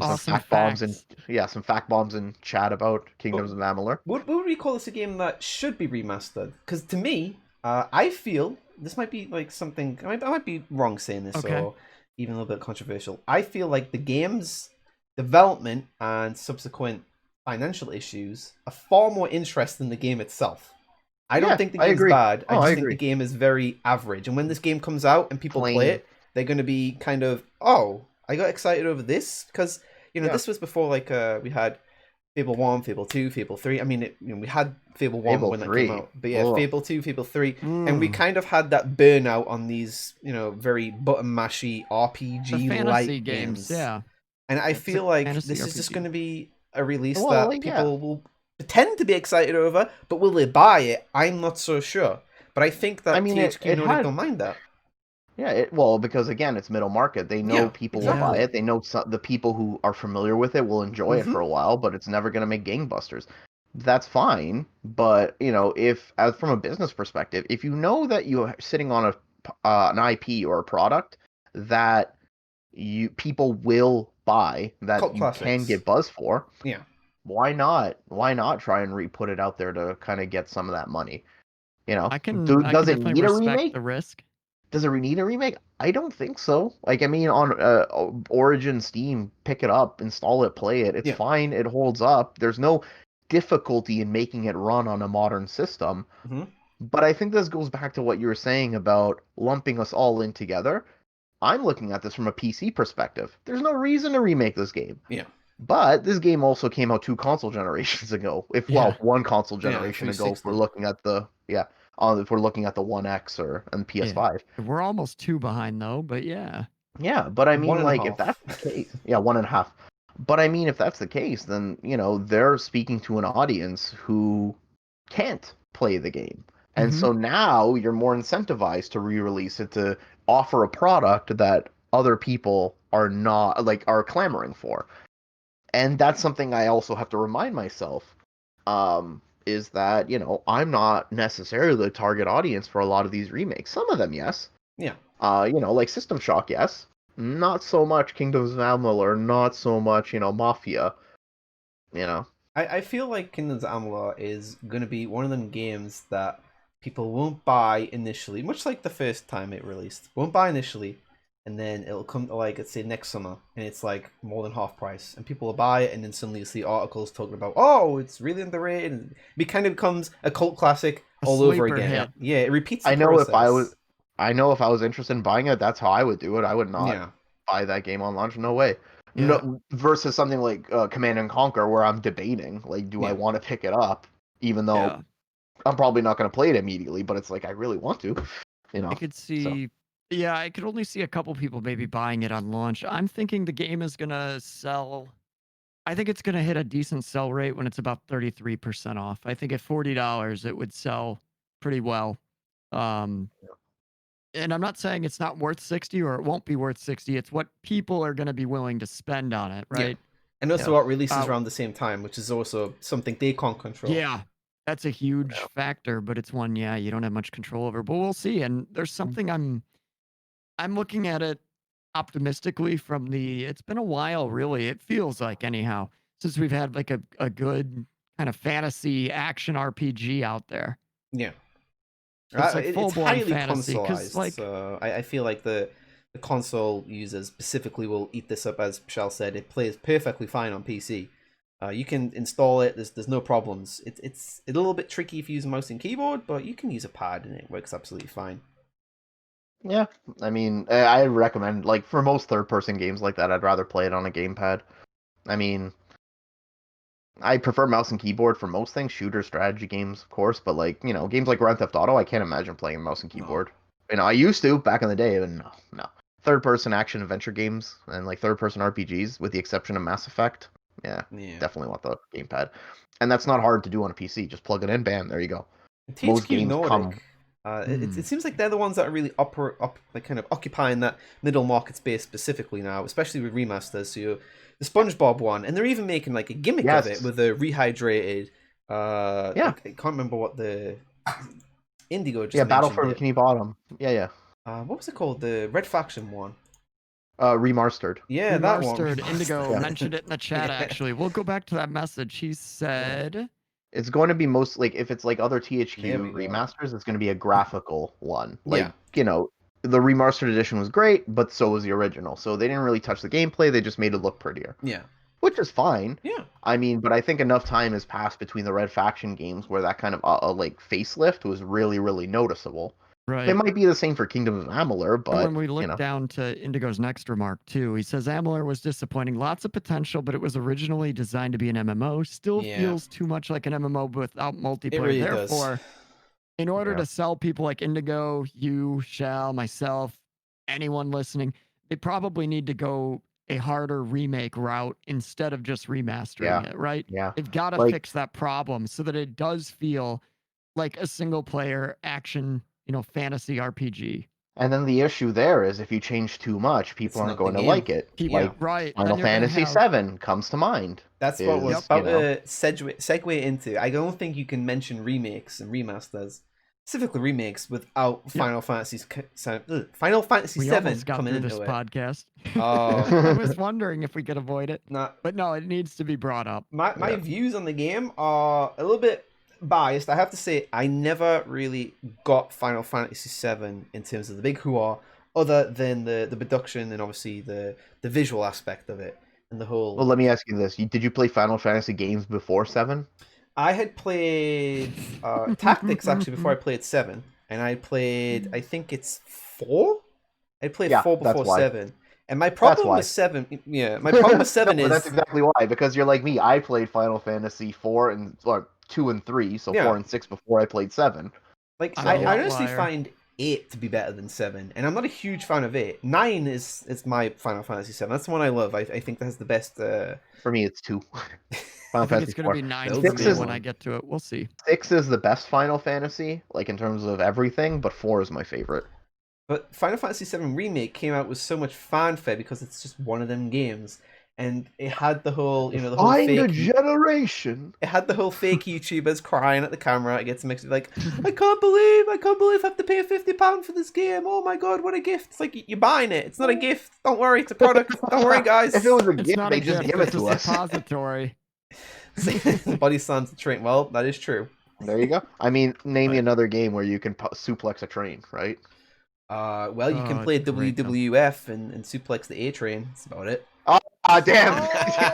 [SPEAKER 2] Awesome
[SPEAKER 3] fact bombs and
[SPEAKER 2] facts.
[SPEAKER 3] yeah, some fact bombs in chat about
[SPEAKER 1] But
[SPEAKER 3] Kingdoms of Amalur.
[SPEAKER 1] would we call this a game that should be remastered? Because to me, I feel this might be like something. I might be wrong saying this,
[SPEAKER 2] Okay.
[SPEAKER 1] or even a little bit controversial. I feel like the game's development and subsequent financial issues are far more interesting than the game itself. I don't
[SPEAKER 3] Yeah,
[SPEAKER 1] think the
[SPEAKER 3] I
[SPEAKER 1] game's
[SPEAKER 3] agree.
[SPEAKER 1] bad. I
[SPEAKER 3] Oh, I
[SPEAKER 1] just think the
[SPEAKER 3] agree.
[SPEAKER 1] game is very average. And when this game comes out and people play
[SPEAKER 3] Plain.
[SPEAKER 1] it, they're going to be kind of, oh, I got excited over this because
[SPEAKER 3] Yeah.
[SPEAKER 1] this was before like we had Fable 1, Fable 2, Fable 3. I mean, we had Fable 1
[SPEAKER 3] Fable
[SPEAKER 1] when that came
[SPEAKER 3] 3.
[SPEAKER 1] out. But yeah,
[SPEAKER 3] Oh,
[SPEAKER 1] Fable 2, Fable 3. And we
[SPEAKER 2] Mm.
[SPEAKER 1] kind of had that burnout on these, very button mashy
[SPEAKER 2] The
[SPEAKER 1] RPG
[SPEAKER 2] fantasy
[SPEAKER 1] like
[SPEAKER 2] games,
[SPEAKER 1] games.
[SPEAKER 2] yeah.
[SPEAKER 1] And I
[SPEAKER 3] it's
[SPEAKER 1] feel like
[SPEAKER 2] Fantasy
[SPEAKER 1] this is just
[SPEAKER 2] RPG.
[SPEAKER 1] going to be a release
[SPEAKER 3] well,
[SPEAKER 1] that
[SPEAKER 3] like, yeah.
[SPEAKER 1] people will pretend to be excited over, but will they buy it? I'm not so sure. But I think that
[SPEAKER 3] I mean,
[SPEAKER 1] THQ
[SPEAKER 3] it
[SPEAKER 1] Nordic
[SPEAKER 3] had
[SPEAKER 1] don't mind that.
[SPEAKER 3] Yeah, well, because again, it's middle market. They know
[SPEAKER 1] Yeah,
[SPEAKER 3] people will buy
[SPEAKER 1] exactly.
[SPEAKER 3] it. They know the people who are familiar with it will enjoy it for a while, but it's never going to make gangbusters. That's fine, but if as from a business perspective, if you know that you're sitting on an IP or a product that you people will buy, that
[SPEAKER 1] Cult
[SPEAKER 3] you can
[SPEAKER 1] classics.
[SPEAKER 3] get buzz for,
[SPEAKER 1] Yeah.
[SPEAKER 3] why not? Why not try and re-put it out there to kind of get some of that money?
[SPEAKER 2] I can
[SPEAKER 3] Does it
[SPEAKER 2] definitely
[SPEAKER 3] need a
[SPEAKER 2] respect
[SPEAKER 3] remake?
[SPEAKER 2] the risk.
[SPEAKER 3] Does it need a remake? I don't think so. Like, I mean, on Origin, Steam, pick it up, install it, play it. It's
[SPEAKER 1] Yeah.
[SPEAKER 3] fine. It holds up. There's no difficulty in making it run on a modern system.
[SPEAKER 1] hmm
[SPEAKER 3] But I think this goes back to what you were saying about lumping us all in together. I'm looking at this from a PC perspective. There's no reason to remake this game.
[SPEAKER 1] Yeah.
[SPEAKER 3] But this game also came out 2 console generations ago.
[SPEAKER 2] Yeah.
[SPEAKER 3] 1 console
[SPEAKER 1] Yeah,
[SPEAKER 3] generation ago, if
[SPEAKER 1] 360.
[SPEAKER 3] we're looking at the if we're looking at the One X and
[SPEAKER 2] Yeah.
[SPEAKER 3] PS5.
[SPEAKER 2] We're almost 2 behind though, but yeah.
[SPEAKER 3] Yeah, but I mean,
[SPEAKER 1] One and a
[SPEAKER 3] like, if
[SPEAKER 1] half.
[SPEAKER 3] that's the case, yeah, 1.5. But I mean, if that's the case, then, they're speaking to an audience who can't play the game. And
[SPEAKER 2] Mhm.
[SPEAKER 3] so now you're more incentivized to re-release it to offer a product that other people are not, like, are clamoring for. And that's something I also have to remind myself, is that, I'm not necessarily the target audience for a lot of these remakes. Some of them, yes.
[SPEAKER 1] Yeah.
[SPEAKER 3] Like System Shock, yes. Not so much Kingdoms of Amalur, not so much, Mafia. You know.
[SPEAKER 1] I feel like Kingdoms of Amalur is going to be one of them games that people won't buy initially, much like the first time it released. Won't buy initially, and then it'll come to, like, let's say next summer, and it's like more than half price, and people will buy it, and then suddenly you see articles talking about, oh, it's really underrated, and it kind of becomes a cult classic
[SPEAKER 2] A
[SPEAKER 1] all over
[SPEAKER 2] sleeper
[SPEAKER 1] again.
[SPEAKER 2] hit.
[SPEAKER 1] Yeah, it repeats the
[SPEAKER 3] I know if I was
[SPEAKER 1] process.
[SPEAKER 3] I know if I was interested in buying it, that's how I would do it. I would not
[SPEAKER 1] Yeah.
[SPEAKER 3] buy that game on launch. No way.
[SPEAKER 2] Yeah.
[SPEAKER 3] No, versus something like Command and Conquer, where I'm debating, like, do I
[SPEAKER 1] Yeah.
[SPEAKER 3] want to pick it up, even though
[SPEAKER 2] Yeah.
[SPEAKER 3] I'm probably not going to play it immediately, but it's like I really want to,
[SPEAKER 2] I could
[SPEAKER 3] So
[SPEAKER 2] see yeah, I could only see a couple people maybe buying it on launch. I'm thinking the game is going to sell I think it's going to hit a decent sell rate when it's about 33% off. I think at $40 it would sell pretty well. Um and I'm not saying it's not worth 60 or it won't be worth 60. It's what people are going to be willing to spend on it,
[SPEAKER 1] Yeah.
[SPEAKER 2] right?
[SPEAKER 1] And also
[SPEAKER 3] yeah,
[SPEAKER 1] what releases
[SPEAKER 2] Uh
[SPEAKER 1] around the same time, which is also something they can't control.
[SPEAKER 2] yeah. That's a huge
[SPEAKER 3] yeah.
[SPEAKER 2] factor, but it's one yeah, you don't have much control over. But we'll see and there's something I'm looking at it optimistically from the it's been a while really. It feels like anyhow since we've had like a good kind of fantasy action RPG out there.
[SPEAKER 1] Yeah.
[SPEAKER 2] It's like
[SPEAKER 1] It's
[SPEAKER 2] full blown
[SPEAKER 1] highly
[SPEAKER 2] fantasy cuz
[SPEAKER 1] consoleized,
[SPEAKER 2] like
[SPEAKER 1] so I feel like the console users specifically will eat this up. As Michelle said, it plays perfectly fine on PC. You can install it. There's no problems. It's a little bit tricky if you use a mouse and keyboard, but you can use a pad and it works absolutely fine.
[SPEAKER 3] Yeah, I mean, I recommend, like, for most third-person games like that, I'd rather play it on a gamepad. I mean, I prefer mouse and keyboard for most things, shooter strategy games, of course, but, like, games like Grand Theft Auto, I can't imagine playing mouse and
[SPEAKER 1] No.
[SPEAKER 3] keyboard. I used to back in the day, but no, no. Third-person action adventure games and, like, third-person RPGs, with the exception of Mass Effect, yeah,
[SPEAKER 1] Yeah.
[SPEAKER 3] definitely want the gamepad. And that's not hard to do on a PC. Just plug it in, bam, there you go.
[SPEAKER 1] And
[SPEAKER 3] Most
[SPEAKER 1] THQ
[SPEAKER 3] games come.
[SPEAKER 1] Nordic, it
[SPEAKER 2] hmm,
[SPEAKER 1] seems like they're the ones that are really like kind of occupying that middle market space specifically now, especially with remasters. So the SpongeBob one, and they're even making like a gimmick of it
[SPEAKER 3] Yes.
[SPEAKER 1] with a rehydrated.
[SPEAKER 3] Yeah.
[SPEAKER 1] I can't remember what the Indigo just
[SPEAKER 3] Yeah, Battle
[SPEAKER 1] mentioned
[SPEAKER 3] for
[SPEAKER 1] it.
[SPEAKER 3] Bikini Bottom. Yeah, yeah.
[SPEAKER 1] What was it called? The Red Faction one.
[SPEAKER 3] Remastered.
[SPEAKER 1] Yeah, that one.
[SPEAKER 2] Remastered Indigo
[SPEAKER 3] Yeah.
[SPEAKER 2] mentioned it in the chat
[SPEAKER 1] Yeah.
[SPEAKER 2] actually. We'll go back to that message. He said
[SPEAKER 3] It's going to be most, like, if it's like other
[SPEAKER 1] There we
[SPEAKER 3] THQ
[SPEAKER 1] go.
[SPEAKER 3] remasters, it's going to be a graphical one.
[SPEAKER 1] Yeah.
[SPEAKER 3] Like, the remastered edition was great, but so was the original. So they didn't really touch the gameplay, they just made it look prettier,
[SPEAKER 1] Yeah.
[SPEAKER 3] which is fine.
[SPEAKER 1] Yeah.
[SPEAKER 3] I mean, but I think enough time has passed between the Red Faction games where that kind of like facelift was really, really noticeable. It
[SPEAKER 2] right.
[SPEAKER 3] might be the same for Kingdom of Amalur,
[SPEAKER 2] And
[SPEAKER 3] but
[SPEAKER 2] when we look down to Indigo's next remark, too, he says Amalur was disappointing. Lots of potential, but it was originally designed to be an MMO. Still
[SPEAKER 1] Yeah.
[SPEAKER 2] feels too much like an MMO without
[SPEAKER 1] It
[SPEAKER 2] multiplayer.
[SPEAKER 1] really does.
[SPEAKER 2] Therefore, in order
[SPEAKER 3] yeah,
[SPEAKER 2] to sell people like Indigo, you, Shell, myself, anyone listening, they probably need to go a harder remake route instead of just remastering
[SPEAKER 3] Yeah.
[SPEAKER 2] it, right?
[SPEAKER 3] Yeah.
[SPEAKER 2] They've got to
[SPEAKER 3] Like,
[SPEAKER 2] fix that problem so that it does feel like a single player action, fantasy RPG.
[SPEAKER 3] and then the issue there is if you change too much, people
[SPEAKER 1] It's
[SPEAKER 3] aren't
[SPEAKER 1] not the
[SPEAKER 3] going to
[SPEAKER 1] game.
[SPEAKER 3] like it.
[SPEAKER 2] Keep
[SPEAKER 1] Yeah.
[SPEAKER 3] Like
[SPEAKER 2] right.
[SPEAKER 3] Final
[SPEAKER 2] Then you're gonna
[SPEAKER 3] Fantasy
[SPEAKER 2] have
[SPEAKER 3] VII comes to mind.
[SPEAKER 1] That's what I was
[SPEAKER 3] Is,
[SPEAKER 1] about to segue into. I don't think you can mention remakes and remasters, specifically remakes, without Final Fantasy
[SPEAKER 2] we
[SPEAKER 1] VII
[SPEAKER 2] almost got
[SPEAKER 1] coming
[SPEAKER 2] through this
[SPEAKER 1] into it.
[SPEAKER 2] podcast.
[SPEAKER 1] Oh,
[SPEAKER 2] I was wondering if we could avoid it,
[SPEAKER 1] not
[SPEAKER 2] but no, it needs to be brought up.
[SPEAKER 1] my views on the game are a little bit biased. I have to say, I never really got Final Fantasy VII in terms of the big hoo-ah, other than the production and obviously the visual aspect of it and the whole.
[SPEAKER 3] Well, let me ask you this: did you play Final Fantasy games before 7?
[SPEAKER 1] I had played Tactics actually before I played 7, and I played, I think it's 4. I played
[SPEAKER 3] Yeah,
[SPEAKER 1] 4
[SPEAKER 3] that's
[SPEAKER 1] before
[SPEAKER 3] why.
[SPEAKER 1] 7, and my problem
[SPEAKER 3] why.
[SPEAKER 1] with 7, my problem with 7
[SPEAKER 3] No,
[SPEAKER 1] is
[SPEAKER 3] that's exactly why. Because you're like me. I played Final Fantasy 4 and 2 and 3, so
[SPEAKER 1] Yeah.
[SPEAKER 3] 4 and 6 before I played 7.
[SPEAKER 1] like
[SPEAKER 2] I'm
[SPEAKER 1] I
[SPEAKER 2] an
[SPEAKER 1] honestly
[SPEAKER 2] outlier.
[SPEAKER 1] find 8 to be better than 7, and I'm not a huge fan of 8. 9 is my Final Fantasy 7. That's the one I love. I think that has the best.
[SPEAKER 3] For me, it's 2.
[SPEAKER 2] I
[SPEAKER 3] Final
[SPEAKER 2] think it's
[SPEAKER 3] Fantasy
[SPEAKER 2] going to
[SPEAKER 3] 4.
[SPEAKER 2] be 9
[SPEAKER 1] Those
[SPEAKER 2] for
[SPEAKER 3] Six
[SPEAKER 2] me
[SPEAKER 3] is-
[SPEAKER 2] when I get to it. We'll see.
[SPEAKER 3] 6 is the best Final Fantasy, like in terms of everything, but 4 is my favorite.
[SPEAKER 1] But Final Fantasy VII Remake came out with so much fanfare because it's just one of them games, and it had the whole, the whole
[SPEAKER 3] Find a
[SPEAKER 1] fake.
[SPEAKER 3] generation.
[SPEAKER 1] It had the whole fake YouTubers crying at the camera. It gets mixed with like, I can't believe I have to pay £50 for this game. Oh my god, what a gift! It's like you're buying it. It's not a gift. Don't worry, it's a product. Don't worry, guys.
[SPEAKER 3] If it was a
[SPEAKER 2] It's
[SPEAKER 3] gift,
[SPEAKER 2] not
[SPEAKER 3] they
[SPEAKER 2] a
[SPEAKER 3] just
[SPEAKER 2] gift,
[SPEAKER 3] give it
[SPEAKER 2] it's a
[SPEAKER 3] to us.
[SPEAKER 2] suppository.
[SPEAKER 1] Body slams the train. Well, that is true.
[SPEAKER 3] There you go. I mean, name me another game where you can suplex a train, right?
[SPEAKER 1] Well, you can
[SPEAKER 2] Oh,
[SPEAKER 1] play
[SPEAKER 2] it's great, though.
[SPEAKER 1] WWF and suplex the A train. That's about it.
[SPEAKER 3] Ah, damn!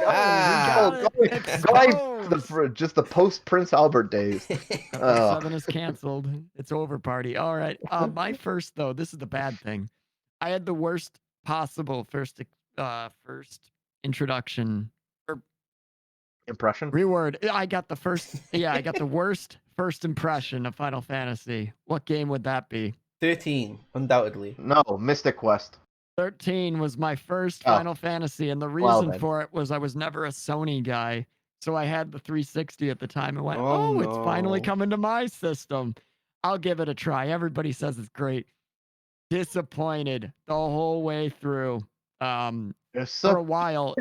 [SPEAKER 2] Oh, we got it exposed.
[SPEAKER 3] Just the post Prince Albert days.
[SPEAKER 2] Episode 7 is canceled. It's over, party. All right. My first though, this is the bad thing. I had the worst possible first introduction or
[SPEAKER 3] Impression?
[SPEAKER 2] reword. I got the first. Yeah, I got the worst first impression of Final Fantasy. What game would that be?
[SPEAKER 1] 13, undoubtedly.
[SPEAKER 3] No, Mystic Quest.
[SPEAKER 2] 13 was my first
[SPEAKER 3] Oh.
[SPEAKER 2] Final Fantasy, and the
[SPEAKER 3] Well,
[SPEAKER 2] reason
[SPEAKER 3] then.
[SPEAKER 2] for it was I was never a Sony guy. So I had the 360 at the time and went,
[SPEAKER 1] Oh,
[SPEAKER 2] it's finally
[SPEAKER 1] no.
[SPEAKER 2] coming to my system. I'll give it a try. Everybody says it's great. Disappointed the whole way through. For a while,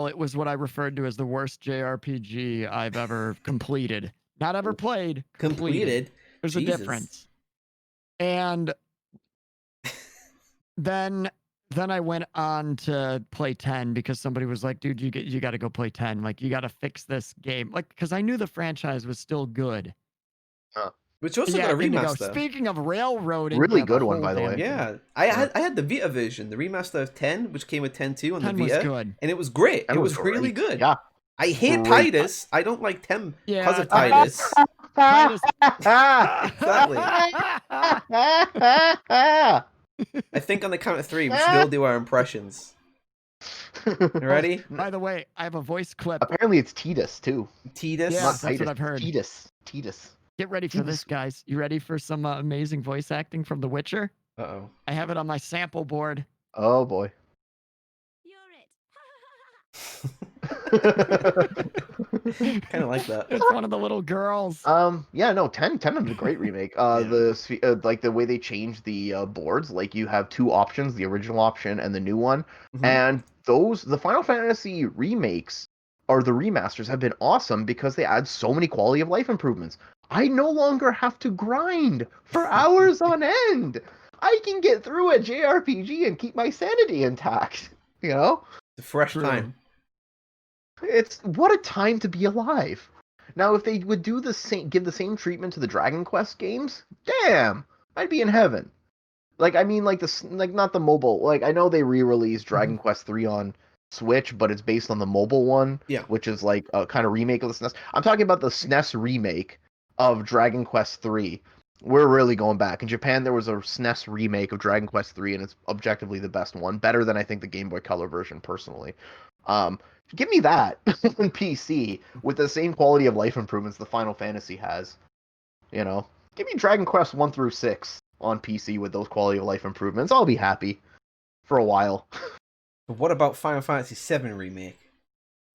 [SPEAKER 2] it was what I referred to as the worst JRPG I've ever completed. Not ever played.
[SPEAKER 1] Completed.
[SPEAKER 2] There's
[SPEAKER 1] Jesus.
[SPEAKER 2] a difference. And then I went on to play 10 because somebody was like, dude, you got to go play 10. Like, you got to fix this game. Like, because I knew the franchise was still good.
[SPEAKER 1] Which also
[SPEAKER 2] Yeah,
[SPEAKER 1] got a
[SPEAKER 2] Indigo.
[SPEAKER 1] remaster.
[SPEAKER 2] Speaking of railroading,
[SPEAKER 3] Really
[SPEAKER 2] the
[SPEAKER 3] good one,
[SPEAKER 2] whole
[SPEAKER 3] by the
[SPEAKER 2] damn
[SPEAKER 3] way.
[SPEAKER 2] thing.
[SPEAKER 1] Yeah, I had the Vita version, the remaster of 10, which came with 10.2 on
[SPEAKER 2] 10
[SPEAKER 1] the
[SPEAKER 2] was
[SPEAKER 1] Vita,
[SPEAKER 2] good.
[SPEAKER 1] and it was great.
[SPEAKER 3] That
[SPEAKER 1] It was really
[SPEAKER 3] great.
[SPEAKER 1] good.
[SPEAKER 3] Yeah.
[SPEAKER 1] I hate
[SPEAKER 3] Great.
[SPEAKER 1] Titus. I don't like 10
[SPEAKER 2] Yeah,
[SPEAKER 1] because of Titus.
[SPEAKER 2] Titus.
[SPEAKER 1] Exactly. I think on the count of 3, we should all do our impressions. You ready?
[SPEAKER 2] By the way, I have a voice clip.
[SPEAKER 3] Apparently it's Titus, too.
[SPEAKER 1] Titus.
[SPEAKER 2] Yeah,
[SPEAKER 3] Not
[SPEAKER 2] that's
[SPEAKER 3] Titus.
[SPEAKER 2] what I've heard.
[SPEAKER 3] Titus.
[SPEAKER 2] Get ready for this, guys. You ready for some amazing voice acting from The Witcher?
[SPEAKER 1] Uh-oh.
[SPEAKER 2] I have it on my sample board.
[SPEAKER 3] Oh, boy.
[SPEAKER 1] Kind of like that.
[SPEAKER 2] It's one of the little girls.
[SPEAKER 3] Yeah, no, 10 is a great remake. Like the way they changed the boards, like you have 2 options, the original option and the new one.
[SPEAKER 1] Mhm.
[SPEAKER 3] And the Final Fantasy remakes or the remasters have been awesome because they add so many quality of life improvements. I no longer have to grind for hours on end. I can get through a JRPG and keep my sanity intact, you know?
[SPEAKER 1] It's a fresh
[SPEAKER 2] True.
[SPEAKER 1] time.
[SPEAKER 3] It's what a time to be alive. Now, if they would do the same, give the same treatment to the Dragon Quest games, damn, I'd be in heaven. Like, I mean, like not the mobile. Like, I know they re-released Dragon Quest 3 on Switch, but it's based on the mobile one,
[SPEAKER 1] Yeah.
[SPEAKER 3] which is like a kind of remake of the SNES. I'm talking about the SNES remake of Dragon Quest 3. We're really going back. In Japan, there was a SNES remake of Dragon Quest 3, and it's objectively the best one, better than I think the Game Boy Color version, personally. Give me that on PC with the same quality of life improvements the Final Fantasy has. You know, give me Dragon Quest 1 through 6 on PC with those quality of life improvements. I'll be happy for a while.
[SPEAKER 1] But what about Final Fantasy VII Remake?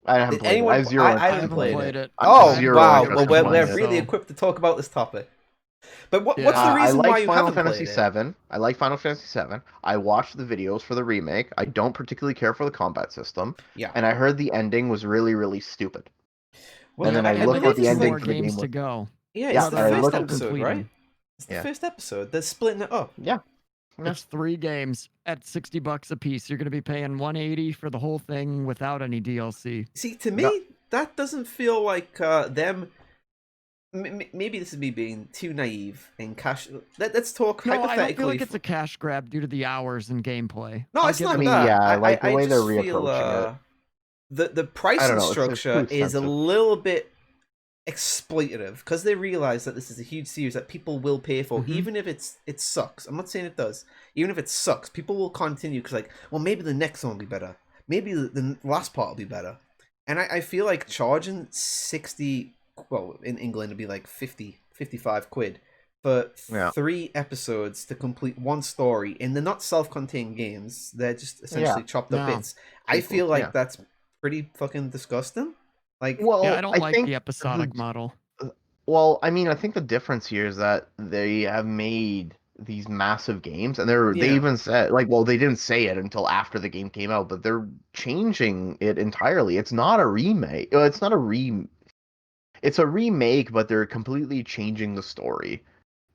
[SPEAKER 3] I haven't
[SPEAKER 1] Did
[SPEAKER 3] played it.
[SPEAKER 1] anyone?
[SPEAKER 3] I have zero
[SPEAKER 1] I
[SPEAKER 3] interest
[SPEAKER 1] haven't
[SPEAKER 3] in
[SPEAKER 1] played it.
[SPEAKER 3] I have
[SPEAKER 1] Oh
[SPEAKER 3] zero
[SPEAKER 1] wow!
[SPEAKER 3] interest
[SPEAKER 1] Well,
[SPEAKER 3] in
[SPEAKER 1] we're
[SPEAKER 3] playing it.
[SPEAKER 1] really equipped to talk about this topic. But what's
[SPEAKER 2] Yeah.
[SPEAKER 1] the
[SPEAKER 3] I
[SPEAKER 1] reason why
[SPEAKER 3] like
[SPEAKER 1] you
[SPEAKER 3] Final
[SPEAKER 1] haven't
[SPEAKER 3] Fantasy
[SPEAKER 1] played it?
[SPEAKER 3] VII. I like Final Fantasy VII. I watched the videos for the remake. I don't particularly care for the combat system,
[SPEAKER 1] Yeah.
[SPEAKER 3] and I heard the ending was really, really stupid.
[SPEAKER 1] Well,
[SPEAKER 3] And then
[SPEAKER 2] Yeah,
[SPEAKER 3] I
[SPEAKER 2] I
[SPEAKER 3] looked
[SPEAKER 2] believe
[SPEAKER 3] what the
[SPEAKER 2] there's
[SPEAKER 3] ending
[SPEAKER 2] more
[SPEAKER 3] for the
[SPEAKER 2] games
[SPEAKER 3] game
[SPEAKER 2] to
[SPEAKER 3] was.
[SPEAKER 2] go.
[SPEAKER 1] yeah,
[SPEAKER 3] Yeah,
[SPEAKER 1] it's the
[SPEAKER 2] They're
[SPEAKER 1] first
[SPEAKER 3] looked at
[SPEAKER 1] episode,
[SPEAKER 2] completing.
[SPEAKER 1] right? It's the
[SPEAKER 3] Yeah.
[SPEAKER 1] first episode. They're splitting it up.
[SPEAKER 3] Yeah. Yeah.
[SPEAKER 2] It's 3 games at $60 a piece. You're going to be paying $180 for the whole thing without any DLC.
[SPEAKER 1] See, to
[SPEAKER 3] No.
[SPEAKER 1] me, that doesn't feel like them. Maybe this is me being too naive and cash. Let's talk
[SPEAKER 2] No,
[SPEAKER 1] hypothetically.
[SPEAKER 2] I don't feel like it's a cash grab due to the hours and gameplay.
[SPEAKER 1] No,
[SPEAKER 2] I'll
[SPEAKER 1] it's
[SPEAKER 2] give
[SPEAKER 1] not
[SPEAKER 2] them
[SPEAKER 3] mean,
[SPEAKER 1] that.
[SPEAKER 3] yeah, I like the way they're
[SPEAKER 1] just feel
[SPEAKER 3] reapproaching it.
[SPEAKER 1] the
[SPEAKER 3] I
[SPEAKER 1] pricing
[SPEAKER 3] don't know. It's
[SPEAKER 1] structure
[SPEAKER 3] too
[SPEAKER 1] is a
[SPEAKER 3] expensive.
[SPEAKER 1] little bit exploitative because they realize that this is a huge series that people will pay for,
[SPEAKER 2] Mhm.
[SPEAKER 1] even if it sucks. I'm not saying it does. Even if it sucks, people will continue because like, well, maybe the next one will be better. Maybe the last part will be better. And I feel like charging 60, well, in England it'd be like 50, 55 quid for
[SPEAKER 3] Yeah.
[SPEAKER 1] 3 episodes to complete one story, and they're not self-contained games. They're just essentially chopped up
[SPEAKER 2] No.
[SPEAKER 1] bits. I feel like
[SPEAKER 3] Yeah.
[SPEAKER 1] that's pretty fucking disgusting. Like,
[SPEAKER 3] Well,
[SPEAKER 2] Yeah, I don't like
[SPEAKER 3] think
[SPEAKER 2] the episodic model.
[SPEAKER 3] Well, I mean, I think the difference here is that they have made these massive games, and they
[SPEAKER 1] Yeah.
[SPEAKER 3] even said like, well, they didn't say it until after the game came out, but they're changing it entirely. It's not a remake. It's not a It's a remake, but they're completely changing the story.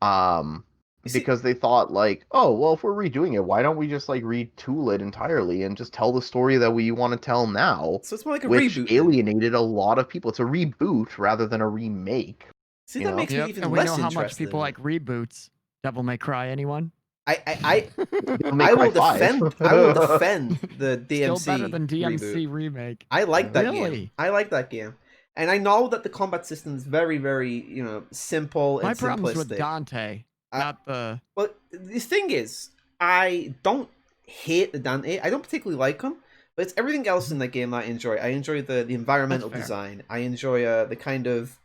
[SPEAKER 3] Um,
[SPEAKER 1] you see,
[SPEAKER 3] because they thought like, oh, well, if we're redoing it, why don't we just like retool it entirely and just tell the story that we want to tell now?
[SPEAKER 1] so it's more like a
[SPEAKER 3] Which
[SPEAKER 1] reboot. Then.
[SPEAKER 3] alienated a lot of people. It's a reboot rather than a remake.
[SPEAKER 1] See,
[SPEAKER 3] you
[SPEAKER 1] that
[SPEAKER 3] know?
[SPEAKER 1] makes me
[SPEAKER 2] Yep,
[SPEAKER 1] even
[SPEAKER 2] and we
[SPEAKER 1] less
[SPEAKER 2] know how
[SPEAKER 1] interested.
[SPEAKER 2] much people like reboots. Devil May Cry, anyone?
[SPEAKER 3] Devil May
[SPEAKER 1] I
[SPEAKER 3] Cry
[SPEAKER 1] will
[SPEAKER 3] 5.
[SPEAKER 1] defend. I will defend the DMC.
[SPEAKER 2] Still better than DMC
[SPEAKER 1] reboot.
[SPEAKER 2] remake.
[SPEAKER 1] I like that game.
[SPEAKER 2] Really?
[SPEAKER 1] I like that game, and I know that the combat system is very, very, simple and
[SPEAKER 2] My problem's
[SPEAKER 1] simplistic.
[SPEAKER 2] with Dante, not the.
[SPEAKER 1] Well, the thing is, I don't hate the Dante. I don't particularly like him, but it's everything else in that game that I enjoy. I enjoy the environmental
[SPEAKER 2] That's fair.
[SPEAKER 1] design. I enjoy the kind of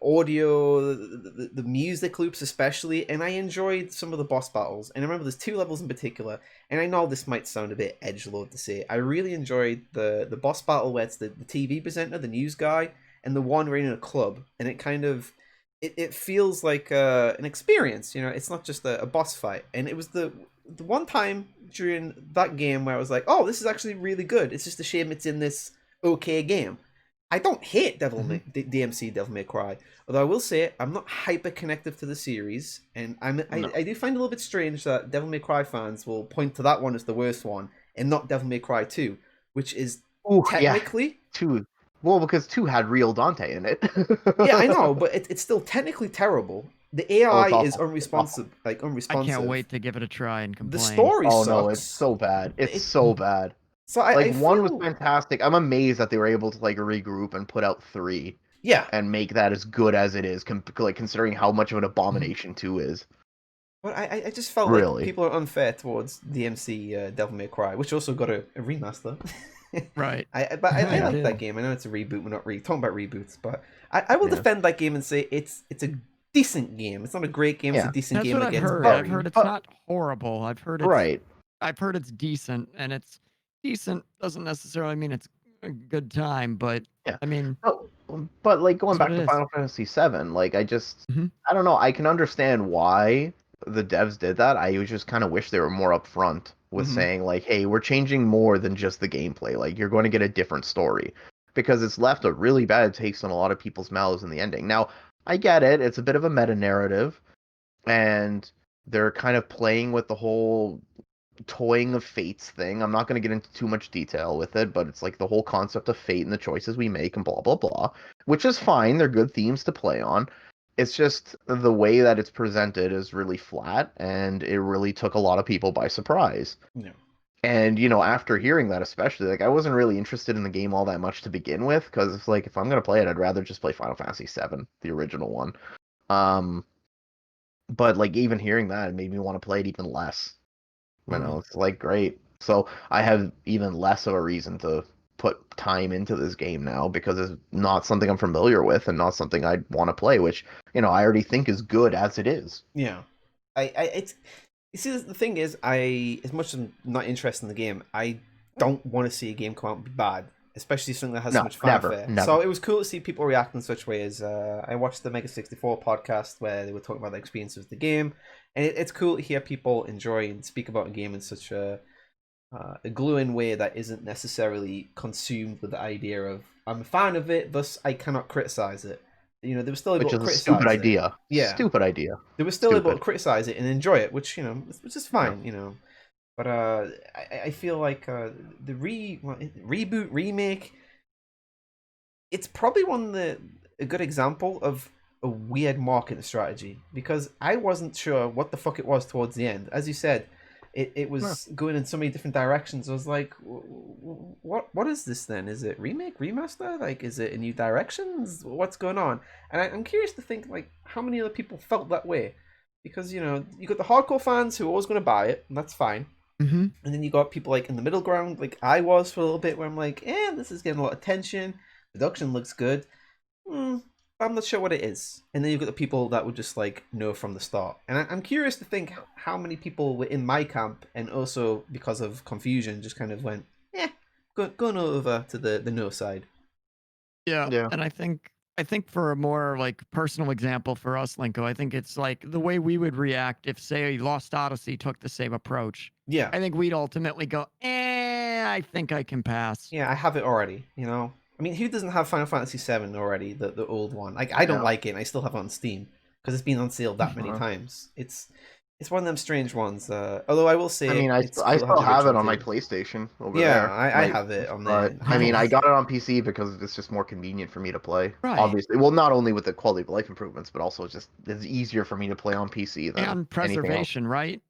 [SPEAKER 1] audio, the music loops especially, and I enjoyed some of the boss battles. And I remember there's 2 levels in particular, and I know this might sound a bit edgelord to say. I really enjoyed the boss battle where it's the TV presenter, the news guy, and the one running a club, and it kind of it feels like an experience. It's not just a boss fight. And it was the one time during that game where I was like, oh, this is actually really good. It's just a shame it's in this okay game. I don't hate DMC Devil May Cry, although I will say I'm not hyper connected to the series, and I do find it a little bit strange that Devil May Cry fans will point to that one as the worst one and not Devil May Cry 2, which is technically
[SPEAKER 3] 2. Well, because 2 had real Dante in it.
[SPEAKER 1] yeah, I know, but it's still technically terrible. The AI is
[SPEAKER 3] awful.
[SPEAKER 1] unresponsive.
[SPEAKER 2] I can't wait to give it a try and complain.
[SPEAKER 1] The story
[SPEAKER 3] Oh
[SPEAKER 1] sucks.
[SPEAKER 3] no, it's so bad. It's so bad.
[SPEAKER 1] So I
[SPEAKER 3] one was
[SPEAKER 1] feel-
[SPEAKER 3] fantastic. I'm amazed that they were able to like regroup and put out 3
[SPEAKER 1] Yeah,
[SPEAKER 3] and make that as good as it is, like considering how much of an abomination 2 is.
[SPEAKER 1] but I just felt
[SPEAKER 3] Really?
[SPEAKER 1] like people are unfair towards DMC Devil May Cry, which also got a remaster.
[SPEAKER 2] Right.
[SPEAKER 1] I
[SPEAKER 2] Yeah,
[SPEAKER 1] like
[SPEAKER 2] it
[SPEAKER 1] that
[SPEAKER 2] did.
[SPEAKER 1] game. I know it's a reboot. We're not really talking about reboots, but I will
[SPEAKER 3] Yeah.
[SPEAKER 1] defend that game and say it's a decent game. It's not a great game. It's
[SPEAKER 3] Yeah.
[SPEAKER 1] a decent
[SPEAKER 2] That's
[SPEAKER 1] game
[SPEAKER 2] what
[SPEAKER 1] that
[SPEAKER 2] I've
[SPEAKER 1] gets
[SPEAKER 2] heard.
[SPEAKER 1] buried.
[SPEAKER 2] I've heard it's
[SPEAKER 3] But-
[SPEAKER 2] not horrible. I've heard it's
[SPEAKER 3] Right.
[SPEAKER 2] I've heard it's decent, and it's decent doesn't necessarily mean it's a good time, but
[SPEAKER 3] Yeah.
[SPEAKER 2] I mean,
[SPEAKER 3] But like going
[SPEAKER 2] That's what
[SPEAKER 3] back
[SPEAKER 2] it
[SPEAKER 3] to
[SPEAKER 2] is.
[SPEAKER 3] Final Fantasy VII, like I
[SPEAKER 2] Mhm.
[SPEAKER 3] don't know. I can understand why the devs did that. I just kind of wish they were more upfront with
[SPEAKER 1] Mhm.
[SPEAKER 3] saying like, "Hey, we're changing more than just the gameplay. Like you're going to get a different story," because it's left a really bad taste in a lot of people's mouths in the ending. Now, I get it. It's a bit of a meta narrative, and they're kind of playing with the whole toying of fates thing. I'm not going to get into too much detail with it, but it's like the whole concept of fate and the choices we make and blah blah blah, which is fine. They're good themes to play on. It's just the way that it's presented is really flat, and it really took a lot of people by surprise.
[SPEAKER 1] Yeah.
[SPEAKER 3] And after hearing that, especially, like I wasn't really interested in the game all that much to begin with, because it's like if I'm gonna play it, I'd rather just play Final Fantasy VII, the original one. But like even hearing that, it made me want to play it even less. It's like great. So I have even less of a reason to put time into this game now because it's not something I'm familiar with and not something I'd want to play, which I already think is good as it is.
[SPEAKER 1] Yeah, it's you see the thing is, as much as I'm not interested in the game, I don't want to see a game come out and be bad, especially something that has so
[SPEAKER 3] No,
[SPEAKER 1] much
[SPEAKER 3] never,
[SPEAKER 1] fanfare.
[SPEAKER 3] never.
[SPEAKER 1] So it was cool to see people react in such ways. I watched the Mega 64 podcast where they were talking about the experience of the game, and it's cool to hear people enjoy and speak about a game in such a glowing way that isn't necessarily consumed with the idea of I'm a fan of it, thus I cannot criticize it. You know, they were still able
[SPEAKER 3] Which
[SPEAKER 1] to
[SPEAKER 3] is a
[SPEAKER 1] criticize
[SPEAKER 3] stupid
[SPEAKER 1] it.
[SPEAKER 3] idea.
[SPEAKER 1] Yeah,
[SPEAKER 3] Stupid idea.
[SPEAKER 1] they were still able to
[SPEAKER 3] Stupid.
[SPEAKER 1] criticize it and enjoy it, which which is fine. You know, but I feel like the reboot remake, it's probably a good example of a weird marketing strategy because I wasn't sure what the fuck it was towards the end. As you said, it was going in so many different directions. I was like, what is this then? Is it remake, remaster? Like, is it a new directions? What's going on? And I'm curious to think like how many other people felt that way, because you got the hardcore fans who are always going to buy it, and that's fine.
[SPEAKER 2] Mm-hmm.
[SPEAKER 1] And then you got people like in the middle ground, like I was for a little bit, where I'm like, this is getting a lot of attention. Production looks good. I'm not sure what it is. And then you've got the people that would just like know from the start. And I'm curious to think how many people were in my camp and also because of confusion just kind of went, going over to the no side.
[SPEAKER 2] Yeah. And I think for a more like personal example for us, Linko, I think it's like the way we would react if, say, Lost Odyssey took the same approach.
[SPEAKER 1] Yeah.
[SPEAKER 2] I think we'd ultimately go, I think I can pass.
[SPEAKER 1] Yeah, I have it already, I mean, who doesn't have Final Fantasy VII already, the old one? Like, I don't like it, and I still have it on Steam, because it's been on sale that many times. It's one of them strange ones. Although I will say,
[SPEAKER 3] I mean, I still have it on my PlayStation over there.
[SPEAKER 1] Yeah, I have it on there.
[SPEAKER 3] But I mean, I got it on PC because it's just more convenient for me to play.
[SPEAKER 2] Right.
[SPEAKER 3] Obviously, well, not only with the quality of life improvements, but also it's easier for me to play on PC than
[SPEAKER 2] and preservation, right?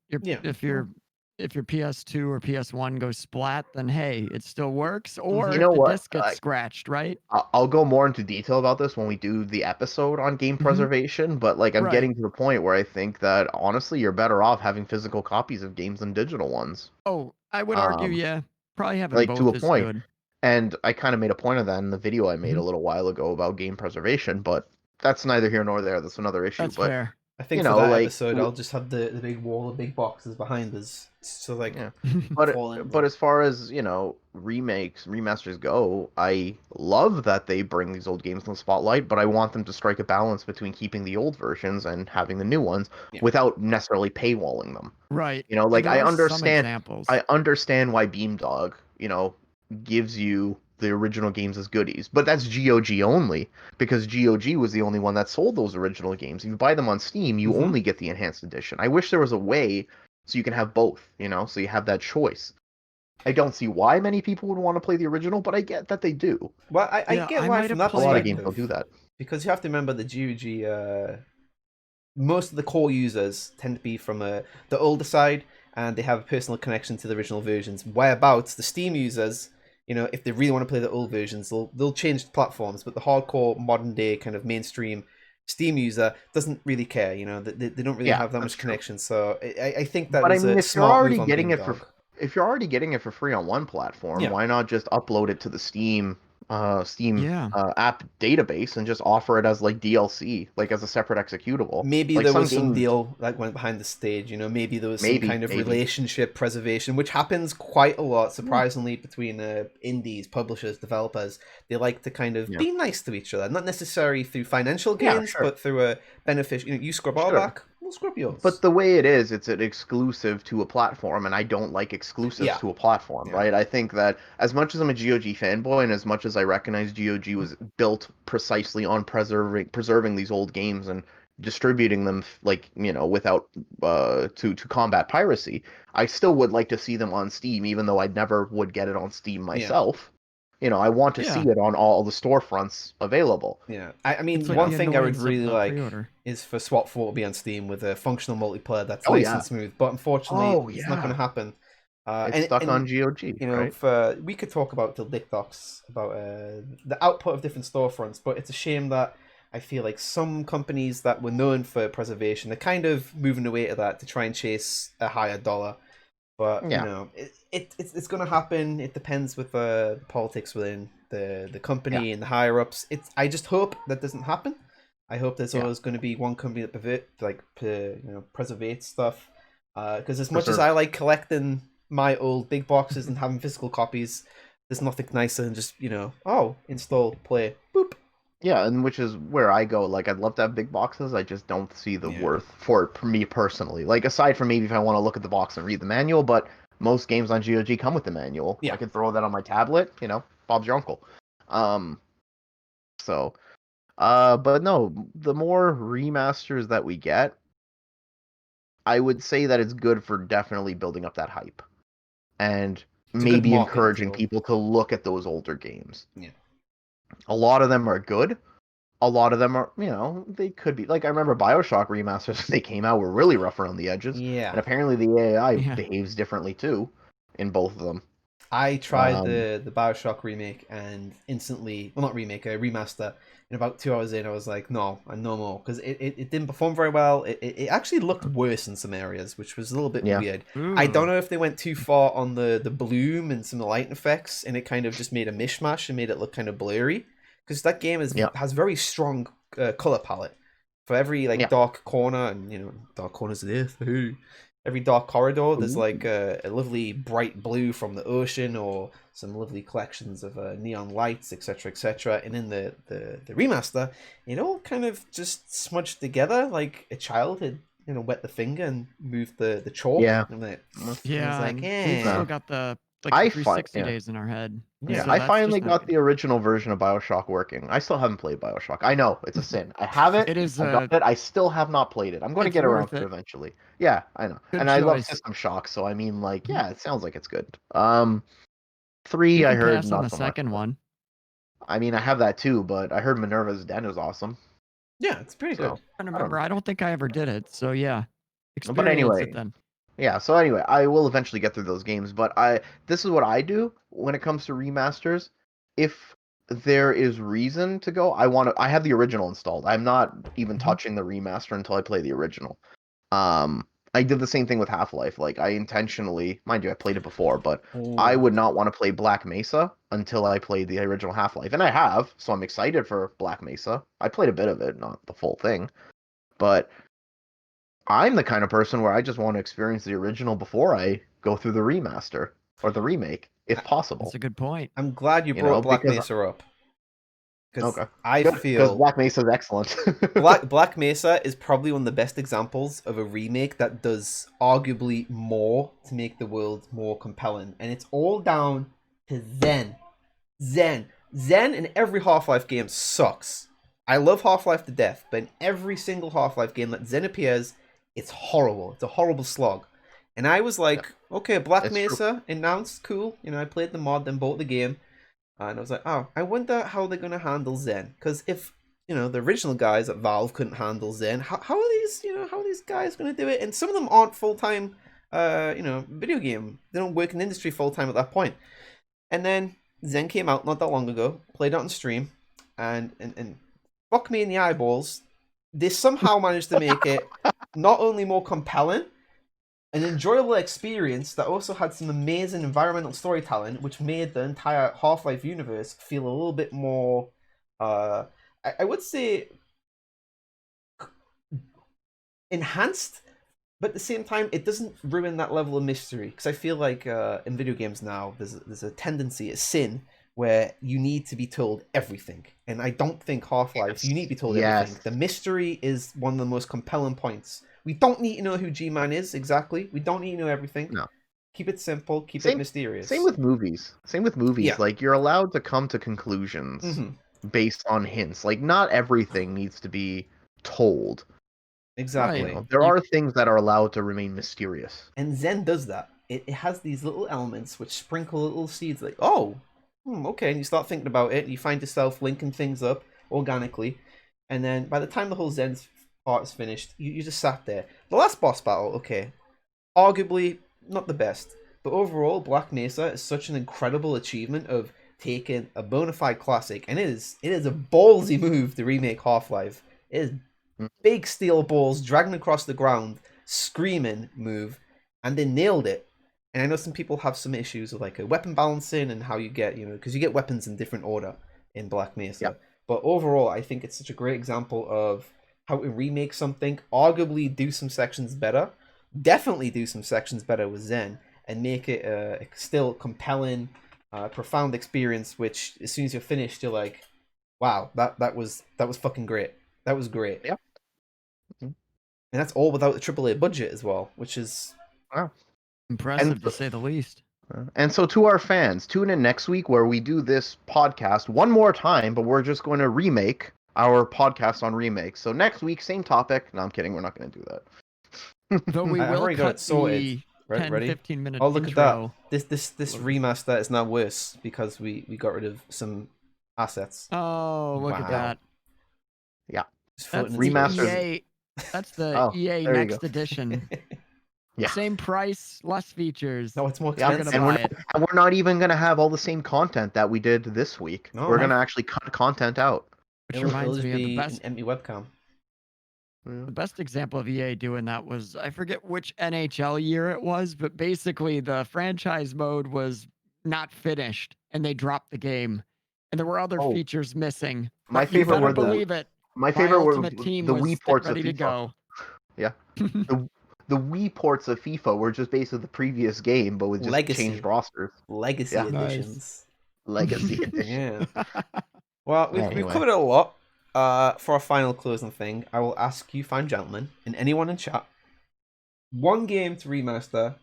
[SPEAKER 2] If your PS2 or PS1 goes splat, then hey, it still works. Or if the disc gets scratched, right?
[SPEAKER 3] I'll go more into detail about this when we do the episode on game preservation, but like I'm getting to the point where I think that honestly you're better off having physical copies of games than digital ones.
[SPEAKER 2] Oh, I would argue, yeah. Probably having
[SPEAKER 3] like
[SPEAKER 2] both
[SPEAKER 3] to a
[SPEAKER 2] is
[SPEAKER 3] point.
[SPEAKER 2] good.
[SPEAKER 3] And I kind of made a point of that in the video I made a little while ago about game preservation, but that's neither here nor there. That's another issue.
[SPEAKER 2] That's fair.
[SPEAKER 1] I think for that episode, I'll just have the big wall of big boxes behind us. So like,
[SPEAKER 3] but as far as remakes, remasters go, I love that they bring these old games in the spotlight, but I want them to strike a balance between keeping the old versions and having the new ones without necessarily paywalling them.
[SPEAKER 2] Right.
[SPEAKER 3] Like I understand why Beamdog, gives you the original games as goodies, but that's GOG only, because GOG was the only one that sold those original games. If you buy them on Steam, you only get the enhanced edition. I wish there was a way so you can have both, so you have that choice. I don't see why many people would want to play the original, but I get that they do.
[SPEAKER 1] Well, I get why from that perspective.
[SPEAKER 3] A lot of games don't do that.
[SPEAKER 1] Because you have to remember the GOG, most of the core users tend to be from the older side, and they have a personal connection to the original versions. Whereabouts the Steam users, if they really want to play the old versions, they'll change the platforms. But the hardcore modern day kind of mainstream Steam user doesn't really care. They don't really have that much connection. So I think that was a smart move on Beamdog.
[SPEAKER 3] If you're already getting it for free on one platform, why not just upload it to the Steam app database and just offer it as like DLC, like as a separate executable?
[SPEAKER 1] Maybe there was some deal that went behind the stage. Maybe there was some kind of relationship preservation, which happens quite a lot, surprisingly, between indies, publishers, developers. They like to kind of be nice to each other, not necessarily through financial gains, but through a beneficial. You scrub our back, we'll scrub yours.
[SPEAKER 3] But the way it is, it's an exclusive to a platform, and I don't like exclusives to a platform, right? I think that as much as I'm a GOG fanboy, and as much as I recognize GOG was built precisely on preserving these old games and distributing them without to combat piracy, I still would like to see them on Steam, even though I never would get it on Steam myself. I want to see it on all the storefronts available.
[SPEAKER 1] Yeah, I mean, one thing I would really like is for SWAT 4 to be on Steam with a functional multiplayer that's nice and smooth. But unfortunately, it's not going to happen.
[SPEAKER 3] It's stuck on GOG. Right?
[SPEAKER 1] We could talk about till Dick Docks about the output of different storefronts, but it's a shame that I feel like some companies that were known for preservation are kind of moving away to that to try and chase a higher dollar. But it's going to happen. It depends with the politics within the company and the higher ups. I just hope that doesn't happen. I hope there's always going to be one company that preservates stuff. Because as much as I like collecting my old big boxes and having physical copies. There's nothing nicer than just, install, play, boop.
[SPEAKER 3] Yeah, and which is where I go. Like, I'd love to have big boxes. I just don't see the
[SPEAKER 1] Yeah.
[SPEAKER 3] worth for it for me personally. Like, aside from maybe if I want to look at the box and read the manual, but most games on GOG come with the manual.
[SPEAKER 1] Yeah.
[SPEAKER 3] I could throw that on my tablet. Bob's your uncle. So, but no, the more remasters that we get, I would say that it's good for definitely building up that hype and
[SPEAKER 1] It's a good
[SPEAKER 3] maybe
[SPEAKER 1] marketing
[SPEAKER 3] encouraging
[SPEAKER 1] tool.
[SPEAKER 3] people to look at those older games.
[SPEAKER 1] Yeah.
[SPEAKER 3] A lot of them are good. A lot of them are, they could be. Like, I remember Bioshock remasters when they came out were really rough around the edges.
[SPEAKER 1] Yeah.
[SPEAKER 3] And apparently the AI
[SPEAKER 2] Yeah.
[SPEAKER 3] behaves differently too in both of them.
[SPEAKER 1] I tried the Bioshock remake and instantly, well, not remake, a remaster. In about 2 hours in, I was like, no, and no more, because it didn't perform very well. It actually looked worse in some areas, which was a little bit weird. I don't know if they went too far on the bloom and some of the lighting effects, and it kind of just made a mishmash and made it look kind of blurry. Because that game has very strong color palette for every dark corner, and dark corners of the earth. Every dark corridor, there's like a lovely bright blue from the ocean, or some lovely collections of neon lights, etc., etc. And in the remaster, it all kind of just smudged together, like a child had wet the finger and moved the chalk.
[SPEAKER 3] Yeah.
[SPEAKER 1] And
[SPEAKER 2] Yeah,
[SPEAKER 1] like,
[SPEAKER 2] we've still got the
[SPEAKER 3] I
[SPEAKER 2] 360 days in our head.
[SPEAKER 3] Yeah,
[SPEAKER 2] so
[SPEAKER 3] I
[SPEAKER 2] that's
[SPEAKER 3] finally
[SPEAKER 2] just not
[SPEAKER 3] got
[SPEAKER 2] good.
[SPEAKER 3] the original version of Bioshock working. I still haven't played Bioshock. I know, it's a sin. I have it.
[SPEAKER 2] It is
[SPEAKER 3] I got it. I still have not played it. I'm going to
[SPEAKER 2] it's
[SPEAKER 3] get around
[SPEAKER 2] worth
[SPEAKER 3] to it
[SPEAKER 2] it.
[SPEAKER 3] eventually. Yeah, I know.
[SPEAKER 2] Good
[SPEAKER 3] And I love
[SPEAKER 2] choice.
[SPEAKER 3] System Shock, so I mean, like, yeah, it sounds like it's good.
[SPEAKER 2] You
[SPEAKER 3] 3, I
[SPEAKER 2] can
[SPEAKER 3] heard
[SPEAKER 2] pass on
[SPEAKER 3] not
[SPEAKER 2] the
[SPEAKER 3] so much.
[SPEAKER 2] second one.
[SPEAKER 3] I mean, I have that too, but I heard Minerva's Den is awesome.
[SPEAKER 1] yeah, it's pretty
[SPEAKER 3] So,
[SPEAKER 1] good.
[SPEAKER 2] I remember. I don't think I ever did it. So yeah, experience
[SPEAKER 3] But anyway,
[SPEAKER 2] it then.
[SPEAKER 3] yeah, so anyway, I will eventually get through those games, but this is what I do when it comes to remasters. If there is reason to go, I have the original installed. I'm not even touching the remaster until I play the original. I did the same thing with Half-Life. Like, I intentionally, mind you, I played it before, but I would not want to play Black Mesa until I played the original Half-Life. And I have, so I'm excited for Black Mesa. I played a bit of it, not the full thing. But I'm the kind of person where I just want to experience the original before I go through the remaster or the remake, if possible.
[SPEAKER 2] That's a good point.
[SPEAKER 1] I'm glad you brought Black Mesa up. Because I
[SPEAKER 3] because
[SPEAKER 1] feel
[SPEAKER 3] Black Mesa is excellent.
[SPEAKER 1] Black Mesa is probably one of the best examples of a remake that does arguably more to make the world more compelling, and it's all down to Zen. Zen in every Half-Life game sucks. I love Half-Life to death, but in every single Half-Life game that Zen appears, it's horrible. It's a horrible slog. And I was like, okay, Black Mesa announced, cool. I played the mod, then bought the game. And I was like, oh, I wonder how they're going to handle Zen. Because if, the original guys at Valve couldn't handle Zen, how are these guys going to do it? And some of them aren't full-time, video game. They don't work in the industry full-time at that point. And then Zen came out not that long ago, played it on stream, and fuck me in the eyeballs, they somehow managed to make it not only more compelling, an enjoyable experience that also had some amazing environmental storytelling, which made the entire Half-Life universe feel a little bit more, I would say, enhanced, but at the same time, it doesn't ruin that level of mystery. Because I feel like in video games now, there's a tendency, a sin, where you need to be told everything. And I don't think Half-Life, you need to be told everything. The mystery is one of the most compelling points. We don't need to know who G-Man is, exactly. We don't need to know everything.
[SPEAKER 3] No.
[SPEAKER 1] Keep it simple, keep it mysterious.
[SPEAKER 3] Same with movies.
[SPEAKER 1] Yeah.
[SPEAKER 3] Like, you're allowed to come to conclusions based on hints. Like, not everything needs to be told.
[SPEAKER 1] Exactly.
[SPEAKER 3] There are things that are allowed to remain mysterious.
[SPEAKER 1] And Zen does that. It has these little elements which sprinkle little seeds like, oh, okay. And you start thinking about it, and you find yourself linking things up organically. And then by the time the whole Zen part is finished, you just sat there. The last boss battle, okay, arguably not the best. But overall, Black Mesa is such an incredible achievement of taking a bona fide classic, and it is a ballsy move to remake Half-Life. It is big steel balls dragging across the ground, screaming move, and they nailed it. And I know some people have some issues with like a weapon balancing and how you get, because you get weapons in different order in Black Mesa.
[SPEAKER 3] Yep.
[SPEAKER 1] But overall, I think it's such a great example of how to remake something, arguably do some sections better, definitely do some sections better with Zen, and make it a still compelling, profound experience. Which as soon as you're finished, you're like, wow, that was fucking great. That was great.
[SPEAKER 3] Yep.
[SPEAKER 1] And that's all without the AAA budget as well, which is
[SPEAKER 3] Wow.
[SPEAKER 2] Impressive to say the least.
[SPEAKER 3] And so to our fans, tune in next week where we do this podcast one more time, but we're just going to remake our podcast on remakes. So next week, same topic. No, I'm kidding. We're not going to do that.
[SPEAKER 2] Though we
[SPEAKER 1] I've
[SPEAKER 2] will
[SPEAKER 1] already got
[SPEAKER 2] cut
[SPEAKER 1] it sorted.
[SPEAKER 2] the
[SPEAKER 1] Right,
[SPEAKER 2] 10,
[SPEAKER 1] ready?
[SPEAKER 2] 15 minute
[SPEAKER 1] Oh, look
[SPEAKER 2] intro.
[SPEAKER 1] at that. This remaster is now worse because we got rid of some assets.
[SPEAKER 2] Oh, look at
[SPEAKER 1] Wow.
[SPEAKER 2] that.
[SPEAKER 3] Yeah.
[SPEAKER 1] Just
[SPEAKER 2] That's
[SPEAKER 1] floating
[SPEAKER 2] the
[SPEAKER 1] in
[SPEAKER 3] Remasters.
[SPEAKER 1] space.
[SPEAKER 2] EA. That's the
[SPEAKER 3] Oh,
[SPEAKER 2] EA
[SPEAKER 3] there you
[SPEAKER 2] Next
[SPEAKER 3] go.
[SPEAKER 2] Edition.
[SPEAKER 3] Yeah.
[SPEAKER 2] Same price, less features.
[SPEAKER 1] No, it's more
[SPEAKER 3] Yeah,
[SPEAKER 1] expensive.
[SPEAKER 2] gonna
[SPEAKER 3] and
[SPEAKER 2] buy it.
[SPEAKER 3] we're not even going to have all the same content that we did this week.
[SPEAKER 1] No,
[SPEAKER 3] we're
[SPEAKER 1] no.
[SPEAKER 3] going to actually cut content out.
[SPEAKER 2] Which
[SPEAKER 1] It'll
[SPEAKER 2] reminds
[SPEAKER 1] just
[SPEAKER 2] me of the
[SPEAKER 1] be
[SPEAKER 2] best
[SPEAKER 1] an empty webcam.
[SPEAKER 2] The best example of EA doing that was, I forget which NHL year it was, but basically the franchise mode was not finished and they dropped the game. And there were other
[SPEAKER 3] Oh.
[SPEAKER 2] features missing.
[SPEAKER 3] My
[SPEAKER 2] But you
[SPEAKER 3] favorite
[SPEAKER 2] better
[SPEAKER 3] were the
[SPEAKER 2] believe it.
[SPEAKER 3] my
[SPEAKER 2] My
[SPEAKER 3] favorite were
[SPEAKER 2] Ultimate Team
[SPEAKER 3] the
[SPEAKER 2] was
[SPEAKER 3] Wii ports of
[SPEAKER 2] ready to
[SPEAKER 3] FIFA.
[SPEAKER 2] go.
[SPEAKER 3] Yeah. The Wii ports of FIFA were just basically the previous game, but with just
[SPEAKER 1] Legacy.
[SPEAKER 3] changed rosters.
[SPEAKER 1] Legacy
[SPEAKER 3] Yeah.
[SPEAKER 2] Nice.
[SPEAKER 1] editions.
[SPEAKER 3] Legacy edition.
[SPEAKER 1] Yeah. Well, we've
[SPEAKER 3] Anyway.
[SPEAKER 1] covered it a lot. For our final closing thing, I will ask you, fine gentlemen, and anyone in chat, one game to remaster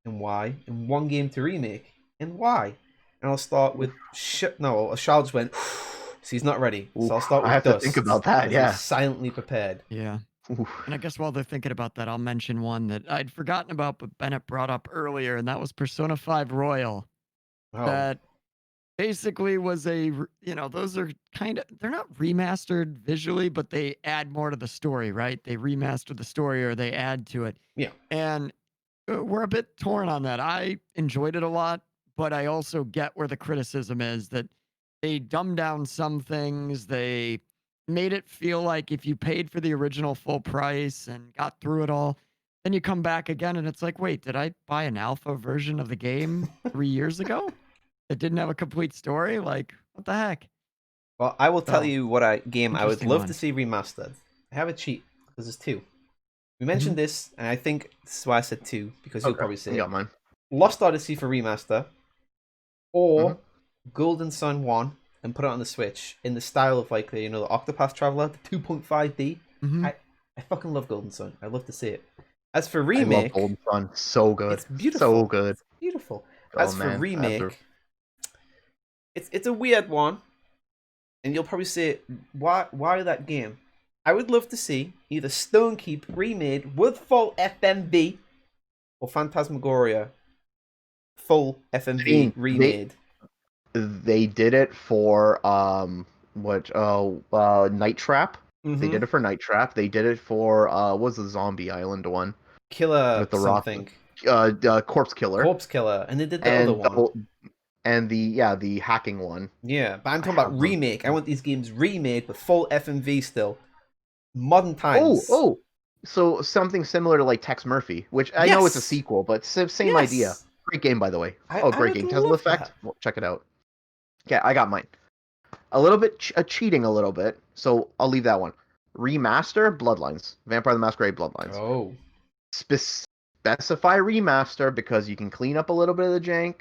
[SPEAKER 1] and why, and one game to remake and why. And I'll start with Charles just went. So he's not ready. So I'll start with
[SPEAKER 3] I have to
[SPEAKER 1] Dust,
[SPEAKER 3] think about that,
[SPEAKER 1] as
[SPEAKER 3] yeah.
[SPEAKER 1] he's silently prepared.
[SPEAKER 2] Yeah.
[SPEAKER 3] Oof.
[SPEAKER 2] And I guess while they're thinking about that, I'll mention one that I'd forgotten about, but Bennett brought up earlier, and that was Persona 5 Royal.
[SPEAKER 1] Oh,
[SPEAKER 2] That basically was those are they're not remastered visually, but they add more to the story, right? They remaster the story or they add to it.
[SPEAKER 1] Yeah.
[SPEAKER 2] And we're a bit torn on that. I enjoyed it a lot, but I also get where the criticism is that they dumbed down some things. They made it feel like if you paid for the original full price and got through it all, then you come back again and it's like, wait, did I buy an alpha version of the game 3 years ago? It didn't have a complete story. Like, what the heck?
[SPEAKER 1] well, I will tell
[SPEAKER 2] So,
[SPEAKER 1] you what game I would
[SPEAKER 2] interesting
[SPEAKER 1] love
[SPEAKER 2] one.
[SPEAKER 1] to see remastered. I have a cheat because there's two. We mentioned this, and I think this is why I said two because you'll probably say
[SPEAKER 3] I
[SPEAKER 1] it.
[SPEAKER 3] got mine.
[SPEAKER 1] Lost Odyssey for remaster, or Golden Sun 1 and put it on the Switch in the style of like the Octopath Traveler, the 2.5D.
[SPEAKER 2] Mhm.
[SPEAKER 1] I fucking love Golden Sun. I love to see it. As for
[SPEAKER 3] I love
[SPEAKER 1] remake,
[SPEAKER 3] Golden Sun. So good.
[SPEAKER 1] it's beautiful.
[SPEAKER 3] So good.
[SPEAKER 1] It's beautiful.
[SPEAKER 3] Oh,
[SPEAKER 1] As for
[SPEAKER 3] man,
[SPEAKER 1] remake, it's a weird one, and you'll probably say, why that game? I would love to see either Stonekeep remade with full FMV or Phantasmagoria full FMV remade.
[SPEAKER 3] They did it for Night Trap. They did it for Night Trap. They did it for what was the Zombie Island one?
[SPEAKER 1] Killer
[SPEAKER 3] with the
[SPEAKER 1] something.
[SPEAKER 3] Corpse Killer.
[SPEAKER 1] Corpse Killer, and they did the other one.
[SPEAKER 3] And the hacking one.
[SPEAKER 1] Yeah, but I'm talking about remake. I want these games remade with full FMV still. Modern times.
[SPEAKER 3] So something similar to like Tex Murphy, which I know it's a sequel, but same idea. Great game, by the way. Great game. Tesla Effect. Well, check it out. Okay, I got mine. A little bit cheating a little bit, so I'll leave that one. Remaster Bloodlines. Vampire the Masquerade Bloodlines.
[SPEAKER 1] Oh.
[SPEAKER 3] Specify remaster because you can clean up a little bit of the jank.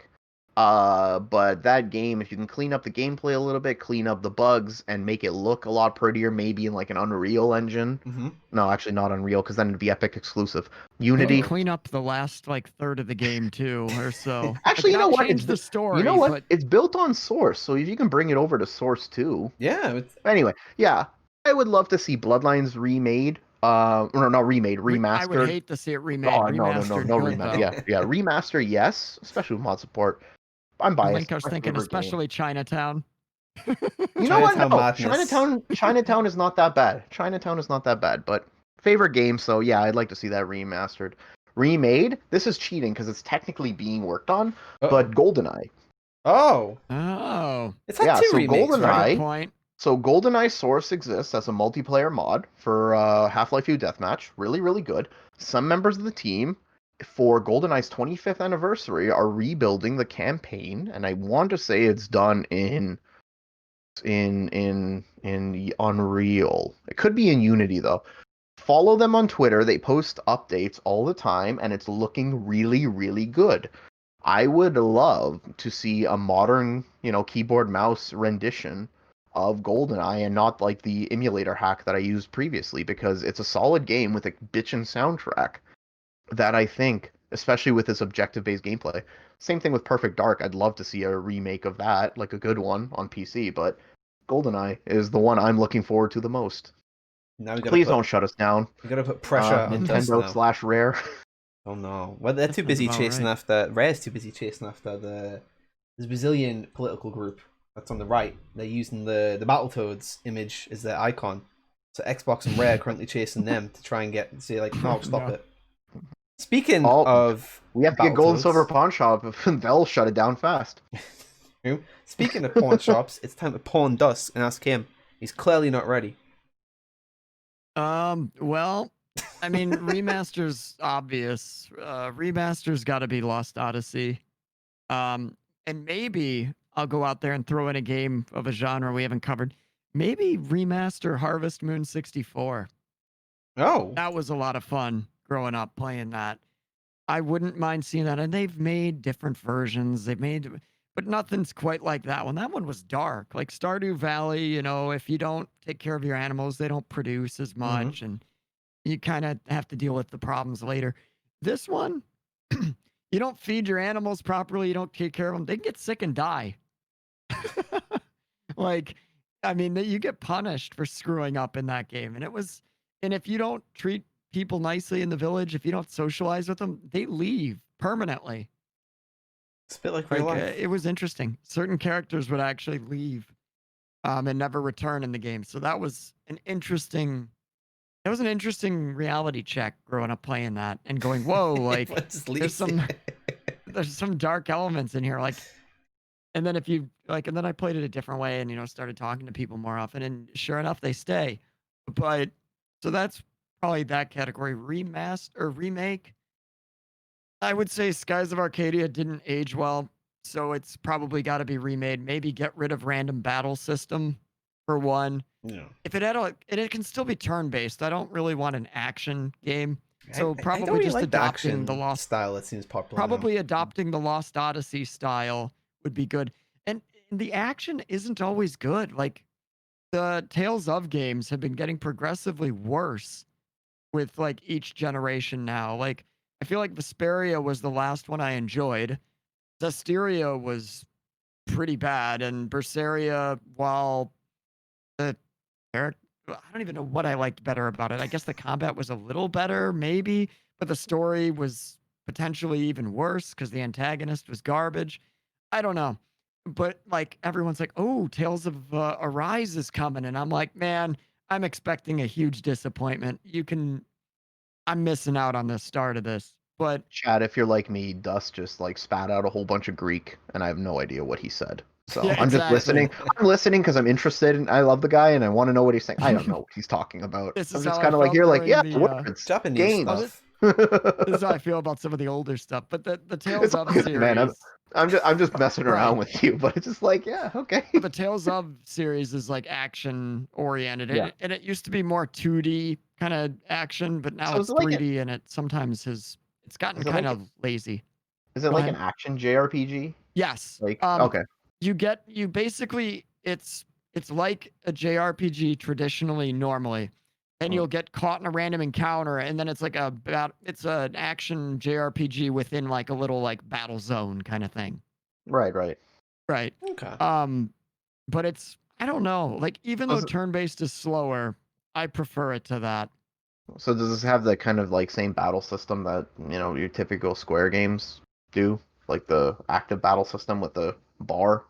[SPEAKER 3] But that game, if you can clean up the gameplay a little bit, clean up the bugs, and make it look a lot prettier, maybe in like an Unreal Engine.
[SPEAKER 1] Mm-hmm.
[SPEAKER 3] No, actually not Unreal, because then it'd be Epic exclusive. Unity.
[SPEAKER 2] Clean up the last like third of the game too, or so.
[SPEAKER 3] Actually, you know what?
[SPEAKER 2] Change the story.
[SPEAKER 3] You know what?
[SPEAKER 2] But...
[SPEAKER 3] It's built on Source, so if you can bring it over to Source too.
[SPEAKER 1] Yeah.
[SPEAKER 3] Anyway, yeah, I would love to see Bloodlines remade. No, not remade, remastered.
[SPEAKER 2] I would hate to see it remade.
[SPEAKER 3] Oh, no, remaster. Yeah, remaster, yes, especially with mod support. I'm biased.
[SPEAKER 2] I was thinking, especially Chinatown.
[SPEAKER 3] You know what? No, Chinatown is not that bad. Chinatown is not that bad, but favorite game, so yeah, I'd like to see that remastered. Remade, this is cheating because it's technically being worked on, but GoldenEye.
[SPEAKER 1] Oh.
[SPEAKER 2] It's
[SPEAKER 1] had two remakes,
[SPEAKER 3] GoldenEye.
[SPEAKER 1] right?
[SPEAKER 2] Point.
[SPEAKER 3] So GoldenEye Source exists as a multiplayer mod for Half-Life 2 Deathmatch. Really, really good. Some members of the team for GoldenEye's 25th anniversary are rebuilding the campaign, and I want to say it's done in Unreal. It could be in Unity though. Follow them on Twitter. They post updates all the time, and it's looking really, really good. I would love to see a modern, keyboard mouse rendition of GoldenEye and not like the emulator hack that I used previously, because it's a solid game with a bitchin' soundtrack that I think, especially with this objective-based gameplay. Same thing with Perfect Dark. I'd love to see a remake of that, like a good one on PC, but GoldenEye is the one I'm looking forward to the most.
[SPEAKER 1] Now we gotta
[SPEAKER 3] Please
[SPEAKER 1] put
[SPEAKER 3] don't shut us down,
[SPEAKER 1] we gotta put pressure on us now.
[SPEAKER 3] Nintendo/Rare.
[SPEAKER 1] Oh no! Well, they're
[SPEAKER 2] That
[SPEAKER 1] too
[SPEAKER 2] sounds
[SPEAKER 1] busy
[SPEAKER 2] about
[SPEAKER 1] chasing
[SPEAKER 2] right.
[SPEAKER 1] after. Rare's too busy chasing after the Brazilian political group that's on the right. They're using the Battletoads image as their icon. So Xbox and Rare are currently chasing them to try and say like, no, stop
[SPEAKER 2] No.
[SPEAKER 1] it. Speaking
[SPEAKER 3] Oh,
[SPEAKER 1] of
[SPEAKER 3] we have to get Gold and Silver
[SPEAKER 1] Battletoads,
[SPEAKER 3] Pawn Shop. They'll shut it down fast.
[SPEAKER 1] speaking of pawn shops, it's time to pawn Dusk and ask him. He's clearly not ready.
[SPEAKER 2] Well, I mean, remasters obvious. Remasters got to be Lost Odyssey. And maybe I'll go out there and throw in a game of a genre we haven't covered. Maybe remaster Harvest Moon 64.
[SPEAKER 1] Oh,
[SPEAKER 2] That was a lot of fun growing up playing that. I wouldn't mind seeing that. And they've made different versions. But nothing's quite like that one. That one was dark. Like Stardew Valley, if you don't take care of your animals, they don't produce as much. And you kind of have to deal with the problems later. This one, you don't feed your animals properly, you don't take care of them, they can get sick and die. Like, I mean, you get punished for screwing up in that game. And if you don't treat people nicely in the village, if you don't socialize with them, they leave permanently.
[SPEAKER 1] it's a bit like real
[SPEAKER 2] Like,
[SPEAKER 1] life.
[SPEAKER 2] it was interesting. Certain characters would actually leave and never return in the game. So that was an interesting reality check growing up playing that and going, whoa, like
[SPEAKER 1] Just
[SPEAKER 2] there's
[SPEAKER 1] leave.
[SPEAKER 2] there's some dark elements in here. Like, and then and then I played it a different way and, started talking to people more often. And sure enough, they stay. But so that's probably that category. Remaster or remake. I would say Skies of Arcadia didn't age well. So it's probably got to be remade. Maybe get rid of random battle system for one.
[SPEAKER 1] Yeah.
[SPEAKER 2] If it had and it can still be turn-based. I don't really want an action game. So
[SPEAKER 1] I don't
[SPEAKER 2] probably
[SPEAKER 1] really
[SPEAKER 2] just
[SPEAKER 1] like the
[SPEAKER 2] adopting the
[SPEAKER 1] action
[SPEAKER 2] Lost
[SPEAKER 1] style that seems popular now.
[SPEAKER 2] probably adopting the Lost Odyssey style would be good. And the action isn't always good. Like the Tales of games have been getting progressively worse with like each generation now. Like I feel like Vesperia was the last one I enjoyed. Zestiria was pretty bad, and Berseria, while the character, I don't even know what I liked better about it. I guess the combat was a little better, maybe, but the story was potentially even worse because the antagonist was garbage. I don't know. But like everyone's like, oh, Tales of Arise is coming. And I'm like, man, I'm expecting a huge disappointment. I'm missing out on the start of this. But
[SPEAKER 3] Chad, if you're like me, Dust just like spat out a whole bunch of Greek, and I have no idea what he said. So
[SPEAKER 2] yeah,
[SPEAKER 3] I'm just
[SPEAKER 2] exactly.
[SPEAKER 3] listening. I'm listening because I'm interested and I love the guy and I want to know what he's saying. I don't know what he's talking about.
[SPEAKER 2] This
[SPEAKER 3] I'm
[SPEAKER 2] is
[SPEAKER 3] just
[SPEAKER 2] how I
[SPEAKER 3] kind of like
[SPEAKER 2] felt
[SPEAKER 3] here, like,
[SPEAKER 2] during
[SPEAKER 3] yeah,
[SPEAKER 2] the
[SPEAKER 3] words,
[SPEAKER 1] Japanese
[SPEAKER 3] games.
[SPEAKER 1] stuff.
[SPEAKER 2] this is how I feel about some of the older stuff. But the Tales
[SPEAKER 3] It's all
[SPEAKER 2] of
[SPEAKER 3] good, man.
[SPEAKER 2] series.
[SPEAKER 3] I'm just messing
[SPEAKER 2] Right.
[SPEAKER 3] around with you, but it's just like, yeah, okay.
[SPEAKER 2] But the Tales of series is like action oriented.
[SPEAKER 3] Yeah.
[SPEAKER 2] And it used to be more 2D kind of action, but now
[SPEAKER 3] So is
[SPEAKER 2] it's
[SPEAKER 3] it like
[SPEAKER 2] 3D and it sometimes it's gotten
[SPEAKER 3] is it
[SPEAKER 2] kind
[SPEAKER 3] like
[SPEAKER 2] of lazy.
[SPEAKER 3] is it
[SPEAKER 2] Go
[SPEAKER 3] like an
[SPEAKER 2] ahead.
[SPEAKER 3] action JRPG?
[SPEAKER 2] Yes.
[SPEAKER 3] Like, okay,
[SPEAKER 2] You basically it's like a JRPG traditionally normally. And
[SPEAKER 3] Mm,
[SPEAKER 2] you'll get caught in a random encounter, and then it's like it's an action JRPG within like a little like battle zone kind of thing.
[SPEAKER 3] right.
[SPEAKER 2] Right.
[SPEAKER 1] Okay.
[SPEAKER 2] But I don't know. Like even
[SPEAKER 3] So,
[SPEAKER 2] though
[SPEAKER 3] is it-
[SPEAKER 2] turn-based is slower, I prefer it to that.
[SPEAKER 3] so does this have the kind of like same battle system that your typical Square games do, like the active battle system with the bar?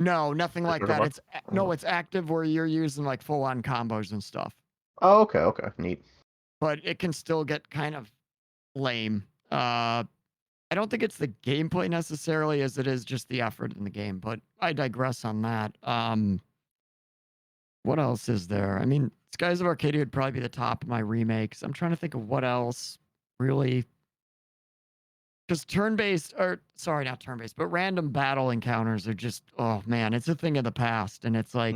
[SPEAKER 2] No, nothing like
[SPEAKER 3] There's a
[SPEAKER 2] that.
[SPEAKER 3] bar? Oh,
[SPEAKER 2] It's active where you're using like full-on combos and stuff.
[SPEAKER 3] oh, okay, neat.
[SPEAKER 2] But it can still get kind of lame. I don't think it's the gameplay necessarily as it is just the effort in the game, but I digress on that. What else is there? I mean, Skies of Arcadia would probably be the top of my remakes. I'm trying to think of what else really. Because turn-based, or sorry, not turn-based, but random battle encounters are just, oh man, it's a thing of the past. And it's like,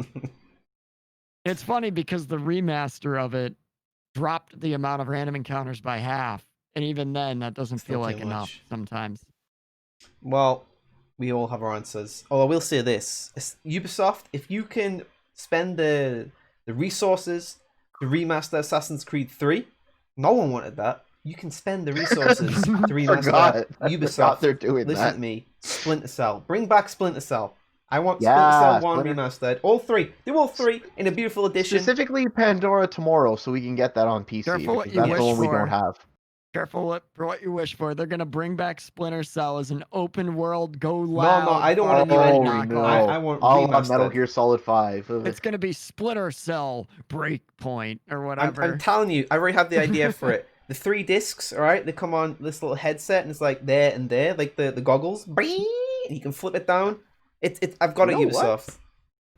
[SPEAKER 2] it's funny because the remaster of it dropped the amount of random encounters by half. And even then, that doesn't
[SPEAKER 1] Still
[SPEAKER 2] feel
[SPEAKER 1] too
[SPEAKER 2] like enough
[SPEAKER 1] much.
[SPEAKER 2] sometimes.
[SPEAKER 1] Well, we all have our answers. Oh, I will say this: Ubisoft, if you can spend the resources to remaster Assassin's Creed 3, no one wanted that. You can spend the resources to remaster
[SPEAKER 3] I forgot
[SPEAKER 1] Ubisoft.
[SPEAKER 3] they're doing
[SPEAKER 1] Listen
[SPEAKER 3] that.
[SPEAKER 1] to me, Splinter Cell. Bring back Splinter Cell. I want Splinter
[SPEAKER 3] Yeah,
[SPEAKER 1] Cell 1
[SPEAKER 3] Splinter.
[SPEAKER 1] remastered. All three. Do all three in a beautiful edition.
[SPEAKER 3] Specifically Pandora Tomorrow, so we can get that on PC.
[SPEAKER 2] Careful what
[SPEAKER 3] Because
[SPEAKER 2] you
[SPEAKER 3] that's
[SPEAKER 2] wish
[SPEAKER 3] the one we don't
[SPEAKER 2] for.
[SPEAKER 3] have.
[SPEAKER 2] Careful for what you wish for. They're gonna bring back Splinter Cell as an open world, go
[SPEAKER 1] No,
[SPEAKER 2] loud.
[SPEAKER 1] I don't want a new
[SPEAKER 2] Fortnite
[SPEAKER 1] engine.
[SPEAKER 2] knockoff.
[SPEAKER 1] I want
[SPEAKER 3] All on Metal
[SPEAKER 1] remastered.
[SPEAKER 3] Gear Solid 5. Ugh.
[SPEAKER 2] It's gonna be Splinter Cell Breakpoint or whatever.
[SPEAKER 1] I'm telling you, I already have the idea for it. The 3 discs, all right, they come on this little headset, and it's like there and there, like the goggles. Bing! And you can flip it down. I've got
[SPEAKER 3] You
[SPEAKER 1] a
[SPEAKER 3] know what?
[SPEAKER 1] Ubisoft.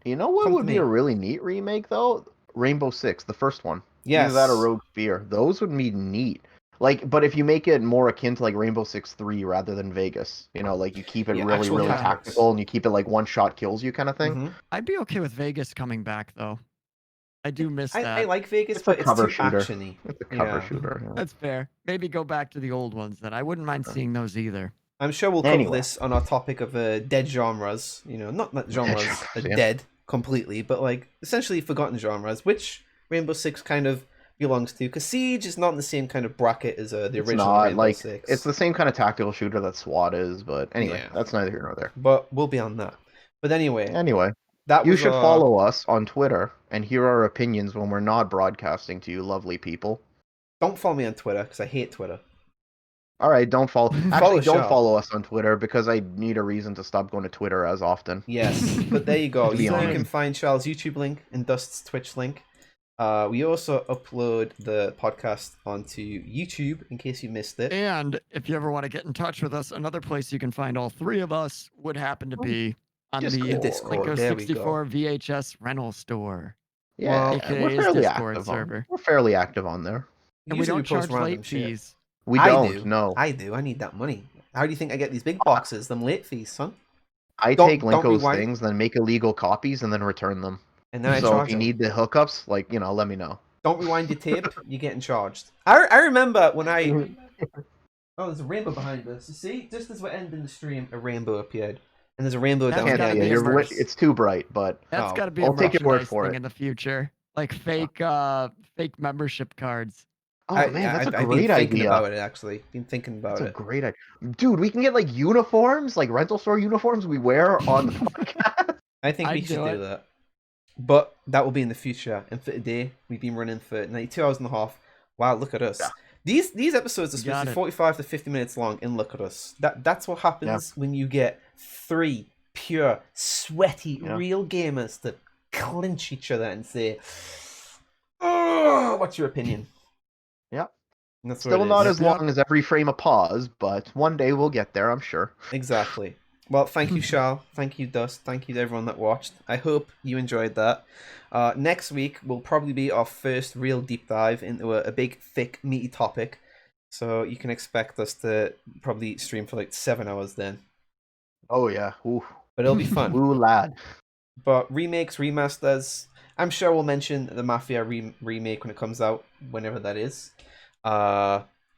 [SPEAKER 3] You know what
[SPEAKER 1] Come to
[SPEAKER 3] would be
[SPEAKER 1] me.
[SPEAKER 3] a really neat remake though? Rainbow Six, the first one.
[SPEAKER 1] Yes.
[SPEAKER 3] Either that or Rogue Spear. Those would be neat. Like, but if you make it more akin to like Rainbow Six 3 rather than Vegas, you know, like you keep it
[SPEAKER 1] Yeah,
[SPEAKER 3] really,
[SPEAKER 1] actual
[SPEAKER 3] really
[SPEAKER 2] tactics.
[SPEAKER 3] tactical and you keep it like one shot kills you kind of thing.
[SPEAKER 1] Mhm.
[SPEAKER 2] I'd be okay with Vegas coming back though. I do miss that.
[SPEAKER 1] I like Vegas,
[SPEAKER 3] It's a
[SPEAKER 1] but it's
[SPEAKER 3] cover
[SPEAKER 1] too
[SPEAKER 3] shooter.
[SPEAKER 1] actiony.
[SPEAKER 3] It's a cover
[SPEAKER 1] Yeah.
[SPEAKER 3] shooter. Yeah.
[SPEAKER 2] That's fair. Maybe go back to the old ones then. I wouldn't mind seeing those either.
[SPEAKER 1] I'm sure we'll cover
[SPEAKER 3] Anyway.
[SPEAKER 1] this on our topic of dead genres. You know, not that genres are
[SPEAKER 3] Yeah.
[SPEAKER 1] dead completely, but like essentially forgotten genres, which Rainbow Six kind of belongs to. Because Siege is not in the same kind of bracket as the
[SPEAKER 3] It's
[SPEAKER 1] original
[SPEAKER 3] not
[SPEAKER 1] Rainbow
[SPEAKER 3] like
[SPEAKER 1] Six.
[SPEAKER 3] it's the same kind of tactical shooter that SWAT is, but anyway,
[SPEAKER 1] Yeah.
[SPEAKER 3] that's neither here nor there.
[SPEAKER 1] But we'll be on that. But anyway,
[SPEAKER 3] Anyway,
[SPEAKER 1] that
[SPEAKER 3] you
[SPEAKER 1] was
[SPEAKER 3] should follow us on Twitter and hear our opinions when we're not broadcasting to you, lovely people.
[SPEAKER 1] Don't follow me on Twitter because I hate Twitter.
[SPEAKER 3] All right, don't follow.
[SPEAKER 1] Follow
[SPEAKER 3] Actually, don't
[SPEAKER 1] Shah.
[SPEAKER 3] follow us on Twitter because I need a reason to stop going to Twitter as often.
[SPEAKER 1] Yes, but there you go.
[SPEAKER 3] To be
[SPEAKER 1] You
[SPEAKER 3] honest.
[SPEAKER 1] can find Charles' YouTube link and Dust's Twitch link. We also upload the podcast onto YouTube in case you missed it.
[SPEAKER 2] And if you ever want to get in touch with us, another place you can find all three of us would happen to be on the
[SPEAKER 3] Discord.
[SPEAKER 1] Discord. There we go.
[SPEAKER 2] Linko64 VHS rental store.
[SPEAKER 3] Yeah,
[SPEAKER 1] Well,
[SPEAKER 2] AKA
[SPEAKER 3] we're
[SPEAKER 2] his
[SPEAKER 3] fairly
[SPEAKER 2] Discord
[SPEAKER 3] active
[SPEAKER 2] server.
[SPEAKER 3] We're fairly active on there.
[SPEAKER 2] And we
[SPEAKER 1] Usually
[SPEAKER 2] don't charge
[SPEAKER 1] random
[SPEAKER 2] late
[SPEAKER 1] shit.
[SPEAKER 2] fees.
[SPEAKER 3] We
[SPEAKER 1] I
[SPEAKER 3] don't.
[SPEAKER 1] do.
[SPEAKER 3] No,
[SPEAKER 1] I do. I need that money. How do you think I get these big boxes? Them late fees, son.
[SPEAKER 3] I
[SPEAKER 1] Don't-
[SPEAKER 3] take
[SPEAKER 1] don't
[SPEAKER 3] Linko's
[SPEAKER 1] rewind.
[SPEAKER 3] things, then make illegal copies, and then return them.
[SPEAKER 1] And then I
[SPEAKER 3] So
[SPEAKER 1] charge
[SPEAKER 3] if you
[SPEAKER 1] them.
[SPEAKER 3] need the hookups, like let me know.
[SPEAKER 1] Don't rewind your tape. You're getting charged. I remember when I. Oh, there's a rainbow behind us. You see, just as we're ending the stream, a rainbow appeared, and there's a rainbow
[SPEAKER 2] That's
[SPEAKER 1] down
[SPEAKER 3] Can't
[SPEAKER 2] gotta
[SPEAKER 3] see
[SPEAKER 1] here.
[SPEAKER 3] it.
[SPEAKER 2] be
[SPEAKER 3] You're
[SPEAKER 2] immersed.
[SPEAKER 3] it's too bright, but
[SPEAKER 2] That's
[SPEAKER 1] Oh,
[SPEAKER 2] got to be
[SPEAKER 3] I'll
[SPEAKER 2] a
[SPEAKER 3] take your word
[SPEAKER 2] merchandise
[SPEAKER 3] for
[SPEAKER 2] thing
[SPEAKER 3] it.
[SPEAKER 2] in the future, like fake membership cards.
[SPEAKER 3] oh man, that's a
[SPEAKER 1] I've
[SPEAKER 3] great
[SPEAKER 1] been thinking
[SPEAKER 3] idea.
[SPEAKER 1] about it actually. Been thinking about
[SPEAKER 3] That's a
[SPEAKER 1] it.
[SPEAKER 3] great idea, dude. We can get like uniforms, like rental store uniforms we wear on the podcast.
[SPEAKER 1] I think we
[SPEAKER 2] I'd
[SPEAKER 1] should
[SPEAKER 2] do
[SPEAKER 1] do
[SPEAKER 2] it.
[SPEAKER 1] that. But that will be in the future. And for today, we've been running for 92 hours and a half. Wow, look at us.
[SPEAKER 3] Yeah.
[SPEAKER 1] These episodes are supposed
[SPEAKER 2] Got
[SPEAKER 1] to be
[SPEAKER 2] it.
[SPEAKER 1] 45 to 50 minutes long, and look at us. That's what happens when you get 3 pure, sweaty,
[SPEAKER 3] Yeah.
[SPEAKER 1] real gamers that clinch each other and say, "Oh, what's your opinion?"
[SPEAKER 3] Yeah.
[SPEAKER 1] And that's what
[SPEAKER 3] Still
[SPEAKER 1] it
[SPEAKER 3] not
[SPEAKER 1] is.
[SPEAKER 3] as long as every frame of pause, but one day we'll get there, I'm sure.
[SPEAKER 1] Exactly. Well, thank you, Charles. Thank you, Dust. Thank you to everyone that watched. I hope you enjoyed that. Next week will probably be our first real deep dive into a big, thick, meaty topic. So you can expect us to probably stream for like 7 hours then.
[SPEAKER 3] Oh yeah, ooh,
[SPEAKER 1] But it'll be fun.
[SPEAKER 3] ooh lad.
[SPEAKER 1] But remakes, remasters, I'm sure we'll mention the Mafia remake when it comes out, whenever that is.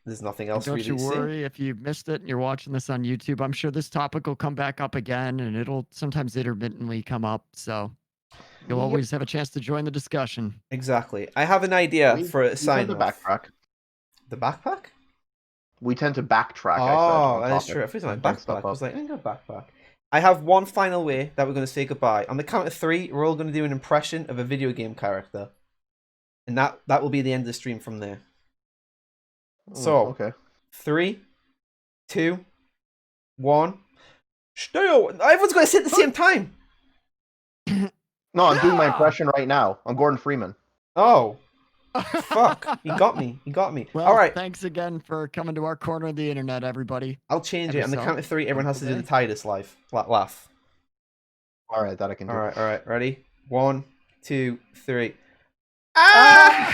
[SPEAKER 1] There's nothing else
[SPEAKER 2] Don't
[SPEAKER 1] really
[SPEAKER 2] you
[SPEAKER 1] to say.
[SPEAKER 2] worry if you missed it and you're watching this on YouTube. I'm sure this topic will come back up again, and it'll sometimes intermittently come up. So you'll
[SPEAKER 3] Yep.
[SPEAKER 2] always have a chance to join the discussion.
[SPEAKER 1] Exactly. I have an idea for a
[SPEAKER 3] We
[SPEAKER 1] sign
[SPEAKER 3] tend to
[SPEAKER 1] off.
[SPEAKER 3] backtrack.
[SPEAKER 1] The backpack?
[SPEAKER 3] We tend to backtrack. I said,
[SPEAKER 1] Oh,
[SPEAKER 3] on
[SPEAKER 1] that is
[SPEAKER 3] topic.
[SPEAKER 1] true. I thought it was
[SPEAKER 3] and
[SPEAKER 1] my
[SPEAKER 3] bring stuff
[SPEAKER 1] backpack. I
[SPEAKER 3] up.
[SPEAKER 1] was like, I ain't got a backpack. I have one final way that we're going to say goodbye. On the count of 3, we're all going to do an impression of a video game character. And that will be the end of the stream from there. So,
[SPEAKER 3] okay.
[SPEAKER 1] 3, 2, 1. Still, everyone's going to say it at the same time.
[SPEAKER 3] No, I'm doing my impression right now. I'm Gordon Freeman.
[SPEAKER 1] Oh, fuck. You got me. You got me.
[SPEAKER 2] Well,
[SPEAKER 1] All right.
[SPEAKER 2] thanks again for coming to our corner of the internet, everybody.
[SPEAKER 1] I'll change it. On the
[SPEAKER 2] Episode.
[SPEAKER 1] count of 3, everyone has to do the
[SPEAKER 2] Okay.
[SPEAKER 1] Titus laugh.
[SPEAKER 3] All right, that I can do.
[SPEAKER 1] All right. Ready? 1, 2, 3.
[SPEAKER 3] Ah!